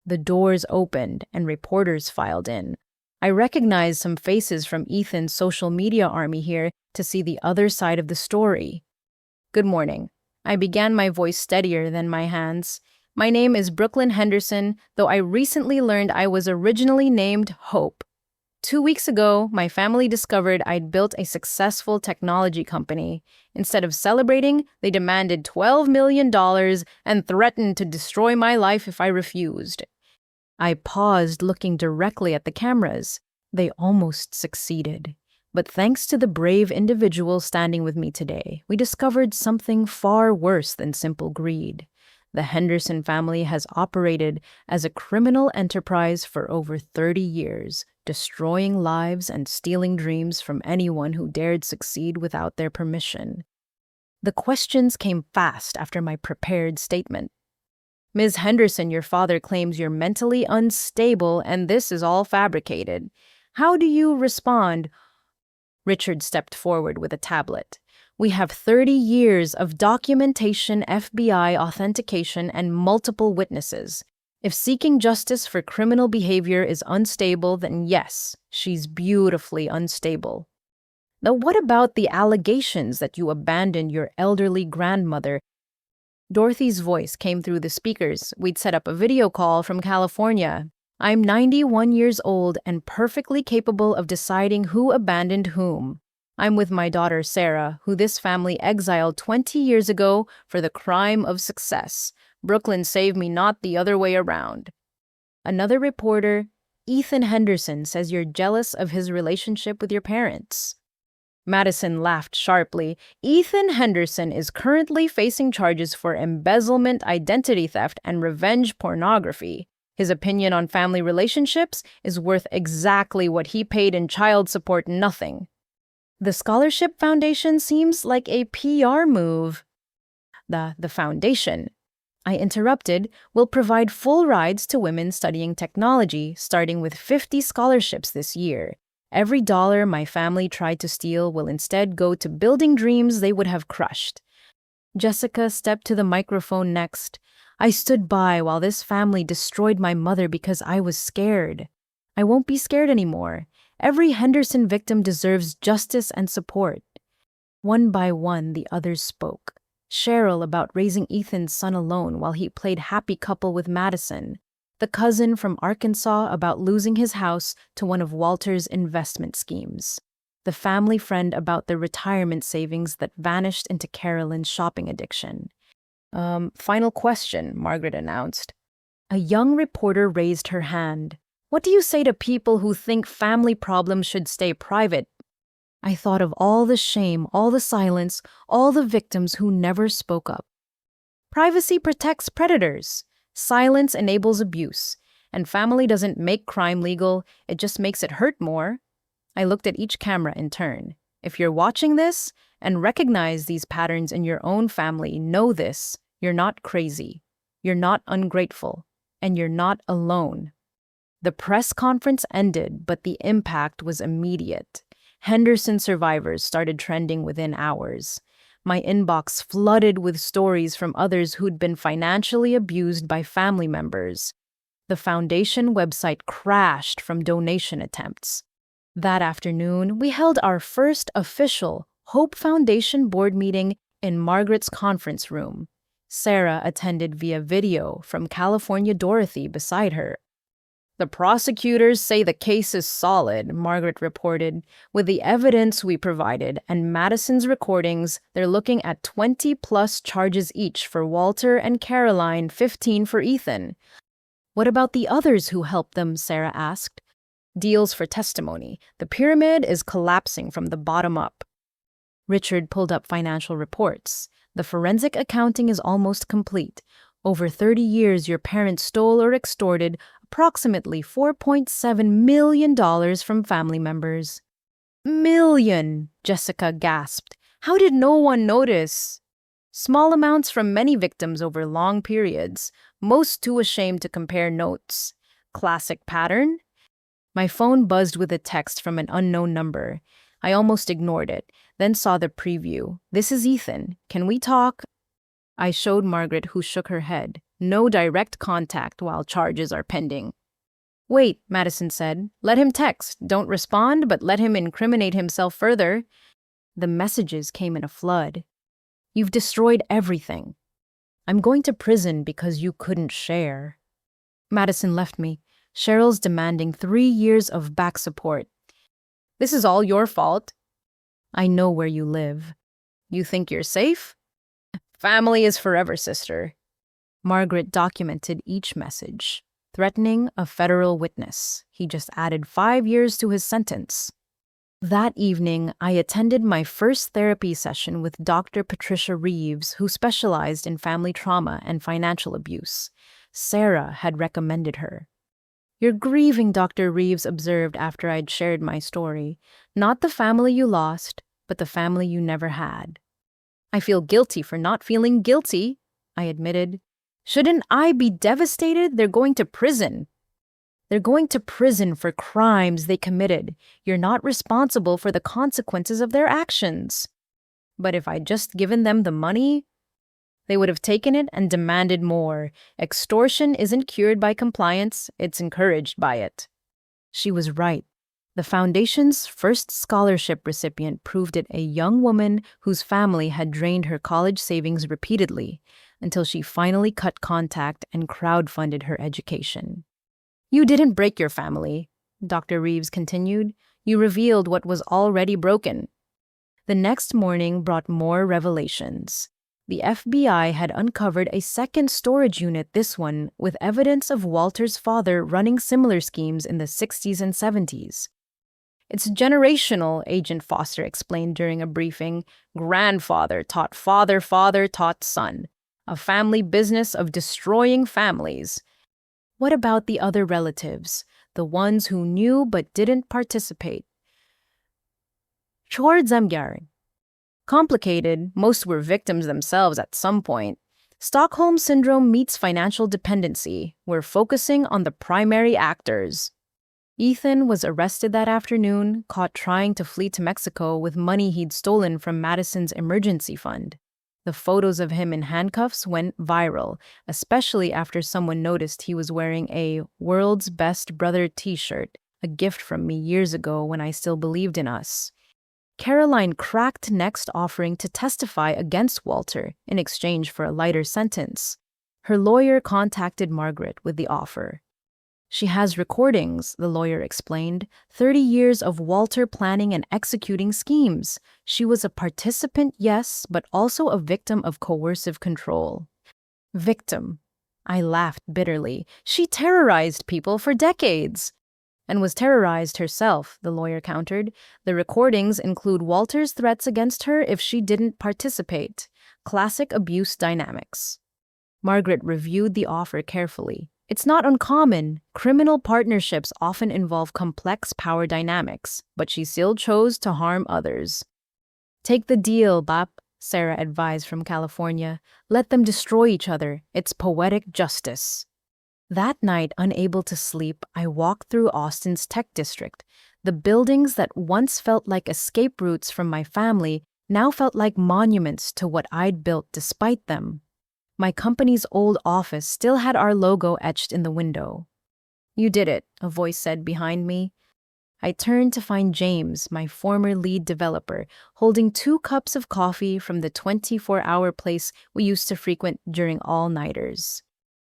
The doors opened and reporters filed in. I recognized some faces from Ethan's social media army here to see the other side of the story. "Good morning." I began, my voice steadier than my hands. "My name is Brooklyn Henderson, though I recently learned I was originally named Hope. 2 weeks ago, my family discovered I'd built a successful technology company. Instead of celebrating, they demanded $12 million and threatened to destroy my life if I refused." I paused, looking directly at the cameras. They almost succeeded. But thanks to the brave individual standing with me today, we discovered something far worse than simple greed. The Henderson family has operated as a criminal enterprise for over 30 years, destroying lives and stealing dreams from anyone who dared succeed without their permission. The questions came fast after my prepared statement. "Ms. Henderson, your father claims you're mentally unstable and this is all fabricated. How do you respond?" Richard stepped forward with a tablet. "We have 30 years of documentation, FBI authentication, and multiple witnesses. If seeking justice for criminal behavior is unstable, then yes, she's beautifully unstable. Now, what about the allegations that you abandoned your elderly grandmother?" Dorothy's voice came through the speakers. We'd set up a video call from California. "I'm 91 years old and perfectly capable of deciding who abandoned whom. I'm with my daughter Sarah, who this family exiled 20 years ago for the crime of success. Brooklyn saved me, not the other way around." Another reporter, "Ethan Henderson says you're jealous of his relationship with your parents." Madison laughed sharply. Ethan Henderson is currently facing charges for embezzlement, identity theft, and revenge pornography. His opinion on family relationships is worth exactly what he paid in child support, nothing. The Scholarship Foundation seems like a PR move. The foundation, I interrupted, will provide full rides to women studying technology, starting with 50 scholarships this year. Every dollar my family tried to steal will instead go to building dreams they would have crushed. Jessica stepped to the microphone next. I stood by while this family destroyed my mother because I was scared. I won't be scared anymore. Every Henderson victim deserves justice and support. One by one, the others spoke. Cheryl about raising Ethan's son alone while he played happy couple with Madison. The cousin from Arkansas about losing his house to one of Walter's investment schemes. The family friend about the retirement savings that vanished into Carolyn's shopping addiction. Final question, Margaret announced. A young reporter raised her hand. What do you say to people who think family problems should stay private? I thought of all the shame, all the silence, all the victims who never spoke up. Privacy protects predators. Silence enables abuse. And family doesn't make crime legal, it just makes it hurt more. I looked at each camera in turn. If you're watching this and recognize these patterns in your own family, know this. You're not crazy. You're not ungrateful. And you're not alone. The press conference ended, but the impact was immediate. Henderson survivors started trending within hours. My inbox flooded with stories from others who'd been financially abused by family members. The foundation website crashed from donation attempts. That afternoon, we held our first official Hope Foundation board meeting in Margaret's conference room. Sarah attended via video from California Dorothy beside her. The prosecutors say the case is solid, Margaret reported. With the evidence we provided and Madison's recordings, they're looking at 20-plus charges each for Walter and Caroline, 15 for Ethan. What about the others who helped them, Sarah asked. Deals for testimony. The pyramid is collapsing from the bottom up. Richard pulled up financial reports. The forensic accounting is almost complete. Over 30 years, your parents stole or extorted approximately $4.7 million from family members. Million, Jessica gasped. How did no one notice? Small amounts from many victims over long periods, most too ashamed to compare notes. Classic pattern? My phone buzzed with a text from an unknown number. I almost ignored it, then saw the preview. This is Ethan. Can we talk? I showed Margaret, who shook her head. No direct contact while charges are pending. Wait, Madison said. Let him text. Don't respond, but let him incriminate himself further. The messages came in a flood. You've destroyed everything. I'm going to prison because you couldn't share. Madison left me. Cheryl's demanding 3 years of back support. This is all your fault. I know where you live. You think you're safe? Family is forever, sister. Margaret documented each message, threatening a federal witness. He just added 5 years to his sentence. That evening, I attended my first therapy session with Dr. Patricia Reeves, who specialized in family trauma and financial abuse. Sarah had recommended her. You're grieving, Dr. Reeves observed after I'd shared my story. Not the family you lost, but the family you never had. I feel guilty for not feeling guilty, I admitted. Shouldn't I be devastated? They're going to prison. They're going to prison for crimes they committed. You're not responsible for the consequences of their actions. But if I'd just given them the money, they would have taken it and demanded more. Extortion isn't cured by compliance, it's encouraged by it. She was right. The foundation's first scholarship recipient proved it, a young woman whose family had drained her college savings repeatedly until she finally cut contact and crowdfunded her education. You didn't break your family, Dr. Reeves continued. You revealed what was already broken. The next morning brought more revelations. The FBI had uncovered a second storage unit, this one with evidence of Walter's father running similar schemes in the 60s and 70s. It's generational, Agent Foster explained during a briefing. Grandfather taught father, father taught son. A family business of destroying families. What about the other relatives, the ones who knew but didn't participate? Chordsamgyar. Complicated, most were victims themselves at some point. Stockholm Syndrome meets financial dependency. We're focusing on the primary actors. Ethan was arrested that afternoon, caught trying to flee to Mexico with money he'd stolen from Madison's emergency fund. The photos of him in handcuffs went viral, especially after someone noticed he was wearing a World's Best Brother t-shirt, a gift from me years ago when I still believed in us. Caroline cracked next, offering to testify against Walter in exchange for a lighter sentence. Her lawyer contacted Margaret with the offer. She has recordings, the lawyer explained, 30 years of Walter planning and executing schemes. She was a participant, yes, but also a victim of coercive control. Victim. I laughed bitterly. She terrorized people for decades. And was terrorized herself, the lawyer countered. The recordings include Walter's threats against her if she didn't participate. Classic abuse dynamics. Margaret reviewed the offer carefully. It's not uncommon. Criminal partnerships often involve complex power dynamics, but she still chose to harm others. Take the deal, Bap, Sarah advised from California. Let them destroy each other. It's poetic justice. That night, unable to sleep, I walked through Austin's tech district. The buildings that once felt like escape routes from my family now felt like monuments to what I'd built despite them. My company's old office still had our logo etched in the window. You did it, a voice said behind me. I turned to find James, my former lead developer, holding 2 cups of coffee from the 24-hour place we used to frequent during all-nighters.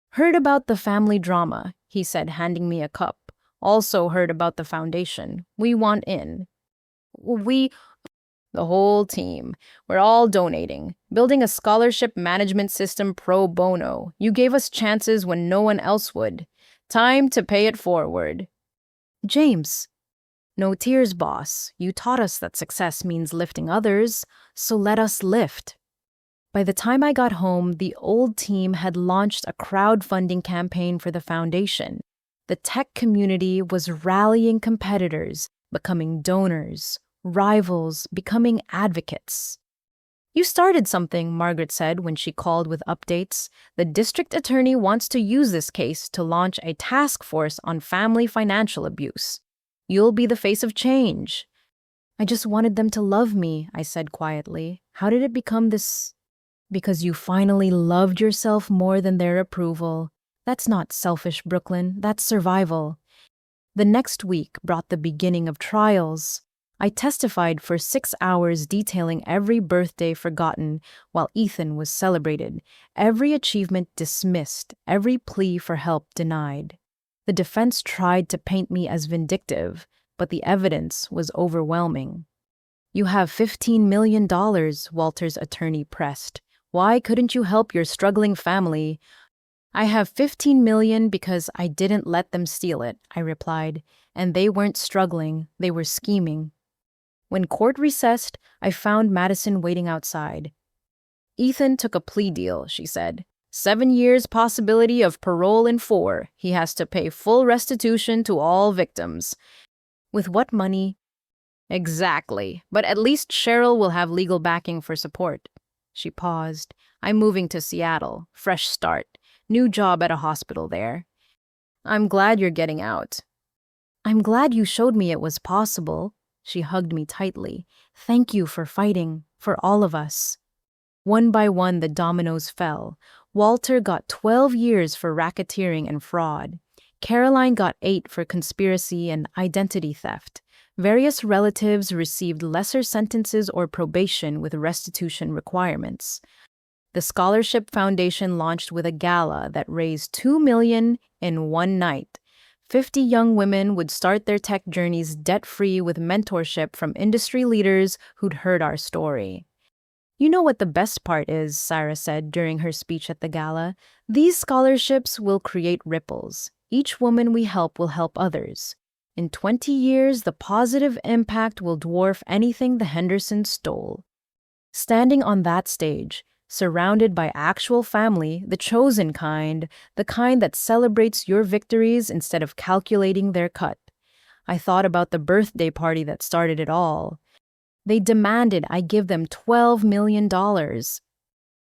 Heard about the family drama, he said, handing me a cup. Also heard about the foundation. We want in. The whole team. We're all donating. Building a scholarship management system pro bono. You gave us chances when no one else would. Time to pay it forward. James. No tears, boss. You taught us that success means lifting others, so let us lift. By the time I got home, the old team had launched a crowdfunding campaign for the foundation. The tech community was rallying competitors, becoming donors, rivals, becoming advocates. You started something, Margaret said when she called with updates. The district attorney wants to use this case to launch a task force on family financial abuse. You'll be the face of change. I just wanted them to love me, I said quietly. How did it become this? Because you finally loved yourself more than their approval. That's not selfish, Brooklyn. That's survival. The next week brought the beginning of trials. I testified for 6 hours detailing every birthday forgotten while Ethan was celebrated, every achievement dismissed, every plea for help denied. The defense tried to paint me as vindictive, but the evidence was overwhelming. You have $15 million, Walter's attorney pressed. Why couldn't you help your struggling family? I have $15 million because I didn't let them steal it, I replied, and they weren't struggling, they were scheming. When court recessed, I found Madison waiting outside. Ethan took a plea deal, she said. 7 years possibility of parole in 4. He has to pay full restitution to all victims. With what money? Exactly, but at least Cheryl will have legal backing for support. She paused. I'm moving to Seattle. Fresh start. New job at a hospital there. I'm glad you're getting out. I'm glad you showed me it was possible. She hugged me tightly. Thank you for fighting, for all of us. One by one, the dominoes fell. Walter got 12 years for racketeering and fraud. Caroline got 8 for conspiracy and identity theft. Various relatives received lesser sentences or probation with restitution requirements. The Scholarship Foundation launched with a gala that raised $2 million in one night. 50 young women would start their tech journeys debt-free with mentorship from industry leaders who'd heard our story. You know what the best part is, Sarah said during her speech at the gala? These scholarships will create ripples. Each woman we help will help others. In 20 years, the positive impact will dwarf anything the Hendersons stole. Standing on that stage, surrounded by actual family, the chosen kind, the kind that celebrates your victories instead of calculating their cut, I thought about the birthday party that started it all. They demanded I give them $12 million.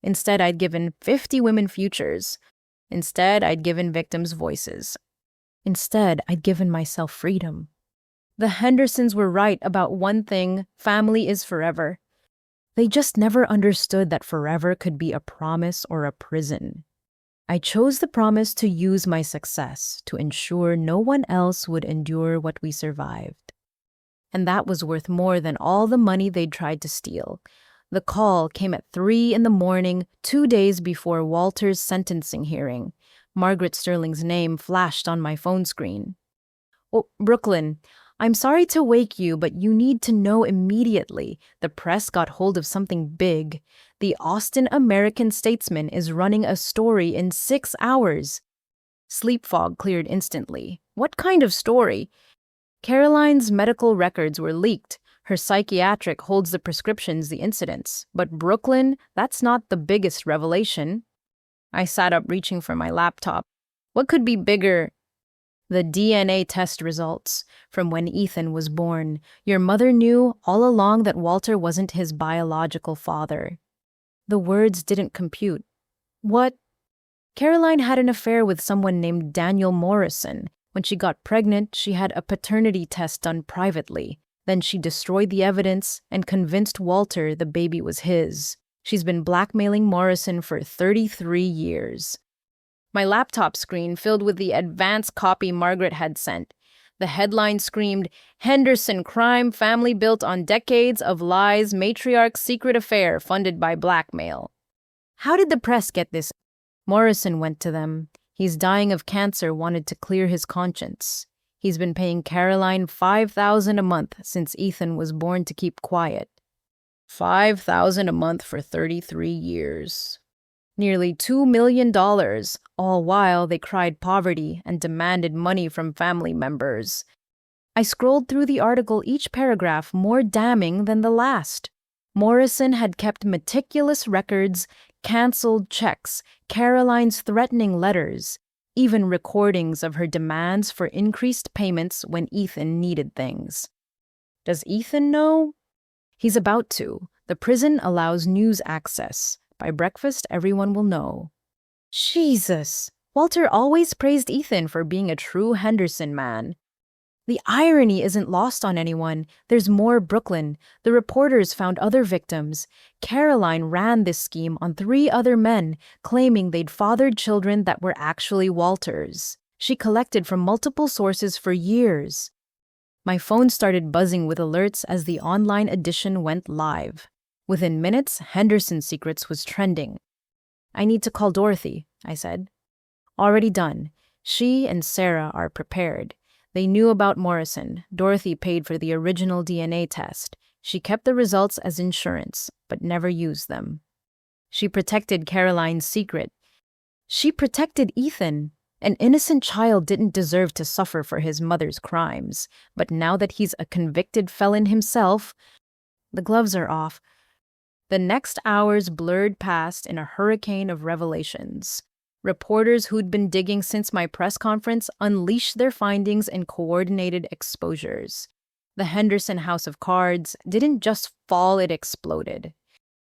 Instead, I'd given 50 women futures. Instead, I'd given victims voices. Instead, I'd given myself freedom. The Hendersons were right about one thing: family is forever. They just never understood that forever could be a promise or a prison. I chose the promise to use my success to ensure no one else would endure what we survived. And that was worth more than all the money they'd tried to steal. The call came at 3 a.m, 2 days before Walter's sentencing hearing. Margaret Sterling's name flashed on my phone screen. "Oh, Brooklyn, I'm sorry to wake you, but you need to know immediately. The press got hold of something big. The Austin American-Statesman is running a story in 6 hours." Sleep fog cleared instantly. What kind of story? Caroline's medical records were leaked. Her psychiatric holds the prescriptions, the incidents. But Brooklyn, that's not the biggest revelation. I sat up, reaching for my laptop. What could be bigger? The DNA test results from when Ethan was born. Your mother knew all along that Walter wasn't his biological father. The words didn't compute. What? Caroline had an affair with someone named Daniel Morrison. When she got pregnant, she had a paternity test done privately. Then she destroyed the evidence and convinced Walter the baby was his. She's been blackmailing Morrison for 33 years. My laptop screen filled with the advance copy Margaret had sent. The headline screamed, "Henderson crime family built on decades of lies, matriarch's secret affair funded by blackmail." How did the press get this? Morrison went to them. He's dying of cancer, wanted to clear his conscience. He's been paying Caroline $5,000 a month since Ethan was born to keep quiet. $5,000 a month for 33 years. Nearly $2 million, all while they cried poverty and demanded money from family members. I scrolled through the article, each paragraph more damning than the last. Morrison had kept meticulous records, canceled checks, Caroline's threatening letters, even recordings of her demands for increased payments when Ethan needed things. Does Ethan know? He's about to. The prison allows news access. By breakfast, everyone will know. Jesus! Walter always praised Ethan for being a true Henderson man. The irony isn't lost on anyone. There's more. Brooklyn. The reporters found other victims. Caroline ran this scheme on 3 other men, claiming they'd fathered children that were actually Walter's. She collected from multiple sources for years. My phone started buzzing with alerts as the online edition went live. Within minutes, Henderson Secrets was trending. "I need to call Dorothy," I said. "Already done. She and Sarah are prepared. They knew about Morrison. Dorothy paid for the original DNA test. She kept the results as insurance, but never used them. She protected Caroline's secret. She protected Ethan. An innocent child didn't deserve to suffer for his mother's crimes. But now that he's a convicted felon himself, the gloves are off." The next hours blurred past in a hurricane of revelations. Reporters who'd been digging since my press conference unleashed their findings in coordinated exposures. The Henderson House of Cards didn't just fall, it exploded.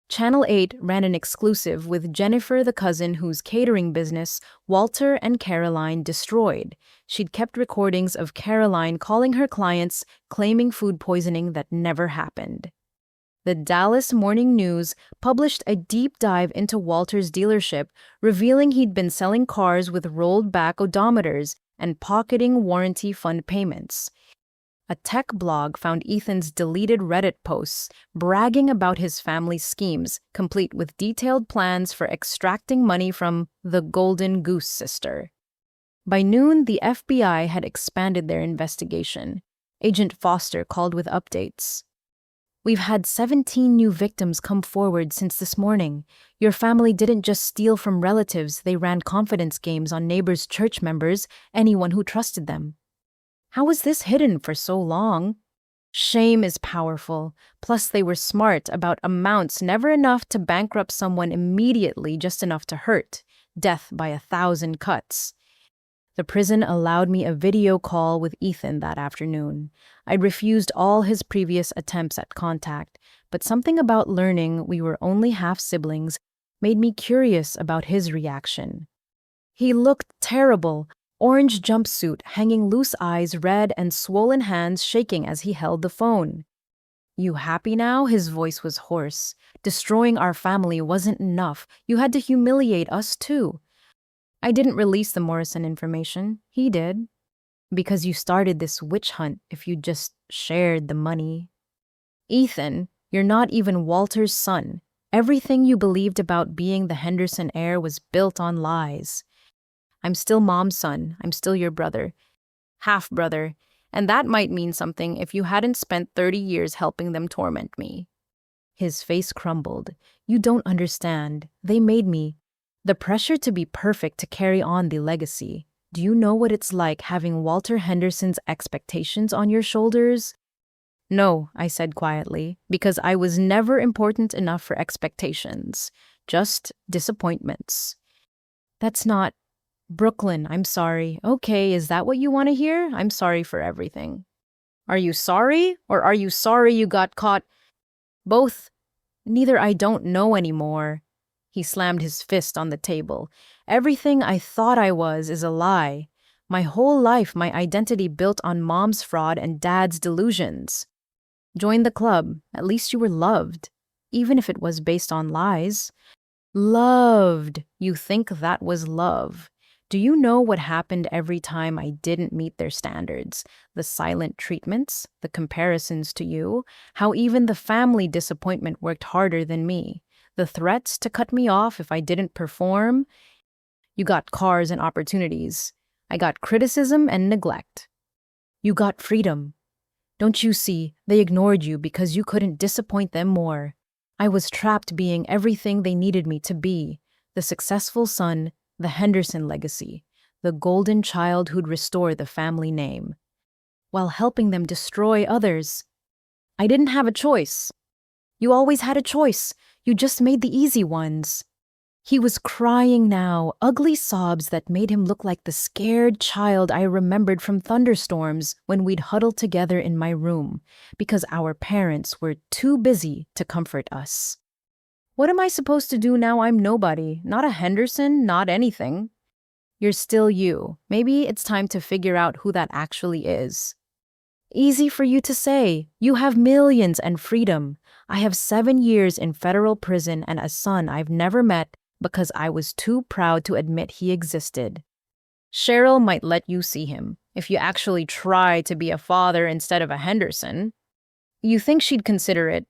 Channel 8 ran an exclusive with Jennifer, the cousin whose catering business Walter and Caroline destroyed. She'd kept recordings of Caroline calling her clients, claiming food poisoning that never happened. The Dallas Morning News published a deep dive into Walter's dealership, revealing he'd been selling cars with rolled-back odometers and pocketing warranty fund payments. A tech blog found Ethan's deleted Reddit posts, bragging about his family's schemes, complete with detailed plans for extracting money from the Golden Goose sister. By noon, the FBI had expanded their investigation. Agent Foster called with updates. "We've had 17 new victims come forward since this morning. Your family didn't just steal from relatives, they ran confidence games on neighbors' church members, anyone who trusted them." How was this hidden for so long? Shame is powerful. Plus, they were smart about amounts never enough to bankrupt someone immediately, just enough to hurt. Death by 1,000 cuts. The prison allowed me a video call with Ethan that afternoon. I'd refused all his previous attempts at contact, but something about learning we were only half siblings made me curious about his reaction. He looked terrible, orange jumpsuit, hanging loose eyes, red and swollen hands shaking as he held the phone. You happy now? His voice was hoarse. Destroying our family wasn't enough. You had to humiliate us too. I didn't release the Morrison information. He did. Because you started this witch hunt if you just shared the money. Ethan, you're not even Walter's son. Everything you believed about being the Henderson heir was built on lies. I'm still Mom's son. I'm still your brother. Half-brother. And that might mean something if you hadn't spent 30 years helping them torment me. His face crumbled. You don't understand. They made me. The pressure to be perfect to carry on the legacy. Do you know what it's like having Walter Henderson's expectations on your shoulders? No, I said quietly, because I was never important enough for expectations. Just disappointments. That's not... Brooklyn, I'm sorry. Okay, is that what you want to hear? I'm sorry for everything. Are you sorry, or are you sorry you got caught? Both. Neither. I don't know anymore. He slammed his fist on the table. Everything I thought I was is a lie. My whole life, my identity built on Mom's fraud and Dad's delusions. Join the club. At least you were loved, even if it was based on lies. Loved. You think that was love. Do you know what happened every time I didn't meet their standards? The silent treatments, the comparisons to you, how even the family disappointment worked harder than me. The threats to cut me off if I didn't perform. You got cars and opportunities. I got criticism and neglect. You got freedom. Don't you see, they ignored you because you couldn't disappoint them more. I was trapped being everything they needed me to be. The successful son, the Henderson legacy, the golden child who'd restore the family name, while helping them destroy others. I didn't have a choice. You always had a choice. You just made the easy ones. He was crying now, ugly sobs that made him look like the scared child I remembered from thunderstorms when we'd huddle together in my room, because our parents were too busy to comfort us. What am I supposed to do now? I'm nobody, not a Henderson, not anything. You're still you. Maybe it's time to figure out who that actually is. Easy for you to say. You have millions and freedom. I have 7 years in federal prison and a son I've never met because I was too proud to admit he existed. Cheryl might let you see him if you actually try to be a father instead of a Henderson. You think she'd consider it?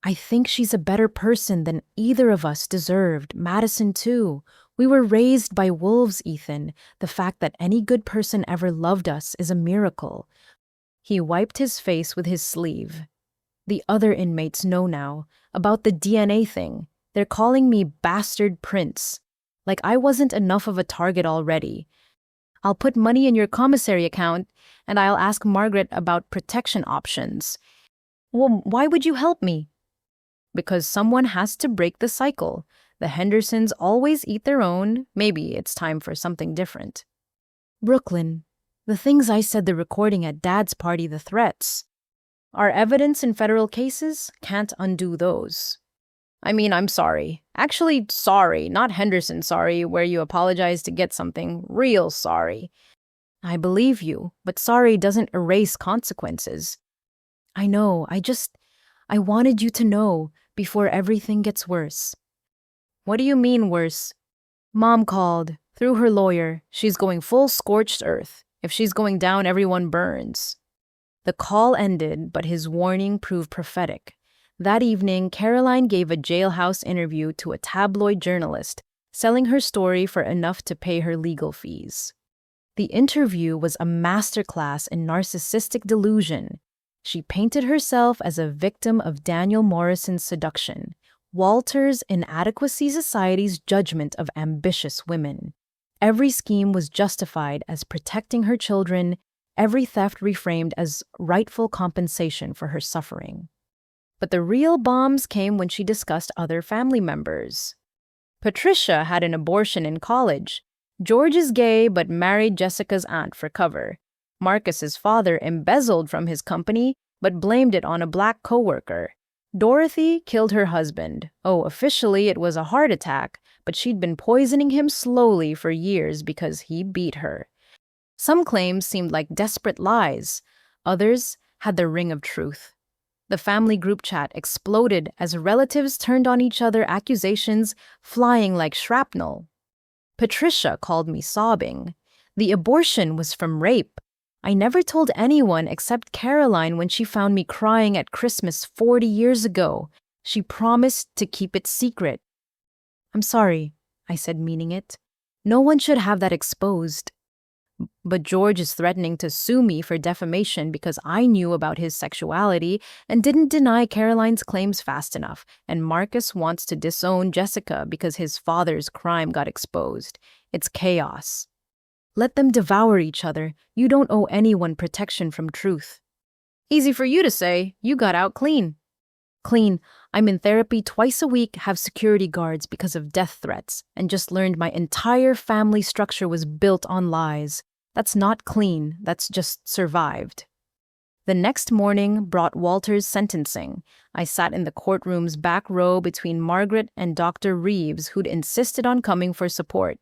I think she's a better person than either of us deserved. Madison, too. We were raised by wolves, Ethan. The fact that any good person ever loved us is a miracle. He wiped his face with his sleeve. The other inmates know now about the DNA thing. They're calling me bastard prince. Like I wasn't enough of a target already. I'll put money in your commissary account, and I'll ask Margaret about protection options. Well, why would you help me? Because someone has to break the cycle. The Hendersons always eat their own. Maybe it's time for something different. Brooklyn, the things I said, the recording at Dad's party, the threats. Our evidence in federal cases can't undo those. I mean, I'm sorry. Actually, sorry, not Henderson sorry, where you apologize to get something. Real sorry. I believe you, but sorry doesn't erase consequences. I know, I wanted you to know before everything gets worse. What do you mean worse? Mom called, through her lawyer. She's going full scorched earth. If she's going down, everyone burns. The call ended, but his warning proved prophetic. That evening, Caroline gave a jailhouse interview to a tabloid journalist, selling her story for enough to pay her legal fees. The interview was a masterclass in narcissistic delusion. She painted herself as a victim of Daniel Morrison's seduction, Walter's inadequacy society's judgment of ambitious women. Every scheme was justified as protecting her children. every theft reframed as rightful compensation for her suffering. But the real bombs came when she discussed other family members. Patricia had an abortion in college. George is gay but married Jessica's aunt for cover. Marcus's father embezzled from his company but blamed it on a black coworker. Dorothy killed her husband. Oh, officially it was a heart attack, but she'd been poisoning him slowly for years because he beat her. Some claims seemed like desperate lies. Others had the ring of truth. The family group chat exploded as relatives turned on each other, accusations flying like shrapnel. Patricia called me sobbing. The abortion was from rape. I never told anyone except Caroline when she found me crying at Christmas 40 years ago. She promised to keep it secret. I'm sorry, I said, meaning it. No one should have that exposed. But George is threatening to sue me for defamation because I knew about his sexuality and didn't deny Caroline's claims fast enough. And Marcus wants to disown Jessica because his father's crime got exposed. It's chaos. Let them devour each other. You don't owe anyone protection from truth. Easy for you to say. You got out clean. Clean. I'm in therapy twice a week, have security guards because of death threats, and just learned my entire family structure was built on lies. That's not clean, that's just survived. The next morning brought Walter's sentencing. I sat in the courtroom's back row between Margaret and Dr. Reeves, who'd insisted on coming for support.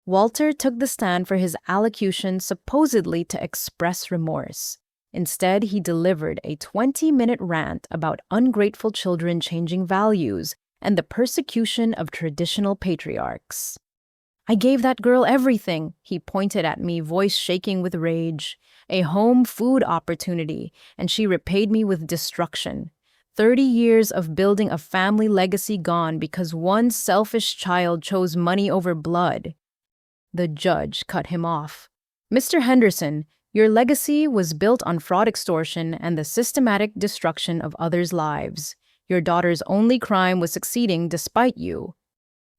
Walter took the stand for his allocution supposedly to express remorse. Instead, he delivered a 20-minute rant about ungrateful children changing values and the persecution of traditional patriarchs. I gave that girl everything, he pointed at me, voice shaking with rage. A home food opportunity, and she repaid me with destruction. 30 years of building a family legacy gone because one selfish child chose money over blood. The judge cut him off. Mr. Henderson, your legacy was built on fraud, extortion, and the systematic destruction of others' lives. Your daughter's only crime was succeeding despite you.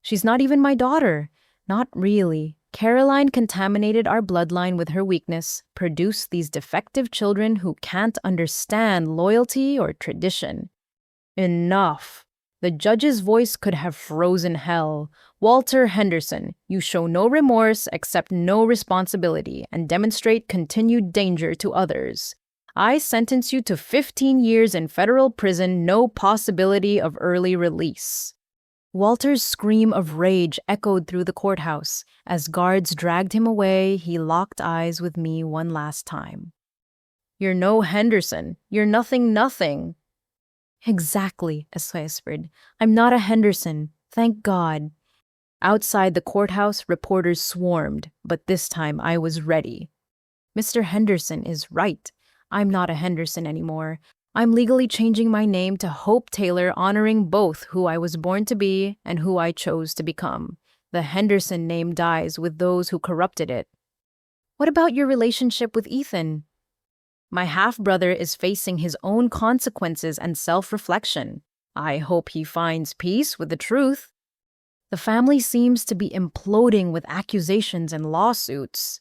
She's not even my daughter. Not really. Caroline contaminated our bloodline with her weakness, produced these defective children who can't understand loyalty or tradition. Enough. The judge's voice could have frozen hell. Walter Henderson, you show no remorse, accept no responsibility, and demonstrate continued danger to others. I sentence you to 15 years in federal prison, no possibility of early release. Walter's scream of rage echoed through the courthouse. As guards dragged him away, he locked eyes with me one last time. You're no Henderson. You're nothing. Exactly, I whispered. I'm not a Henderson. Thank God. Outside the courthouse, reporters swarmed, but this time I was ready. Mr. Henderson is right. I'm not a Henderson anymore. I'm legally changing my name to Hope Taylor, honoring both who I was born to be and who I chose to become. The Henderson name dies with those who corrupted it. What about your relationship with Ethan? My half-brother is facing his own consequences and self-reflection. I hope he finds peace with the truth. The family seems to be imploding with accusations and lawsuits.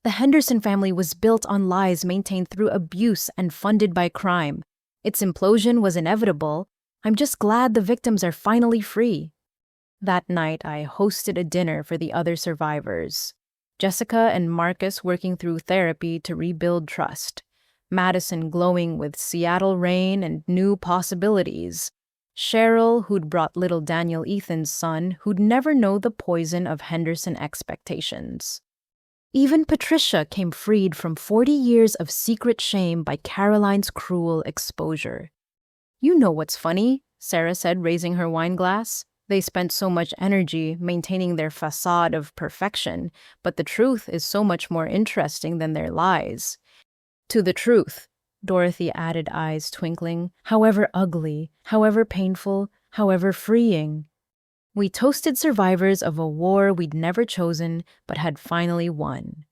The Henderson family was built on lies maintained through abuse and funded by crime. Its implosion was inevitable. I'm just glad the victims are finally free. That night, I hosted a dinner for the other survivors. Jessica and Marcus working through therapy to rebuild trust. Madison glowing with Seattle rain and new possibilities. Cheryl, who'd brought little Daniel, Ethan's son, who'd never know the poison of Henderson expectations. Even Patricia came freed from 40 years of secret shame by Caroline's cruel exposure. You know what's funny, Sarah said, raising her wine glass. They spent so much energy maintaining their facade of perfection, but the truth is so much more interesting than their lies. To the truth, Dorothy added, eyes twinkling, however ugly, however painful, however freeing. We toasted survivors of a war we'd never chosen but had finally won.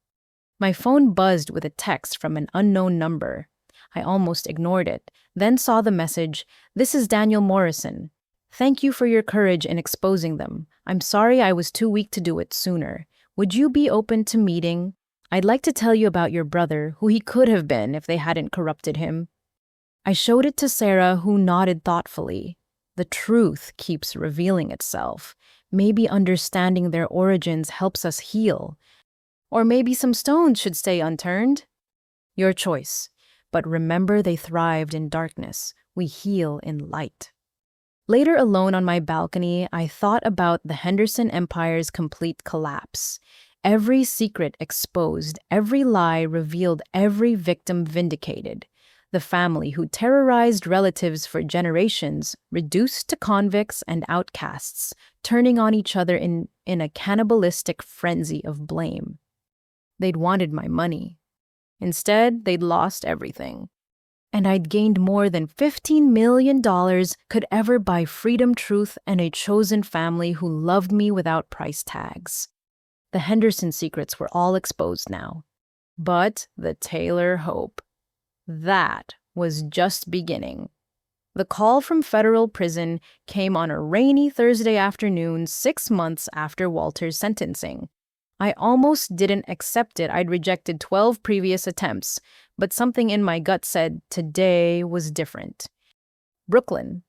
My phone buzzed with a text from an unknown number. I almost ignored it, then saw the message, "This is Daniel Morrison. Thank you for your courage in exposing them. I'm sorry I was too weak to do it sooner. Would you be open to meeting?" I'd like to tell you about your brother, who he could have been if they hadn't corrupted him. I showed it to Sarah, who nodded thoughtfully. The truth keeps revealing itself. Maybe understanding their origins helps us heal. Or maybe some stones should stay unturned. Your choice. But remember, they thrived in darkness. We heal in light. Later, alone on my balcony, I thought about the Henderson Empire's complete collapse. Every secret exposed, every lie revealed, every victim vindicated. The family who terrorized relatives for generations reduced to convicts and outcasts, turning on each other in a cannibalistic frenzy of blame. They'd wanted my money. Instead, they'd lost everything. And I'd gained more than $15 million could ever buy freedom, truth, and a chosen family who loved me without price tags. The Henderson secrets were all exposed now. But the Taylor hope, that was just beginning. The call from federal prison came on a rainy Thursday afternoon, 6 months after Walter's sentencing. I almost didn't accept it. I'd rejected 12 previous attempts, but something in my gut said today was different. Brooklyn.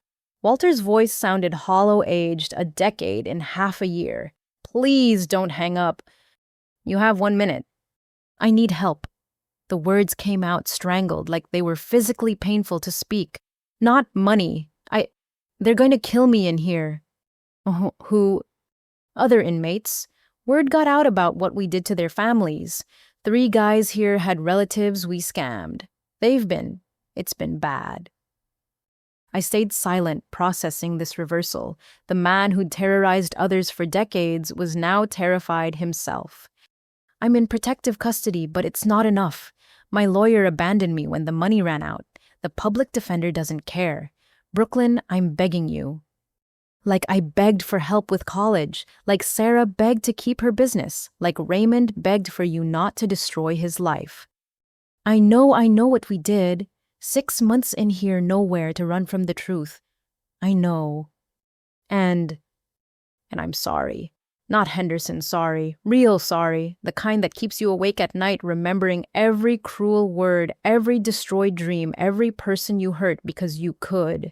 Walter's voice sounded hollow-aged, a decade in half a year. Please don't hang up. You have 1 minute. I need help. The words came out strangled, like they were physically painful to speak. Not money. They're going to kill me in here. Who? Other inmates. Word got out about what we did to their families. 3 guys here had relatives we scammed. It's been bad. I stayed silent, processing this reversal. The man who'd terrorized others for decades was now terrified himself. I'm in protective custody, but it's not enough. My lawyer abandoned me when the money ran out. The public defender doesn't care. Brooklyn, I'm begging you. Like I begged for help with college, like Sarah begged to keep her business, like Raymond begged for you not to destroy his life. I know what we did. 6 months in here, nowhere to run from the truth. I know. And I'm sorry. Not Henderson sorry, real sorry, the kind that keeps you awake at night remembering every cruel word, every destroyed dream, every person you hurt because you could.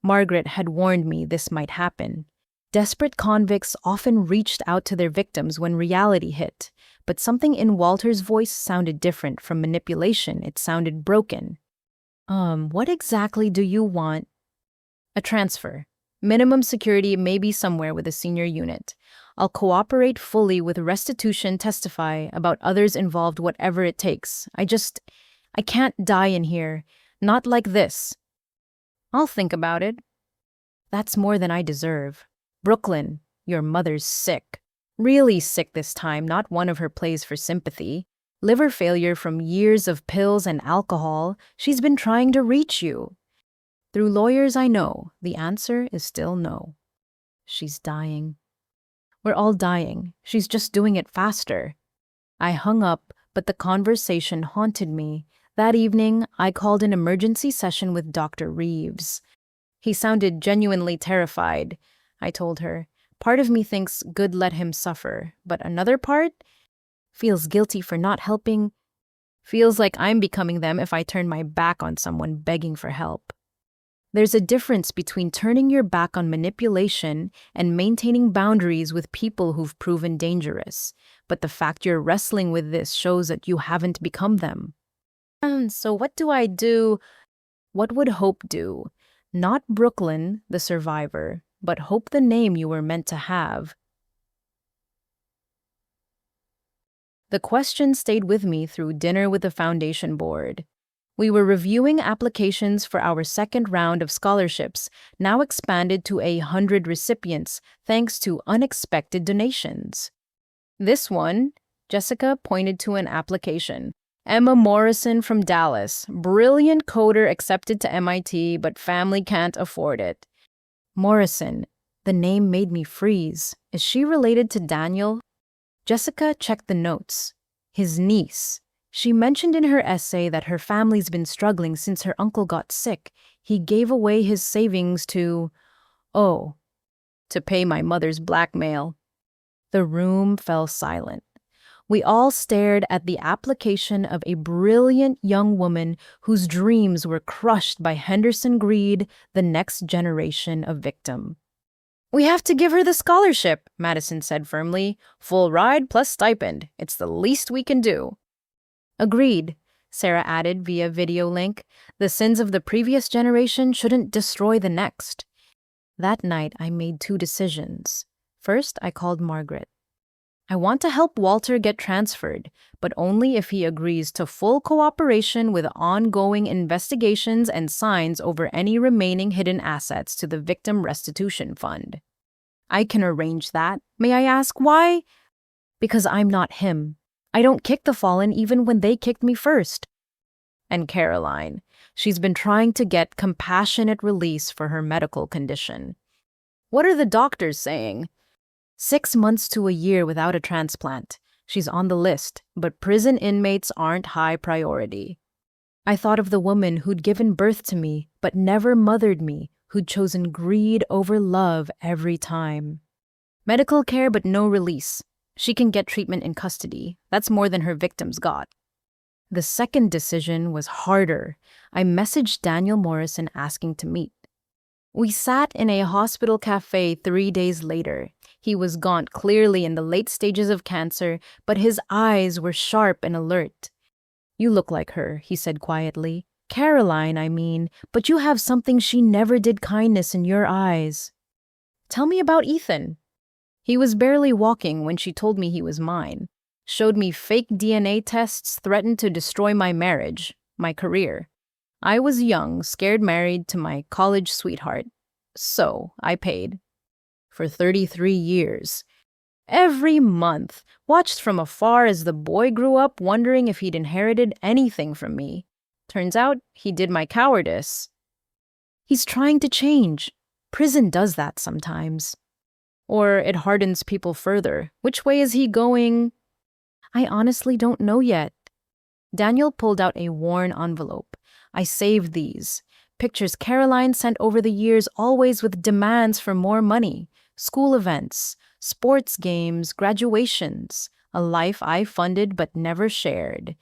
Margaret had warned me this might happen. Desperate convicts often reached out to their victims when reality hit, but something in Walter's voice sounded different from manipulation. It sounded broken. What exactly do you want? A transfer. Minimum security, maybe somewhere with a senior unit. I'll cooperate fully with restitution, testify about others involved, whatever it takes. I can't die in here. Not like this. I'll think about it. That's more than I deserve. Brooklyn, your mother's sick. Really sick this time, not one of her plays for sympathy. Liver failure from years of pills and alcohol. She's been trying to reach you. Through lawyers I know, the answer is still no. She's dying. We're all dying. She's just doing it faster. I hung up, but the conversation haunted me. That evening, I called an emergency session with Dr. Reeves. He sounded genuinely terrified. I told her, part of me thinks good let him suffer, but another part feels guilty for not helping. Feels like I'm becoming them if I turn my back on someone begging for help. There's a difference between turning your back on manipulation and maintaining boundaries with people who've proven dangerous. But the fact you're wrestling with this shows that you haven't become them. So what do I do? What would Hope do? Not Brooklyn, the survivor, but Hope, the name you were meant to have. The question stayed with me through dinner with the foundation board. We were reviewing applications for our second round of scholarships, now expanded to 100 recipients thanks to unexpected donations. This one, Jessica pointed to an application. Emma Morrison from Dallas, brilliant coder accepted to MIT, but family can't afford it. Morrison, the name made me freeze. Is she related to Daniel? Jessica checked the notes. His niece. She mentioned in her essay that her family's been struggling since her uncle got sick. He gave away his savings to pay my mother's blackmail. The room fell silent. We all stared at the application of a brilliant young woman whose dreams were crushed by Henderson greed, the next generation of victim. "We have to give her the scholarship," Madison said firmly. "Full ride plus stipend. It's the least we can do." "Agreed," Sarah added via video link. "The sins of the previous generation shouldn't destroy the next." That night, I made two decisions. First, I called Margaret. "I want to help Walter get transferred, but only if he agrees to full cooperation with ongoing investigations and signs over any remaining hidden assets to the Victim Restitution Fund." "I can arrange that. May I ask why?" "Because I'm not him. I don't kick the fallen even when they kicked me first." And Caroline, she's been trying to get compassionate release for her medical condition. "What are the doctors saying?" 6 months to a year without a transplant. She's on the list, but prison inmates aren't high priority. I thought of the woman who'd given birth to me, but never mothered me, who'd chosen greed over love every time. Medical care, but no release. She can get treatment in custody. That's more than her victims got. The second decision was harder. I messaged Daniel Morrison asking to meet. We sat in a hospital cafe 3 days later. He was gaunt, clearly in the late stages of cancer, but his eyes were sharp and alert. "You look like her," he said quietly. "Caroline, I mean, but you have something she never did, kindness in your eyes." "Tell me about Ethan." "He was barely walking when she told me he was mine. Showed me fake DNA tests, threatened to destroy my marriage, my career. I was young, scared, married to my college sweetheart. So I paid. For 33 years. Every month, watched from afar as the boy grew up, wondering if he'd inherited anything from me. Turns out he did my cowardice." "He's trying to change. Prison does that sometimes. Or it hardens people further. Which way is he going?" "I honestly don't know yet." Daniel pulled out a worn envelope. "I saved these. Pictures Caroline sent over the years, always with demands for more money. School events, sports games, graduations. A life I funded but never shared."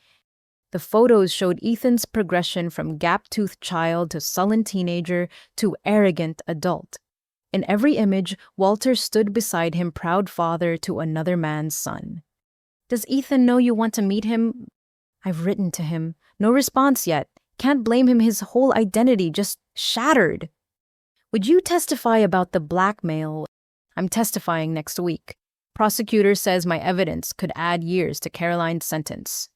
The photos showed Ethan's progression from gap-toothed child to sullen teenager to arrogant adult. In every image, Walter stood beside him, proud father to another man's son. "Does Ethan know you want to meet him?" "I've written to him. No response yet. Can't blame him, his whole identity just shattered." "Would you testify about the blackmail?" "I'm testifying next week. Prosecutor says my evidence could add years to Caroline's sentence."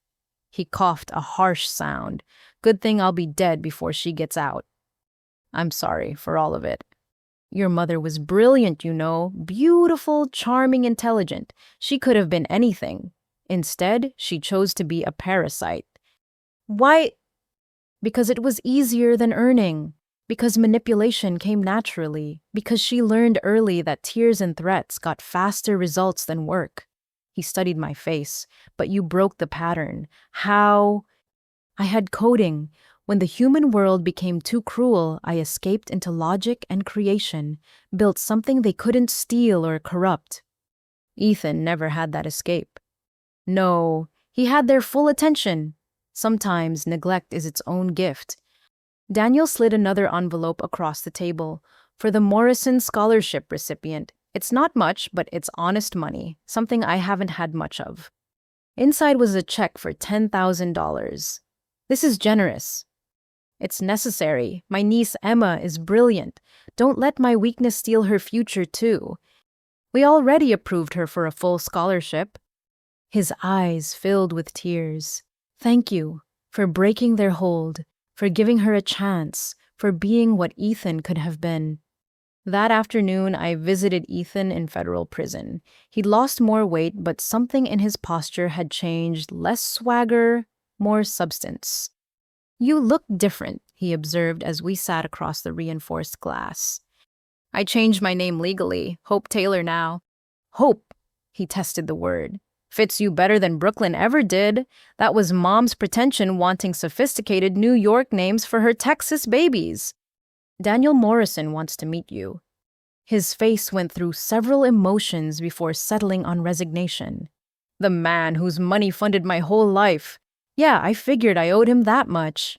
He coughed a harsh sound. "Good thing I'll be dead before she gets out." "I'm sorry for all of it." "Your mother was brilliant, you know. Beautiful, charming, intelligent. She could have been anything. Instead, she chose to be a parasite." "Why?" "Because it was easier than earning. Because manipulation came naturally. Because she learned early that tears and threats got faster results than work." He studied my face. "But you broke the pattern. How?" "I had coding. When the human world became too cruel, I escaped into logic and creation, built something they couldn't steal or corrupt." Ethan never had that escape. "No, he had their full attention. Sometimes neglect is its own gift." Daniel slid another envelope across the table. "For the Morrison Scholarship recipient. It's not much, but it's honest money, something I haven't had much of." Inside was a check for $10,000. "This is generous." "It's necessary. My niece Emma is brilliant. Don't let my weakness steal her future, too. We already approved her for a full scholarship." His eyes filled with tears. "Thank you for breaking their hold, for giving her a chance, for being what Ethan could have been." That afternoon, I visited Ethan in federal prison. He'd lost more weight, but something in his posture had changed. Less swagger, more substance. "You look different," he observed as we sat across the reinforced glass. "I changed my name legally. Hope Taylor now." "Hope," he tested the word. "Fits you better than Brooklyn ever did. That was Mom's pretension, wanting sophisticated New York names for her Texas babies." "Daniel Morrison wants to meet you." His face went through several emotions before settling on resignation. The man whose money funded my whole life. Yeah, I figured I owed him that much.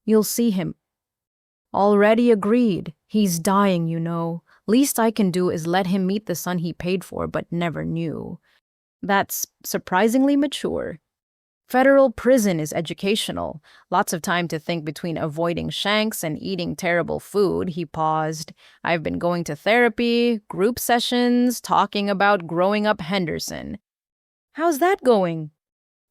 You'll see him. Already agreed. He's dying, you know. Least I can do is let him meet the son he paid for but never knew. That's surprisingly mature. Federal prison is educational. Lots of time to think between avoiding shanks and eating terrible food. He paused. I've been going to therapy, group sessions, talking about growing up Henderson. How's that going?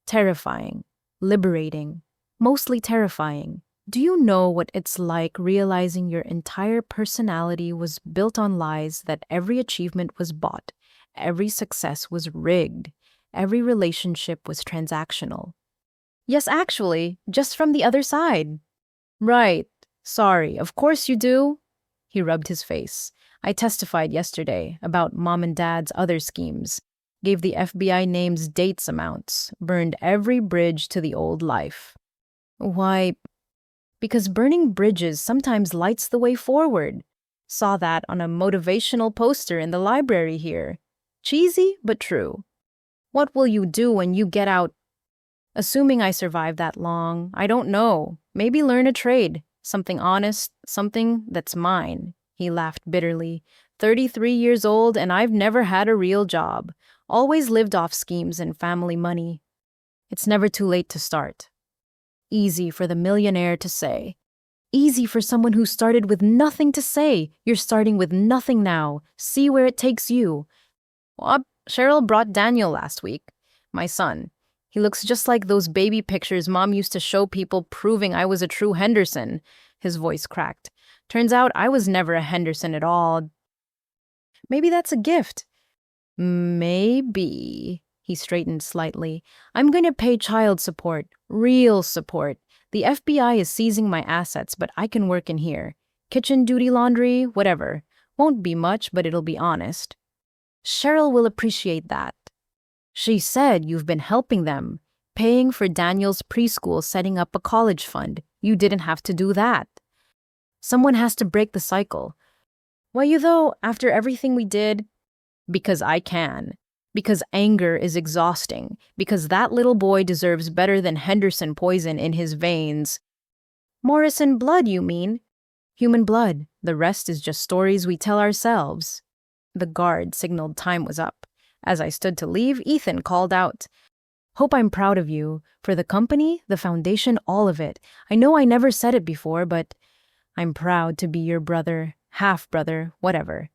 Terrifying. Liberating. Mostly terrifying. Do you know what it's like realizing your entire personality was built on lies, that every achievement was bought, every success was rigged, every relationship was transactional? Yes, actually, just from the other side. Right. Sorry, of course you do. He rubbed his face. I testified yesterday about mom and dad's other schemes. Gave the FBI names, dates, amounts. Burned every bridge to the old life. Why? Because burning bridges sometimes lights the way forward. Saw that on a motivational poster in the library here. Cheesy, but true. What will you do when you get out? Assuming I survive that long, I don't know. Maybe learn a trade. Something honest, something that's mine. He laughed bitterly. 33 years old and I've never had a real job. Always lived off schemes and family money. It's never too late to start. Easy for the millionaire to say. Easy for someone who started with nothing to say. You're starting with nothing now. See where it takes you. Cheryl brought Daniel last week. My son. He looks just like those baby pictures Mom used to show people, proving I was a true Henderson. His voice cracked. Turns out I was never a Henderson at all. Maybe that's a gift. Maybe. He straightened slightly. I'm going to pay child support. Real support. The FBI is seizing my assets, but I can work in here. Kitchen duty, laundry, whatever. Won't be much, but it'll be honest. Cheryl will appreciate that. She said you've been helping them, paying for Daniel's preschool, setting up a college fund. You didn't have to do that. Someone has to break the cycle. Why you though, after everything we did? Because I can. Because anger is exhausting. Because that little boy deserves better than Henderson poison in his veins. Morrison blood, you mean? Human blood. The rest is just stories we tell ourselves. The guard signaled time was up. As I stood to leave, Ethan called out, Hope I'm proud of you. For the company, the foundation, all of it. I know I never said it before, but I'm proud to be your brother, half-brother, whatever.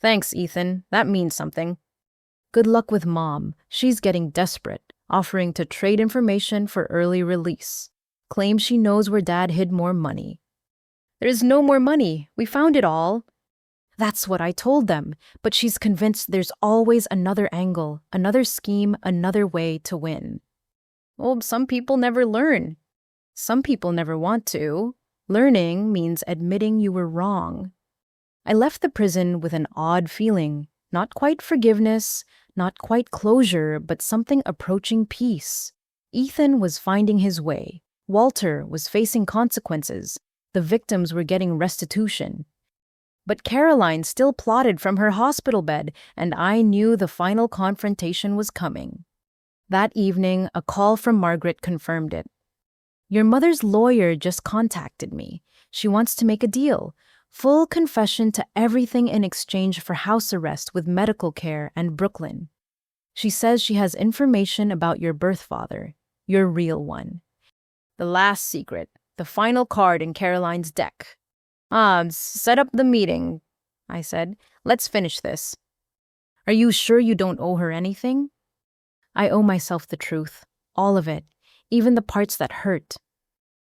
Thanks, Ethan. That means something. Good luck with Mom. She's getting desperate, offering to trade information for early release. Claims she knows where Dad hid more money. There's no more money. We found it all. That's what I told them, but she's convinced there's always another angle, another scheme, another way to win. Well, some people never learn. Some people never want to. Learning means admitting you were wrong. I left the prison with an odd feeling, not quite forgiveness, not quite closure, but something approaching peace. Ethan was finding his way. Walter was facing consequences. The victims were getting restitution. But Caroline still plotted from her hospital bed, and I knew the final confrontation was coming. That evening, a call from Margaret confirmed it. Your mother's lawyer just contacted me. She wants to make a deal. Full confession to everything in exchange for house arrest with medical care and Brooklyn. She says she has information about your birth father, your real one. The last secret, the final card in Caroline's deck. Set up the meeting, I said. Let's finish this. Are you sure you don't owe her anything? I owe myself the truth, all of it, even the parts that hurt.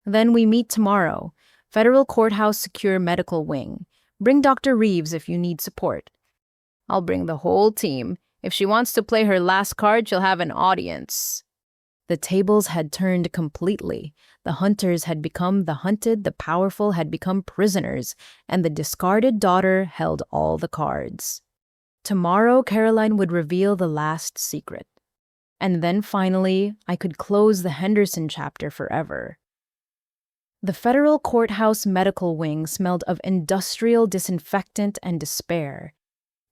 Then we meet tomorrow. Federal Courthouse Secure Medical Wing. Bring Dr. Reeves if you need support. I'll bring the whole team. If she wants to play her last card, she'll have an audience. The tables had turned completely. The hunters had become the hunted, the powerful had become prisoners, and the discarded daughter held all the cards. Tomorrow, Caroline would reveal the last secret. And then finally, I could close the Henderson chapter forever. The Federal Courthouse Medical Wing smelled of industrial disinfectant and despair.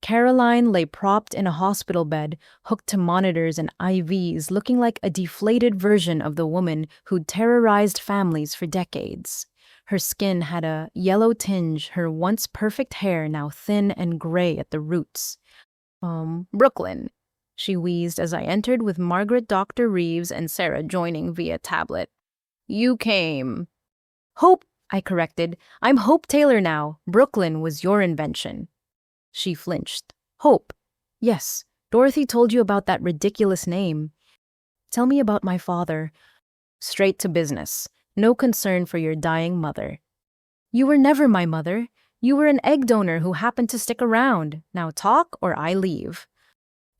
Caroline lay propped in a hospital bed, hooked to monitors and IVs, looking like a deflated version of the woman who'd terrorized families for decades. Her skin had a yellow tinge, her once perfect hair now thin and gray at the roots. Brooklyn, she wheezed as I entered with Margaret, Dr. Reeves, and Sarah joining via tablet. You came. Hope, I corrected. I'm Hope Taylor now. Brooklyn was your invention. She flinched. Hope. Yes, Dorothy told you about that ridiculous name. Tell me about my father. Straight to business. No concern for your dying mother. You were never my mother. You were an egg donor who happened to stick around. Now talk or I leave.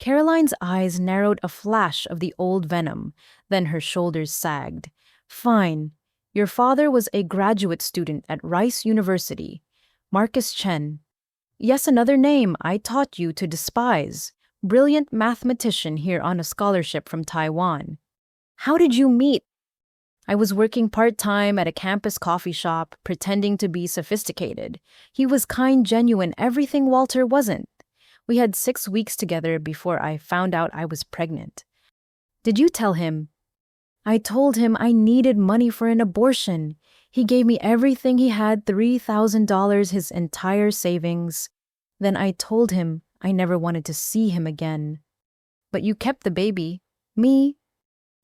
Caroline's eyes narrowed a flash of the old venom, then her shoulders sagged. Fine. Your father was a graduate student at Rice University. Marcus Chen. Yes, another name I taught you to despise. Brilliant mathematician here on a scholarship from Taiwan. How did you meet? I was working part-time at a campus coffee shop, pretending to be sophisticated. He was kind, genuine, everything Walter wasn't. We had 6 weeks together before I found out I was pregnant. Did you tell him? I told him I needed money for an abortion. He gave me everything he had, $3,000, his entire savings. Then I told him I never wanted to see him again. But you kept the baby. Me?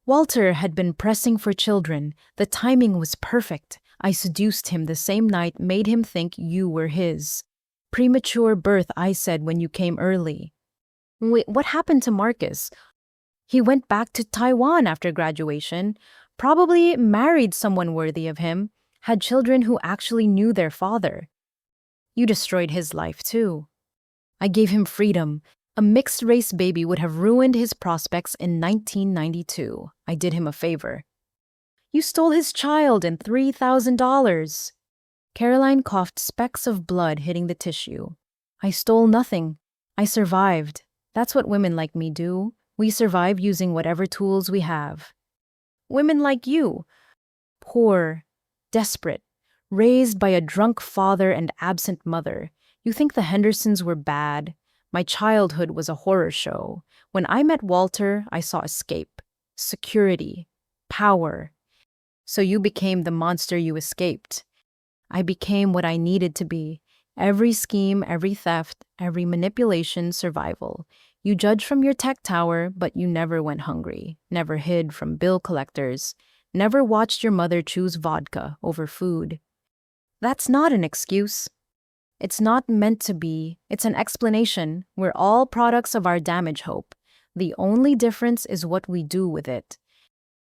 Walter had been pressing for children. The timing was perfect. I seduced him the same night, made him think you were his. Premature birth, I said when you came early. Wait, what happened to Marcus? He went back to Taiwan after graduation, probably married someone worthy of him, had children who actually knew their father. You destroyed his life too. I gave him freedom. A mixed-race baby would have ruined his prospects in 1992. I did him a favor. You stole his child and $3,000. Caroline coughed, specks of blood hitting the tissue. I stole nothing. I survived. That's what women like me do. We survive using whatever tools we have. Women like you. Poor, desperate, raised by a drunk father and absent mother. You think the Hendersons were bad? My childhood was a horror show. When I met Walter, I saw escape, security, power. So you became the monster you escaped. I became what I needed to be. Every scheme, every theft, every manipulation, survival. You judged from your tech tower, but you never went hungry, never hid from bill collectors, never watched your mother choose vodka over food. That's not an excuse. It's not meant to be. It's an explanation. We're all products of our damage, Hope. The only difference is what we do with it.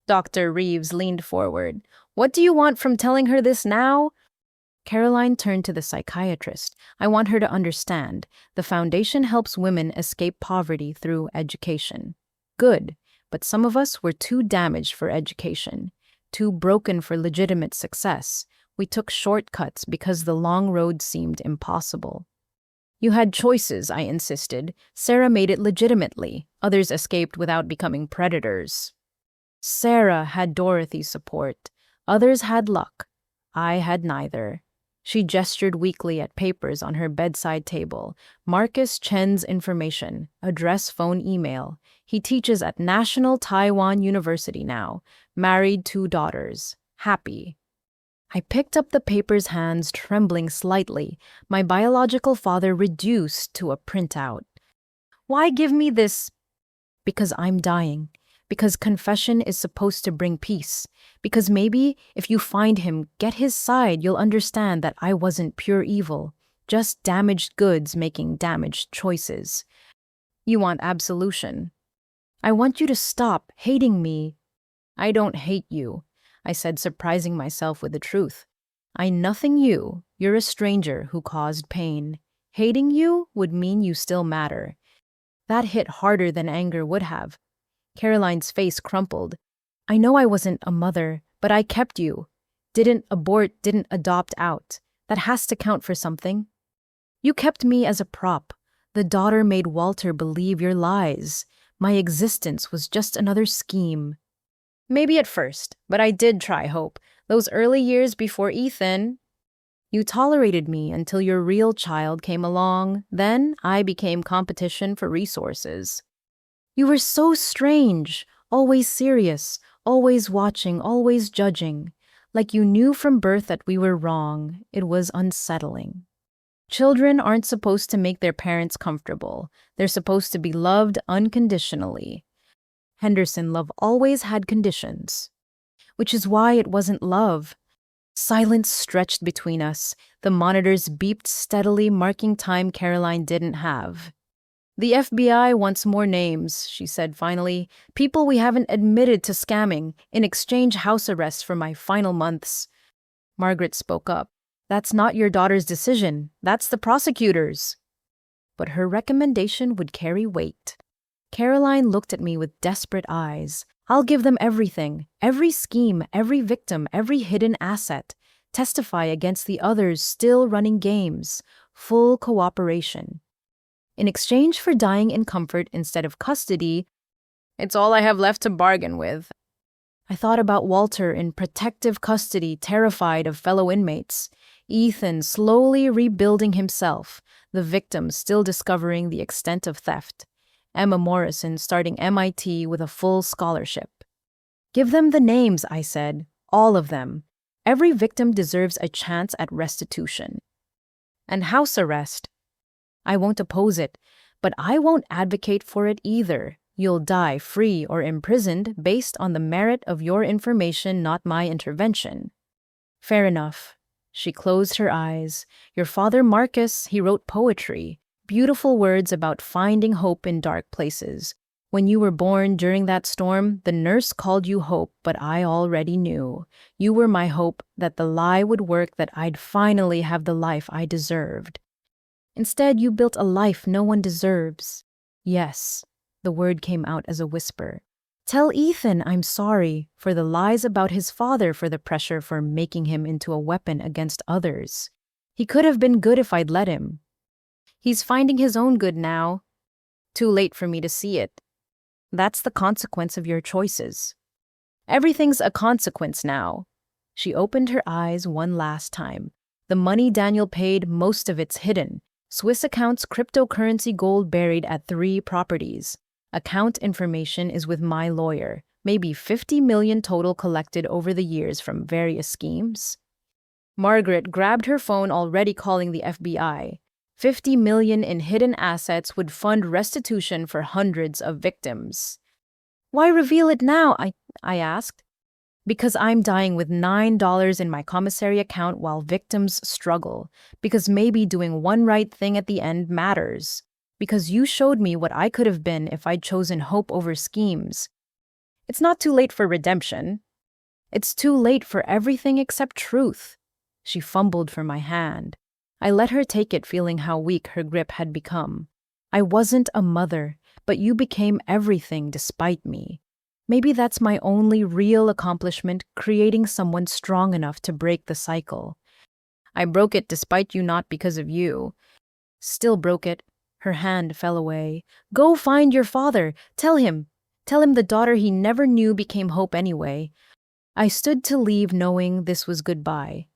Dr. Reeves leaned forward. What do you want from telling her this now? Caroline turned to the psychiatrist. I want her to understand. The foundation helps women escape poverty through education. Good, but some of us were too damaged for education, too broken for legitimate success. We took shortcuts because the long road seemed impossible. You had choices, I insisted. Sarah made it legitimately. Others escaped without becoming predators. Sarah had Dorothy's support. Others had luck. I had neither. She gestured weakly at papers on her bedside table. Marcus Chen's information, address, phone, email. He teaches at National Taiwan University now. Married, 2 daughters. Happy. I picked up the papers, hands trembling slightly. My biological father reduced to a printout. Why give me this? Because I'm dying. Because confession is supposed to bring peace. Because maybe if you find him, get his side, you'll understand that I wasn't pure evil, just damaged goods making damaged choices. You want absolution. I want you to stop hating me. I don't hate you, I said, surprising myself with the truth. I nothing you. You're a stranger who caused pain. Hating you would mean you still matter. That hit harder than anger would have. Caroline's face crumpled. I know I wasn't a mother, but I kept you. Didn't abort, didn't adopt out. That has to count for something. You kept me as a prop. The daughter made Walter believe your lies. My existence was just another scheme. Maybe at first, but I did try, Hope. Those early years before Ethan. You tolerated me until your real child came along. Then I became competition for resources. You were so strange, always serious, always watching, always judging. Like you knew from birth that we were wrong. It was unsettling. Children aren't supposed to make their parents comfortable. They're supposed to be loved unconditionally. Henderson, love always had conditions. Which is why it wasn't love. Silence stretched between us. The monitors beeped steadily, marking time Caroline didn't have. The FBI wants more names, she said finally. People we haven't admitted to scamming, in exchange house arrest for my final months. Margaret spoke up. That's not your daughter's decision. That's the prosecutor's. But her recommendation would carry weight. Caroline looked at me with desperate eyes. I'll give them everything, every scheme, every victim, every hidden asset. Testify against the others still running games. Full cooperation. In exchange for dying in comfort instead of custody, it's all I have left to bargain with. I thought about Walter in protective custody, terrified of fellow inmates. Ethan slowly rebuilding himself, the victim still discovering the extent of theft. Emma Morrison starting MIT with a full scholarship. Give them the names, I said. All of them. Every victim deserves a chance at restitution. And house arrest. I won't oppose it, but I won't advocate for it either. You'll die free or imprisoned based on the merit of your information, not my intervention. Fair enough. She closed her eyes. Your father, Marcus, he wrote poetry. Beautiful words about finding hope in dark places. When you were born during that storm, the nurse called you hope, but I already knew. You were my hope that the lie would work, that I'd finally have the life I deserved. Instead, you built a life no one deserves. Yes, the word came out as a whisper. Tell Ethan I'm sorry for the lies about his father, for the pressure, for making him into a weapon against others. He could have been good if I'd let him. He's finding his own good now. Too late for me to see it. That's the consequence of your choices. Everything's a consequence now. She opened her eyes one last time. The money Daniel paid, most of it's hidden. Swiss accounts, cryptocurrency, gold buried at 3 properties. Account information is with my lawyer. Maybe 50 million total collected over the years from various schemes. Margaret grabbed her phone, already calling the FBI. 50 million in hidden assets would fund restitution for hundreds of victims. Why reveal it now? I asked. Because I'm dying with $9 in my commissary account while victims struggle. Because maybe doing one right thing at the end matters. Because you showed me what I could have been if I'd chosen hope over schemes. It's not too late for redemption. It's too late for everything except truth. She fumbled for my hand. I let her take it, feeling how weak her grip had become. I wasn't a mother, but you became everything despite me. Maybe that's my only real accomplishment, creating someone strong enough to break the cycle. I broke it despite you, not because of you. Still broke it. Her hand fell away. Go find your father. Tell him. Tell him the daughter he never knew became hope anyway. I stood to leave, knowing this was goodbye.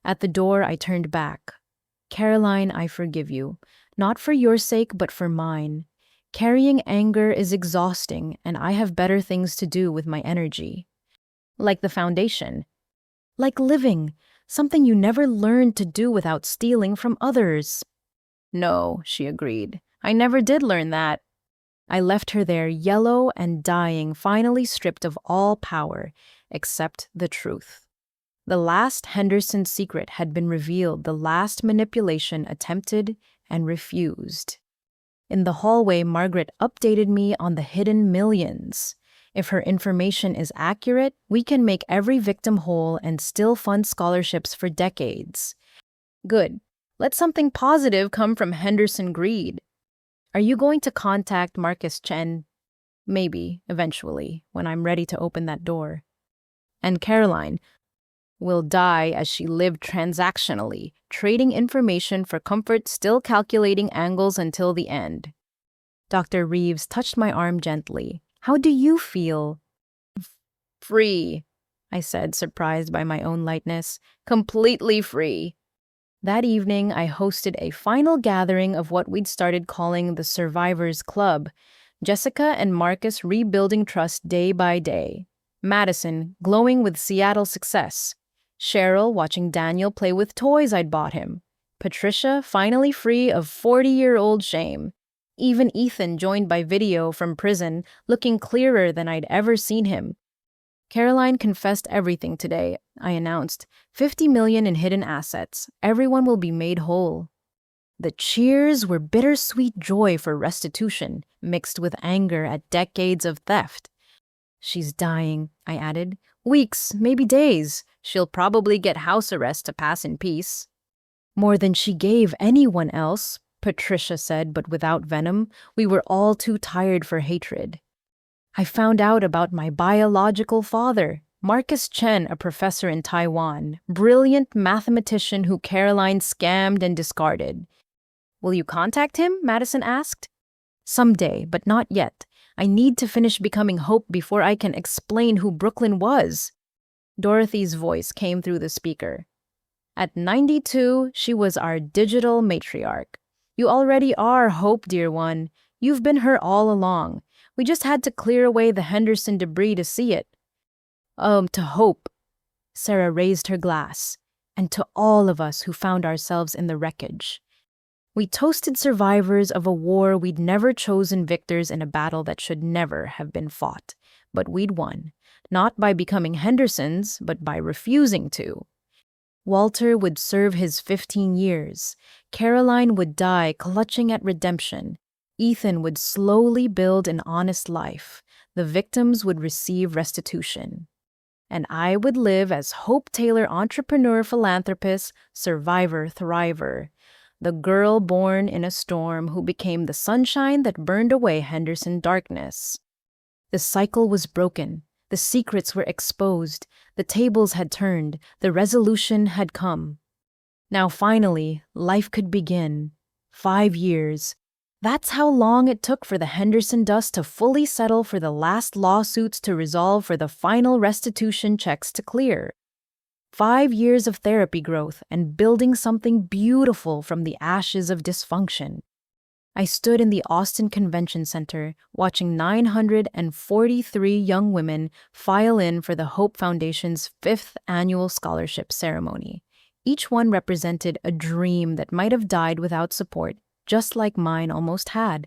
At the door, I turned back. Caroline, I forgive you. Not for your sake, but for mine. Carrying anger is exhausting, and I have better things to do with my energy. Like the foundation. Like living, something you never learned to do without stealing from others. No, she agreed. I never did learn that. I left her there, yellow and dying, finally stripped of all power, except the truth. The last Henderson secret had been revealed, the last manipulation attempted and refused. In the hallway, Margaret updated me on the hidden millions. If her information is accurate, we can make every victim whole and still fund scholarships for decades. Good. Let something positive come from Henderson greed. Are you going to contact Marcus Chen? Maybe, eventually, when I'm ready to open that door. And Caroline will die as she lived transactionally, trading information for comfort, still calculating angles until the end. Dr. Reeves touched my arm gently. How do you feel? Free, I said, surprised by my own lightness. Completely free. That evening, I hosted a final gathering of what we'd started calling the Survivors Club. Jessica and Marcus rebuilding trust day by day. Madison glowing with Seattle success. Cheryl watching Daniel play with toys I'd bought him. Patricia finally free of 40-year-old shame. Even Ethan joined by video from prison, looking clearer than I'd ever seen him. Caroline confessed everything today, I announced. 50 million in hidden assets. Everyone will be made whole. The cheers were bittersweet joy for restitution, mixed with anger at decades of theft. She's dying, I added. Weeks, maybe days. She'll probably get house arrest to pass in peace. More than she gave anyone else, Patricia said, but without venom. We were all too tired for hatred. I found out about my biological father, Marcus Chen, a professor in Taiwan, brilliant mathematician who Caroline scammed and discarded. Will you contact him? Madison asked. Someday, but not yet. I need to finish becoming Hope before I can explain who Brooklyn was. Dorothy's voice came through the speaker. At 92, she was our digital matriarch. You already are Hope, dear one. You've been her all along. We just had to clear away the Henderson debris to see it. To Hope. Sarah raised her glass. And to all of us who found ourselves in the wreckage. We toasted survivors of a war we'd never chosen victors in a battle that should never have been fought. But we'd won. Not by becoming Hendersons, but by refusing to. Walter would serve his 15 years. Caroline would die clutching at redemption. Ethan would slowly build an honest life. The victims would receive restitution. And I would live as Hope Taylor entrepreneur philanthropist, survivor thriver. The girl born in a storm who became the sunshine that burned away Henderson darkness. The cycle was broken. The secrets were exposed. The tables had turned. The resolution had come. Now finally, life could begin. 5 years. That's how long it took for the Henderson dust to fully settle, for the last lawsuits to resolve, for the final restitution checks to clear. 5 years of therapy growth and building something beautiful from the ashes of dysfunction. I stood in the Austin Convention Center watching 943 young women file in for the Hope Foundation's 5th annual scholarship ceremony. Each one represented a dream that might have died without support, just like mine almost had.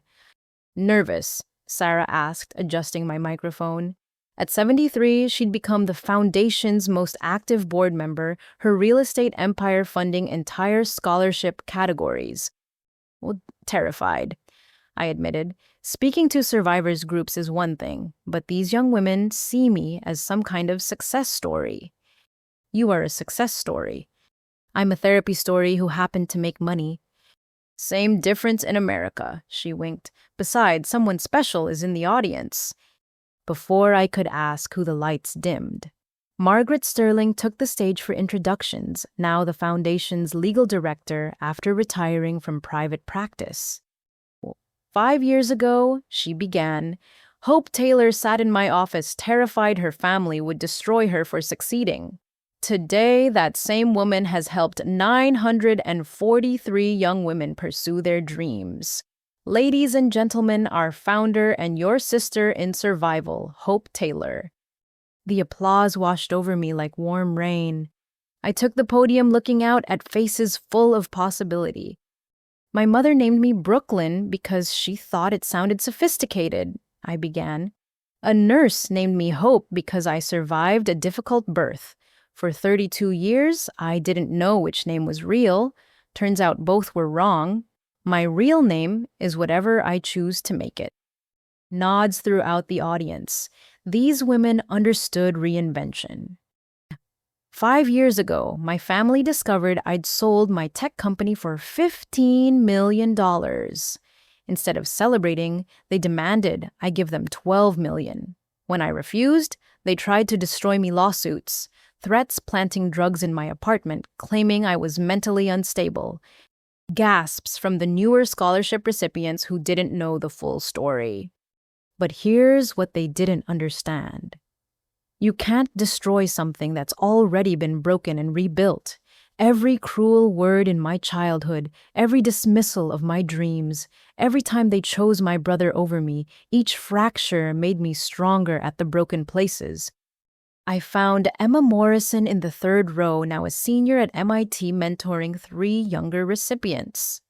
Nervous? Sarah asked, adjusting my microphone. At 73, she'd become the foundation's most active board member, her real estate empire funding entire scholarship categories. Well, terrified, I admitted. Speaking to survivors groups is one thing, but these young women see me as some kind of success story. You are a success story. I'm a therapy story who happened to make money. Same difference in America, she winked. Besides, someone special is in the audience. Before I could ask who the lights dimmed, Margaret Sterling took the stage for introductions, now the Foundation's legal director after retiring from private practice. 5 years ago, she began, Hope Taylor sat in my office terrified her family would destroy her for succeeding. Today, that same woman has helped 943 young women pursue their dreams. Ladies and gentlemen, our founder and your sister in survival, Hope Taylor. The applause washed over me like warm rain. I took the podium looking out at faces full of possibility. My mother named me Brooklyn because she thought it sounded sophisticated, I began. A nurse named me Hope because I survived a difficult birth. For 32 years, I didn't know which name was real. Turns out both were wrong. My real name is whatever I choose to make it. Nods throughout the audience. These women understood reinvention. 5 years ago, my family discovered I'd sold my tech company for $15 million. Instead of celebrating, they demanded I give them $12 million. When I refused, they tried to destroy me lawsuits. Threats planting drugs in my apartment, claiming I was mentally unstable. Gasps from the newer scholarship recipients who didn't know the full story. But here's what they didn't understand. You can't destroy something that's already been broken and rebuilt. Every cruel word in my childhood, every dismissal of my dreams, every time they chose my brother over me, each fracture made me stronger at the broken places. I found Emma Morrison in the third row, now a senior at MIT, mentoring three younger recipients.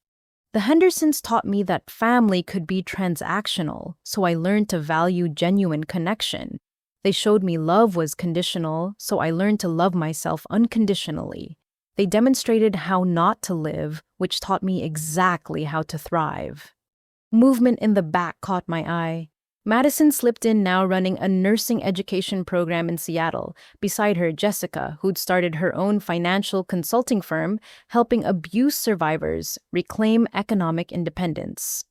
The Hendersons taught me that family could be transactional, so I learned to value genuine connection. They showed me love was conditional, so I learned to love myself unconditionally. They demonstrated how not to live, which taught me exactly how to thrive. Movement in the back caught my eye. Madison slipped in, now running a nursing education program in Seattle. Beside her, Jessica, who'd started her own financial consulting firm, helping abuse survivors reclaim economic independence.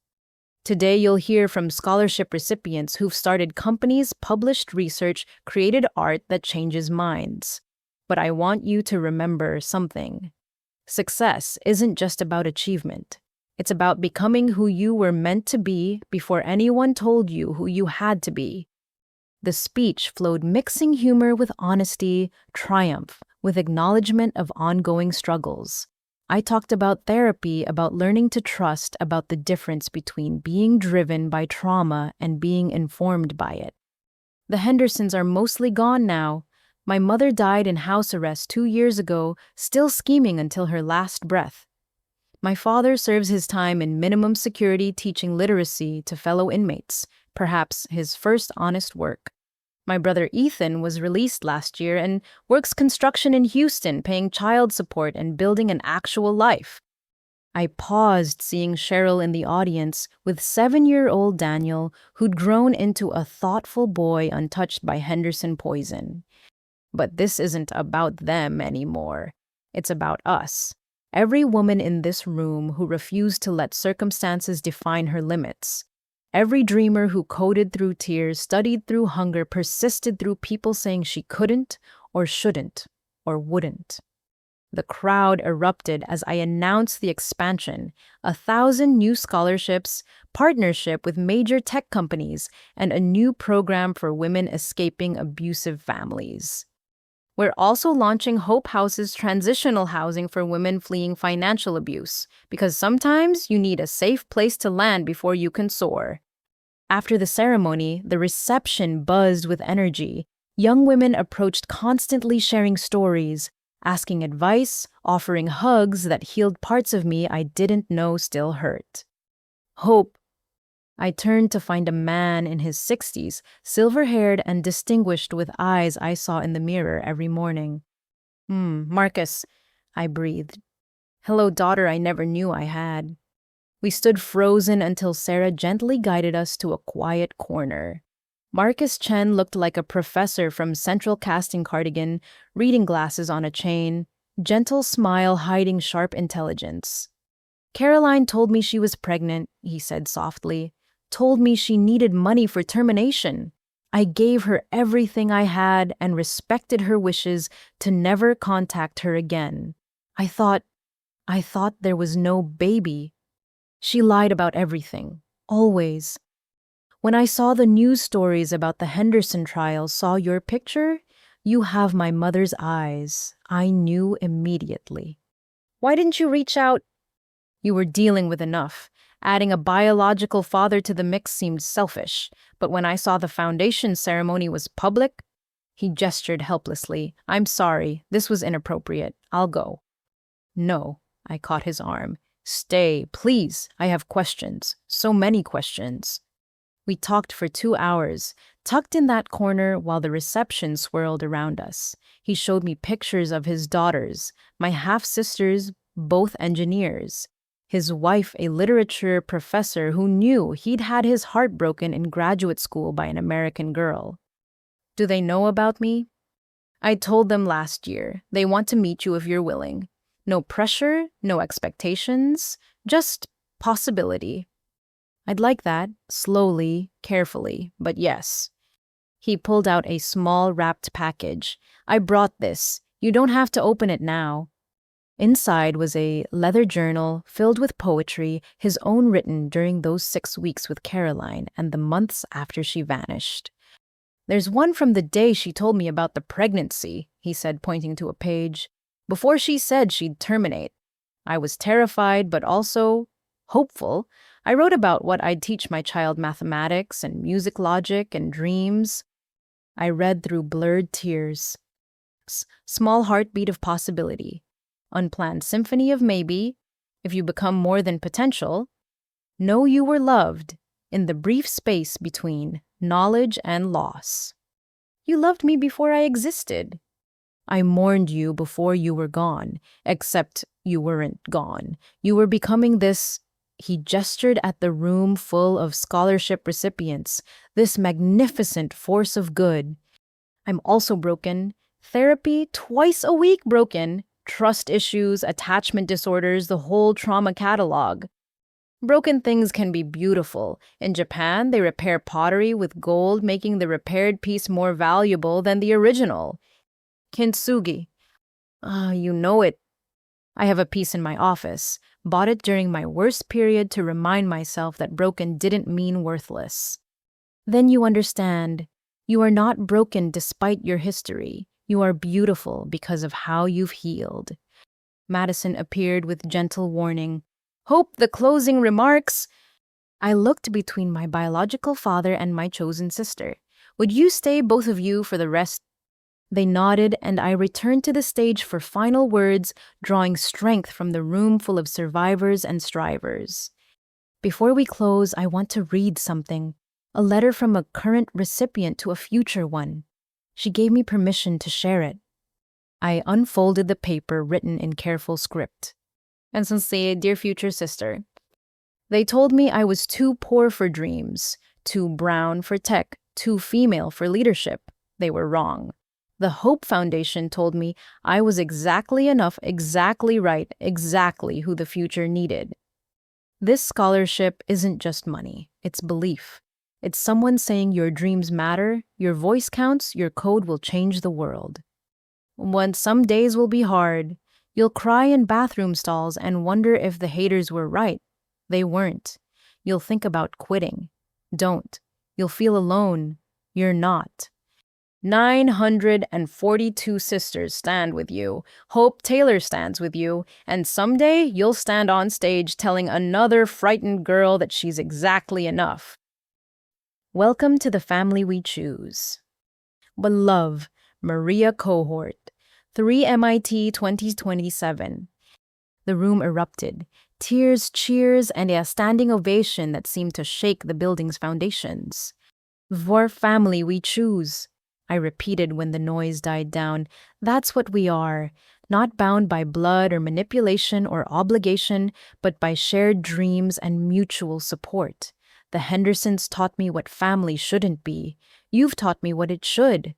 Today, you'll hear from scholarship recipients who've started companies, published research, created art that changes minds. But I want you to remember something. Success isn't just about achievement. It's about becoming who you were meant to be before anyone told you who you had to be. The speech flowed, mixing humor with honesty, triumph with acknowledgement of ongoing struggles. I talked about therapy, about learning to trust, about the difference between being driven by trauma and being informed by it. The Hendersons are mostly gone now. My mother died in house arrest 2 years ago, still scheming until her last breath. My father serves his time in minimum security teaching literacy to fellow inmates, perhaps his first honest work. My brother Ethan was released last year and works construction in Houston, paying child support and building an actual life. I paused, seeing Cheryl in the audience with 7-year-old Daniel, who'd grown into a thoughtful boy untouched by Henderson poison. But this isn't about them anymore. It's about us. Every woman in this room who refused to let circumstances define her limits. Every dreamer who coded through tears, studied through hunger, persisted through people saying she couldn't or shouldn't or wouldn't. The crowd erupted as I announced the expansion, 1,000 new scholarships, partnership with major tech companies, and a new program for women escaping abusive families. We're also launching Hope House's transitional housing for women fleeing financial abuse, because sometimes you need a safe place to land before you can soar. After the ceremony, the reception buzzed with energy. Young women approached, constantly sharing stories, asking advice, offering hugs that healed parts of me I didn't know still hurt. Hope. I turned to find a man in his 60s, silver-haired and distinguished, with eyes I saw in the mirror every morning. Marcus, I breathed. Hello, daughter I never knew I had. We stood frozen until Sarah gently guided us to a quiet corner. Marcus Chen looked like a professor from Central Casting Cardigan, reading glasses on a chain, gentle smile hiding sharp intelligence. Caroline told me she was pregnant, he said softly. Told me she needed money for termination. I gave her everything I had and respected her wishes to never contact her again. I thought there was no baby. She lied about everything, always. When I saw the news stories about the Henderson trial, saw your picture, you have my mother's eyes. I knew immediately. Why didn't you reach out? You were dealing with enough. Adding a biological father to the mix seemed selfish, but when I saw the foundation ceremony was public, he gestured helplessly. I'm sorry, this was inappropriate. I'll go. No, I caught his arm. Stay, please. I have questions. So many questions. We talked for 2 hours, tucked in that corner while the reception swirled around us. He showed me pictures of his daughters, my half-sisters, both engineers. His wife, a literature professor who knew he'd had his heart broken in graduate school by an American girl. Do they know about me? I told them last year. They want to meet you if you're willing. No pressure, no expectations, just possibility. I'd like that, slowly, carefully, but yes. He pulled out a small wrapped package. I brought this. You don't have to open it now. Inside was a leather journal filled with poetry, his own written during those 6 weeks with Caroline and the months after she vanished. There's one from the day she told me about the pregnancy, he said, pointing to a page. before she said she'd terminate. I was terrified, but also hopeful. I wrote about what I'd teach my child mathematics and music logic and dreams. I read through blurred tears. Small heartbeat of possibility. Unplanned symphony of maybe. If you become more than potential. Know you were loved in the brief space between knowledge and loss. You loved me before I existed. I mourned you before you were gone, except you weren't gone. You were becoming this. He gestured at the room full of scholarship recipients, this magnificent force of good. I'm also broken. Therapy twice a week broken. Trust issues, attachment disorders, the whole trauma catalog. Broken things can be beautiful. In Japan, they repair pottery with gold, making the repaired piece more valuable than the original. Kintsugi. You know it. I have a piece in my office. Bought it during my worst period to remind myself that broken didn't mean worthless. Then you understand. You are not broken despite your history. You are beautiful because of how you've healed. Madison appeared with gentle warning. Hope the closing remarks. I looked between my biological father and my chosen sister. Would you stay, both of you, for the rest? They nodded, and I returned to the stage for final words, drawing strength from the room full of survivors and strivers. Before we close, I want to read something. A letter from a current recipient to a future one. She gave me permission to share it. I unfolded the paper written in careful script. And sincere, dear future sister. They told me I was too poor for dreams, too brown for tech, too female for leadership. They were wrong. The Hope Foundation told me I was exactly enough, exactly right, exactly who the future needed. This scholarship isn't just money, it's belief. It's someone saying your dreams matter, your voice counts, your code will change the world. Some days will be hard. You'll cry in bathroom stalls and wonder if the haters were right. They weren't. You'll think about quitting. Don't. You'll feel alone. You're not. 942 sisters stand with you. Hope Taylor stands with you. And someday you'll stand on stage telling another frightened girl that she's exactly enough. Welcome to the family we choose. Beloved Maria Cohort, 3 MIT 2027. The room erupted. Tears, cheers, and a standing ovation that seemed to shake the building's foundations. For family we choose, I repeated when the noise died down. That's what we are, not bound by blood or manipulation or obligation, but by shared dreams and mutual support. The Hendersons taught me what family shouldn't be. You've taught me what it should.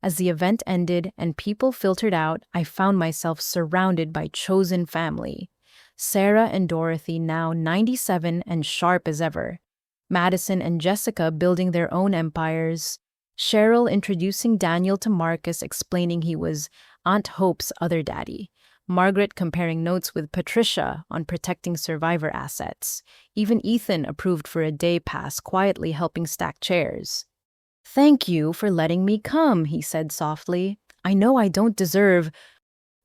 As the event ended and people filtered out, I found myself surrounded by chosen family. Sarah and Dorothy, now 97 and sharp as ever. Madison and Jessica building their own empires. Cheryl introducing Daniel to Marcus, explaining he was Aunt Hope's other daddy. Margaret comparing notes with Patricia on protecting survivor assets. Even Ethan approved for a day pass, quietly helping stack chairs. Thank you for letting me come, he said softly. I know I don't deserve.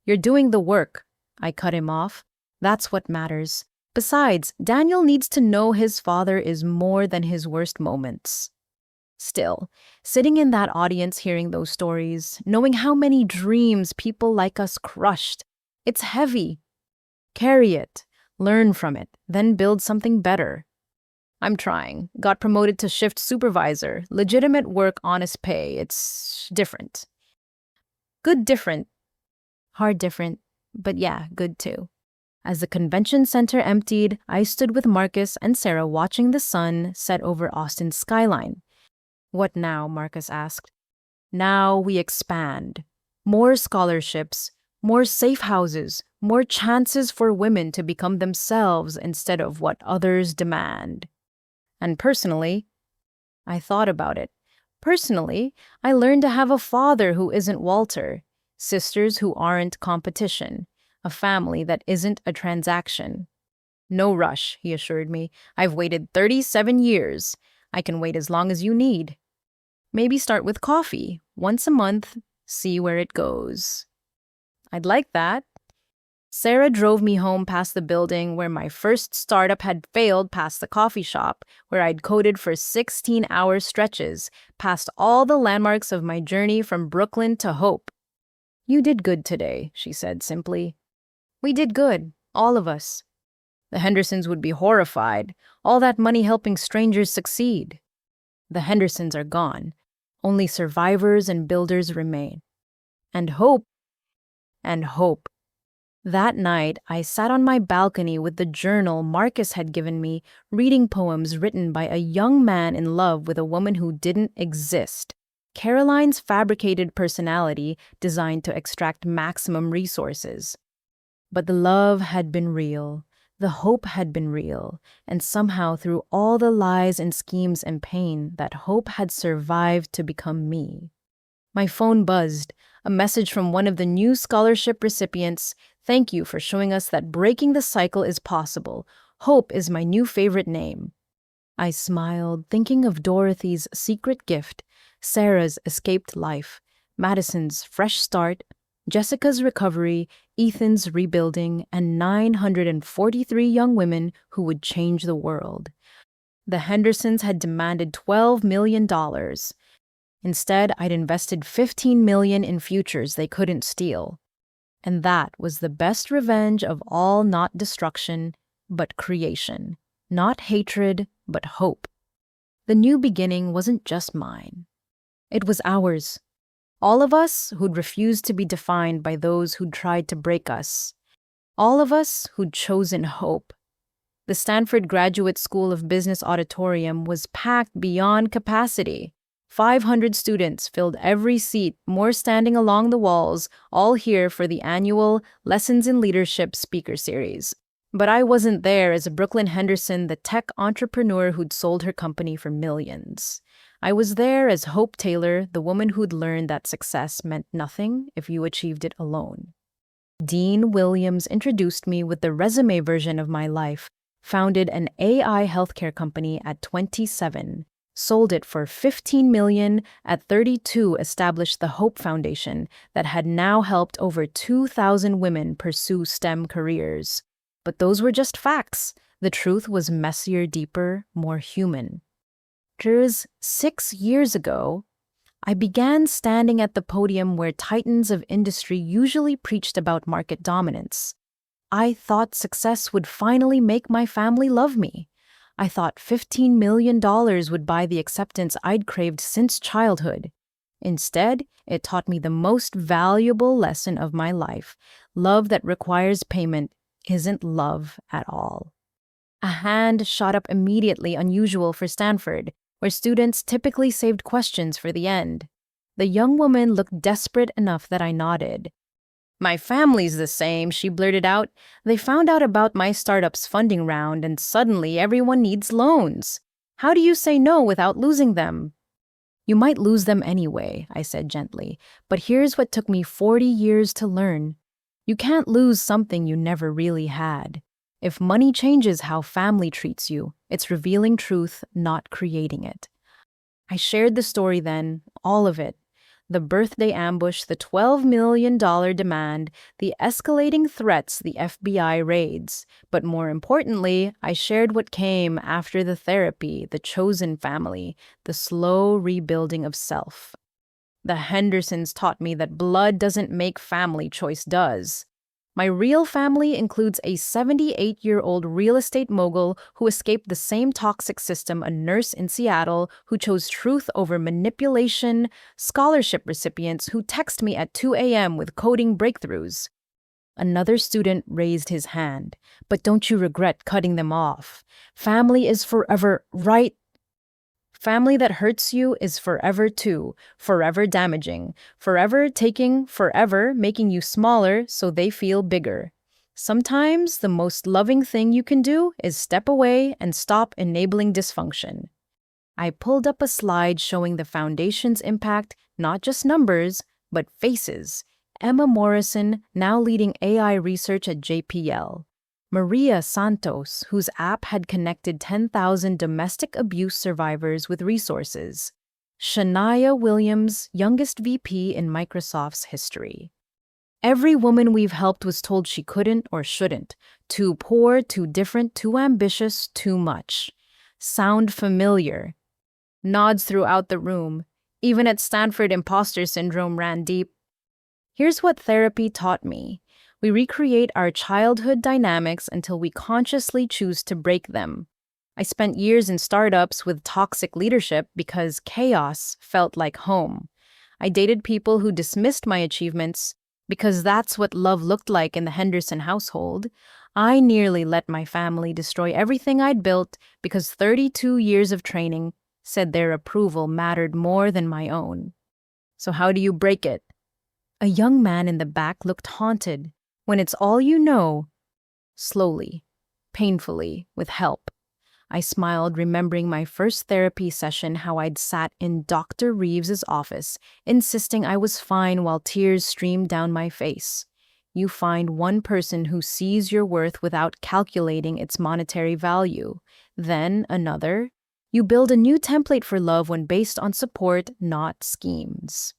You're doing the work. I cut him off. That's what matters. Besides, Daniel needs to know his father is more than his worst moments. Still, sitting in that audience hearing those stories, knowing how many dreams people like us crushed, it's heavy. Carry it, learn from it, then build something better. I'm trying. Got promoted to shift supervisor. Legitimate work, honest pay. It's different. Good different. Hard different. But yeah, good too. As the convention center emptied, I stood with Marcus and Sarah watching the sun set over Austin's skyline. What now? Marcus asked. Now we expand. More scholarships, more safe houses, more chances for women to become themselves instead of what others demand. And personally, I thought about it. Personally, I learned to have a father who isn't Walter, sisters who aren't competition, a family that isn't a transaction. No rush, he assured me. I've waited 37 years. I can wait as long as you need. Maybe start with coffee, once a month, see where it goes. I'd like that. Sarah drove me home past the building where my first startup had failed, past the coffee shop where I'd coded for 16-hour stretches, past all the landmarks of my journey from Brooklyn to Hope. You did good today, she said simply. We did good, all of us. The Hendersons would be horrified, all that money helping strangers succeed. The Hendersons are gone. Only survivors and builders remain. And hope. And hope. That night, I sat on my balcony with the journal Marcus had given me, reading poems written by a young man in love with a woman who didn't exist. Caroline's fabricated personality designed to extract maximum resources. But the love had been real, the hope had been real, and somehow through all the lies and schemes and pain, that hope had survived to become me. My phone buzzed, a message from one of the new scholarship recipients. Thank you for showing us that breaking the cycle is possible. Hope is my new favorite name. I smiled, thinking of Dorothy's secret gift, Sarah's escaped life, Madison's fresh start, Jessica's recovery, Ethan's rebuilding, and 943 young women who would change the world. The Hendersons had demanded $12 million. Instead, I'd invested $15 million in futures they couldn't steal. And that was the best revenge of all, not destruction, but creation. Not hatred, but hope. The new beginning wasn't just mine. It was ours. All of us who'd refused to be defined by those who'd tried to break us. All of us who'd chosen hope. The Stanford Graduate School of Business auditorium was packed beyond capacity. 500 students filled every seat, more standing along the walls, all here for the annual Lessons in Leadership speaker series. But I wasn't there as a Brooklyn Henderson, the tech entrepreneur who'd sold her company for millions. I was there as Hope Taylor, the woman who'd learned that success meant nothing if you achieved it alone. Dean Williams introduced me with the resume version of my life, founded an AI healthcare company at 27, sold it for $15 million at 32, established the Hope Foundation that had now helped over 2,000 women pursue STEM careers. But those were just facts. The truth was messier, deeper, more human. Just 6 years ago, I began standing at the podium where titans of industry usually preached about market dominance. I thought success would finally make my family love me. I thought $15 million would buy the acceptance I'd craved since childhood. Instead, it taught me the most valuable lesson of my life. Love that requires payment isn't love at all. A hand shot up immediately, unusual for Stanford, where students typically saved questions for the end. The young woman looked desperate enough that I nodded. My family's the same, she blurted out. They found out about my startup's funding round and suddenly everyone needs loans. How do you say no without losing them? You might lose them anyway, I said gently, but here's what took me 40 years to learn. You can't lose something you never really had. If money changes how family treats you, it's revealing truth, not creating it. I shared the story then, all of it. The birthday ambush, the $12 million demand, the escalating threats, the FBI raids. But more importantly, I shared what came after the therapy, the chosen family, the slow rebuilding of self. The Hendersons taught me that blood doesn't make family, choice does. My real family includes a 78-year-old real estate mogul who escaped the same toxic system, a nurse in Seattle who chose truth over manipulation, scholarship recipients who text me at 2 a.m. with coding breakthroughs. Another student raised his hand. But don't you regret cutting them off? Family is forever, right? Family that hurts you is forever too, forever damaging, forever taking, forever making you smaller so they feel bigger. Sometimes the most loving thing you can do is step away and stop enabling dysfunction. I pulled up a slide showing the foundation's impact, not just numbers, but faces. Emma Morrison, now leading AI research at JPL. Maria Santos, whose app had connected 10,000 domestic abuse survivors with resources. Shania Williams, youngest VP in Microsoft's history. Every woman we've helped was told she couldn't or shouldn't. Too poor, too different, too ambitious, too much. Sound familiar? Nods throughout the room. Even at Stanford, imposter syndrome ran deep. Here's what therapy taught me. We recreate our childhood dynamics until we consciously choose to break them. I spent years in startups with toxic leadership because chaos felt like home. I dated people who dismissed my achievements because that's what love looked like in the Henderson household. I nearly let my family destroy everything I'd built because 32 years of training said their approval mattered more than my own. So how do you break it? A young man in the back looked haunted. When it's all you know, slowly, painfully, with help. I smiled, remembering my first therapy session, how I'd sat in Dr. Reeves's office, insisting I was fine while tears streamed down my face. You find one person who sees your worth without calculating its monetary value. Then another. You build a new template for love when based on support, not schemes.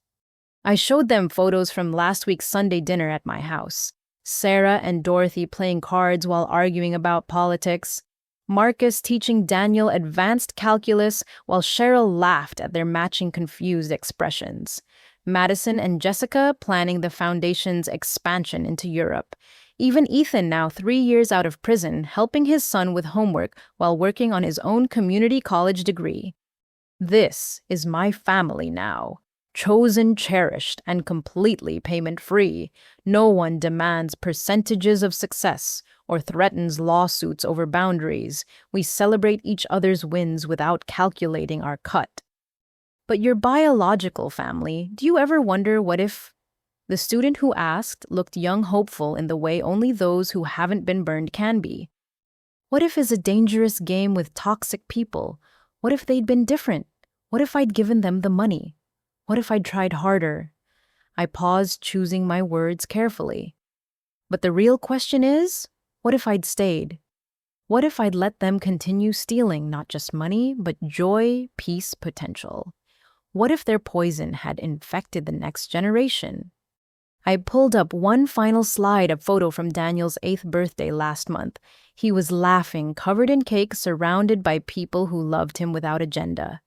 I showed them photos from last week's Sunday dinner at my house. Sarah and Dorothy playing cards while arguing about politics. Marcus teaching Daniel advanced calculus while Cheryl laughed at their matching confused expressions. Madison and Jessica planning the foundation's expansion into Europe. Even Ethan, now 3 years out of prison, helping his son with homework while working on his own community college degree. This is my family now. Chosen, cherished, and completely payment-free. No one demands percentages of success or threatens lawsuits over boundaries. We celebrate each other's wins without calculating our cut. But your biological family, do you ever wonder what if? The student who asked looked young, hopeful in the way only those who haven't been burned can be. What if is a dangerous game with toxic people? What if they'd been different? What if I'd given them the money? What if I'd tried harder? I paused, choosing my words carefully. But the real question is, what if I'd stayed? What if I'd let them continue stealing not just money, but joy, peace, potential? What if their poison had infected the next generation? I pulled up one final slide, a photo from Daniel's 8th birthday last month. He was laughing, covered in cake, surrounded by people who loved him without agenda.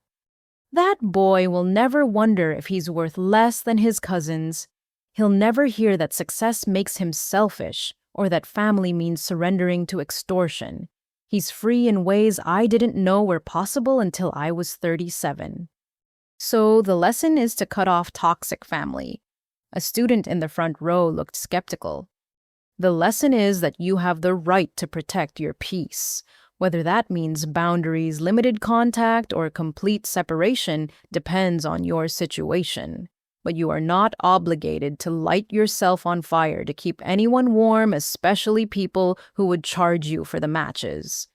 That boy will never wonder if he's worth less than his cousins. He'll never hear that success makes him selfish or that family means surrendering to extortion. He's free in ways I didn't know were possible until I was 37. So the lesson is to cut off toxic family. A student in the front row looked skeptical. The lesson is that you have the right to protect your peace. Whether that means boundaries, limited contact, or complete separation depends on your situation. But you are not obligated to light yourself on fire to keep anyone warm, especially people who would charge you for the matches.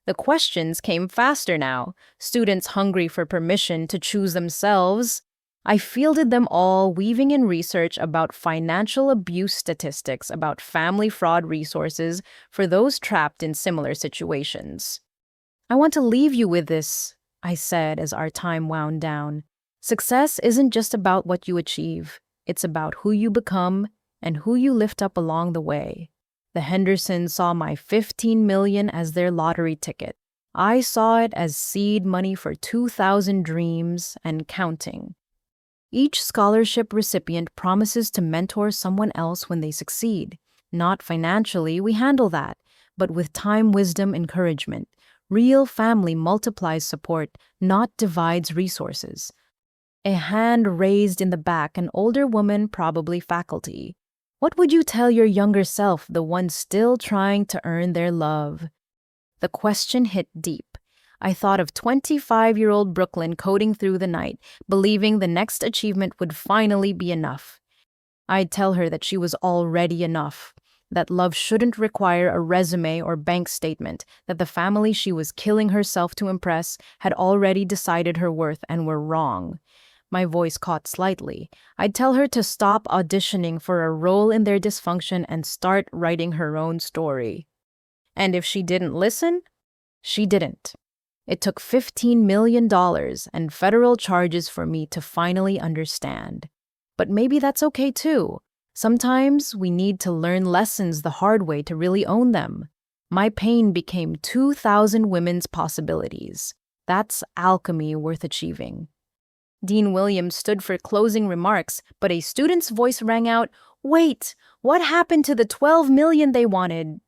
The questions came faster now, students hungry for permission to choose themselves. I fielded them all, weaving in research about financial abuse statistics, about family fraud resources for those trapped in similar situations. I want to leave you with this, I said as our time wound down. Success isn't just about what you achieve. It's about who you become and who you lift up along the way. The Hendersons saw my $15 million as their lottery ticket. I saw it as seed money for 2,000 dreams and counting. Each scholarship recipient promises to mentor someone else when they succeed. Not financially, we handle that, but with time, wisdom, encouragement. Real family multiplies support, not divides resources. A hand raised in the back, an older woman, probably faculty. What would you tell your younger self, the one still trying to earn their love? The question hit deep. I thought of 25-year-old Brooklyn coding through the night, believing the next achievement would finally be enough. I'd tell her that she was already enough, that love shouldn't require a resume or bank statement, that the family she was killing herself to impress had already decided her worth and were wrong. My voice caught slightly. I'd tell her to stop auditioning for a role in their dysfunction and start writing her own story. And if she didn't listen, she didn't. It took $15 million and federal charges for me to finally understand. But maybe that's okay too. Sometimes we need to learn lessons the hard way to really own them. My pain became 2,000 women's possibilities. That's alchemy worth achieving. Dean Williams stood for closing remarks, but a student's voice rang out, "Wait, what happened to the 12 million they wanted?"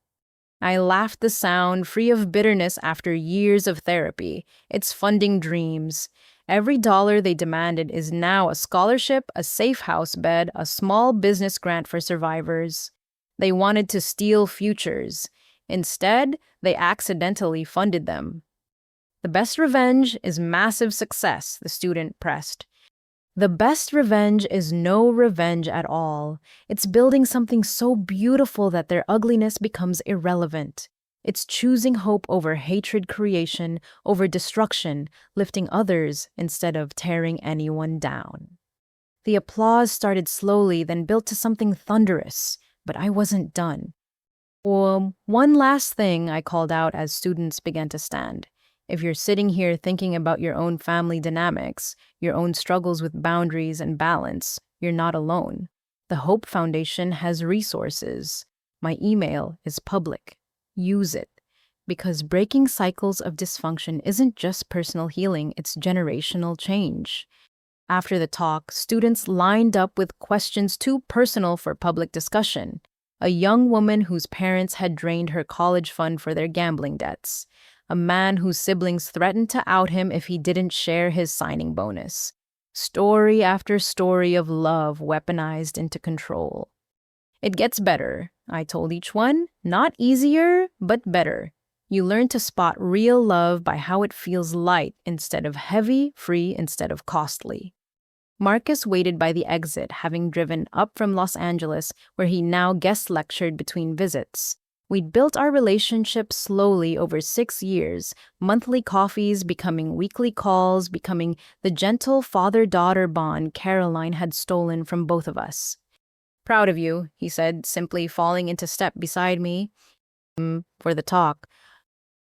I laughed the sound, free of bitterness after years of therapy. It's funding dreams. Every dollar they demanded is now a scholarship, a safe house bed, a small business grant for survivors. They wanted to steal futures. Instead, they accidentally funded them. The best revenge is massive success, the student pressed. The best revenge is no revenge at all. It's building something so beautiful that their ugliness becomes irrelevant. It's choosing hope over hatred creation, over destruction, lifting others instead of tearing anyone down. The applause started slowly, then built to something thunderous, but I wasn't done. Well, one last thing, I called out as students began to stand. If you're sitting here thinking about your own family dynamics, your own struggles with boundaries and balance, you're not alone. The Hope Foundation has resources. My email is public. Use it. Because breaking cycles of dysfunction isn't just personal healing, it's generational change. After the talk, students lined up with questions too personal for public discussion. A young woman whose parents had drained her college fund for their gambling debts. A man whose siblings threatened to out him if he didn't share his signing bonus. Story after story of love weaponized into control. It gets better, I told each one. Not easier, but better. You learn to spot real love by how it feels light instead of heavy, free instead of costly. Marcus waited by the exit, having driven up from Los Angeles, where he now guest lectured between visits. We'd built our relationship slowly over 6 years, monthly coffees becoming weekly calls, becoming the gentle father-daughter bond Caroline had stolen from both of us. "Proud of you," he said, simply falling into step beside me. For the talk.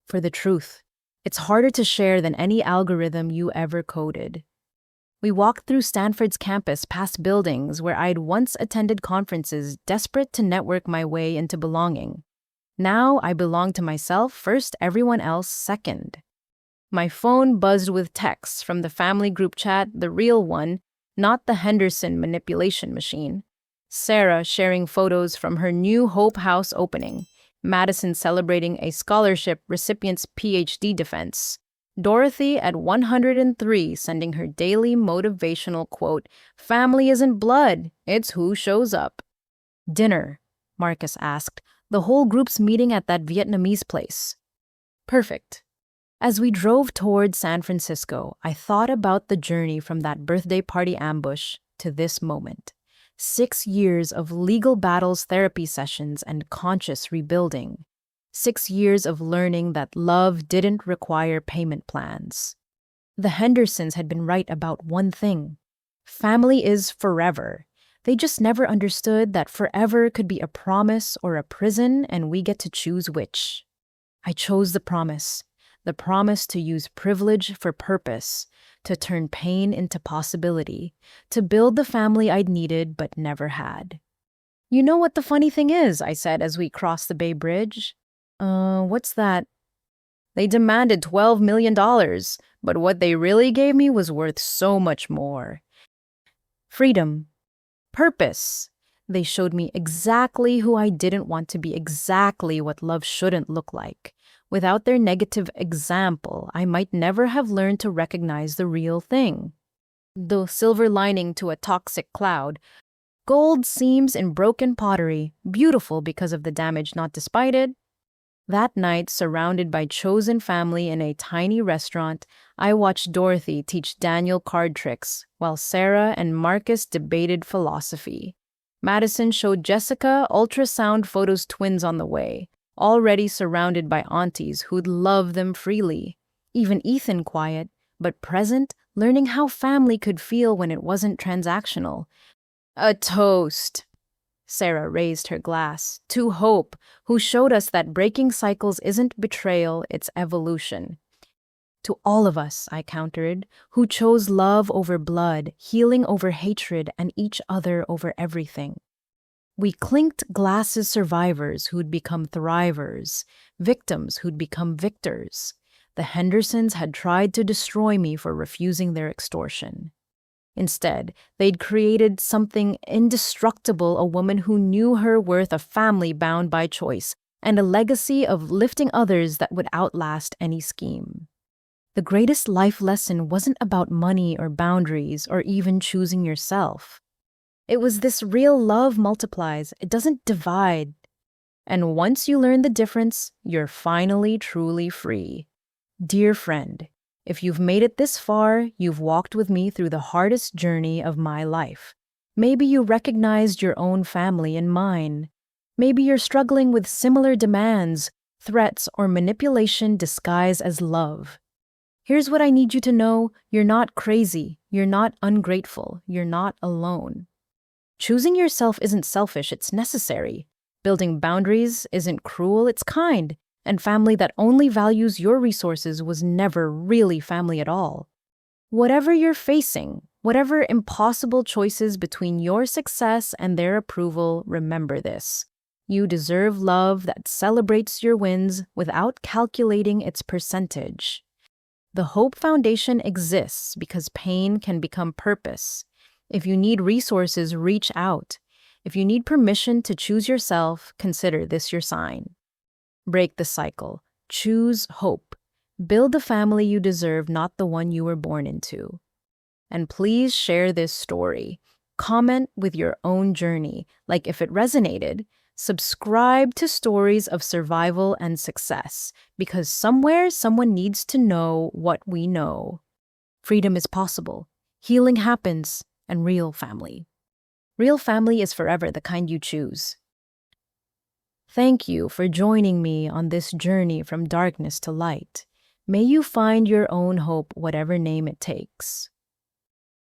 For the truth. It's harder to share than any algorithm you ever coded. We walked through Stanford's campus past buildings where I'd once attended conferences, desperate to network my way into belonging. Now I belong to myself first, everyone else second. My phone buzzed with texts from the family group chat, the real one, not the Henderson manipulation machine. Sarah sharing photos from her new Hope House opening. Madison celebrating a scholarship recipient's PhD defense. Dorothy at 103 sending her daily motivational quote, "Family isn't blood, it's who shows up." "Dinner," Marcus asked. "The whole group's meeting at that Vietnamese place." "Perfect." As we drove toward San Francisco, I thought about the journey from that birthday party ambush to this moment. 6 years of legal battles, therapy sessions, and conscious rebuilding. 6 years of learning that love didn't require payment plans. The Hendersons had been right about one thing. Family is forever. They just never understood that forever could be a promise or a prison, and we get to choose which. I chose the promise to use privilege for purpose, to turn pain into possibility, to build the family I'd needed but never had. "You know what the funny thing is?" I said as we crossed the Bay Bridge. What's that?" "They demanded $12 million, but what they really gave me was worth so much more. Freedom. Purpose. They showed me exactly who I didn't want to be, exactly what love shouldn't look like. Without their negative example, I might never have learned to recognize the real thing. The silver lining to a toxic cloud. Gold seams in broken pottery, beautiful because of the damage, not despite it. That night, surrounded by chosen family in a tiny restaurant, I watched Dorothy teach Daniel card tricks, while Sarah and Marcus debated philosophy. Madison showed Jessica ultrasound photos, twins on the way, already surrounded by aunties who'd love them freely. Even Ethan quiet, but present, learning how family could feel when it wasn't transactional. "A toast." Sarah raised her glass. "To Hope, who showed us that breaking cycles isn't betrayal, it's evolution." "To all of us," I countered, "who chose love over blood, healing over hatred, and each other over everything." We clinked glasses survivors who'd become thrivers, victims who'd become victors. The Hendersons had tried to destroy me for refusing their extortion. Instead, they'd created something indestructible, a woman who knew her worth, a family bound by choice, and a legacy of lifting others that would outlast any scheme. The greatest life lesson wasn't about money or boundaries or even choosing yourself. It was this: real love multiplies, it doesn't divide. And once you learn the difference, you're finally truly free. Dear friend, if you've made it this far, you've walked with me through the hardest journey of my life. Maybe you recognized your own family in mine. Maybe you're struggling with similar demands, threats, or manipulation disguised as love. Here's what I need you to know: you're not crazy, you're not ungrateful, you're not alone. Choosing yourself isn't selfish, it's necessary. Building boundaries isn't cruel, it's kind. And family that only values your resources was never really family at all. Whatever you're facing, whatever impossible choices between your success and their approval, remember this: you deserve love that celebrates your wins without calculating its percentage. The Hope Foundation exists because pain can become purpose. If you need resources, reach out. If you need permission to choose yourself, consider this your sign. Break the cycle. Choose hope. Build the family you deserve, not the one you were born into. And please share this story. Comment with your own journey. Like if it resonated, subscribe to Stories of Survival and Success, because somewhere someone needs to know what we know. Freedom is possible. Healing happens. And real family. Real family is forever the kind you choose. Thank you for joining me on this journey from darkness to light. May you find your own hope, whatever name it takes.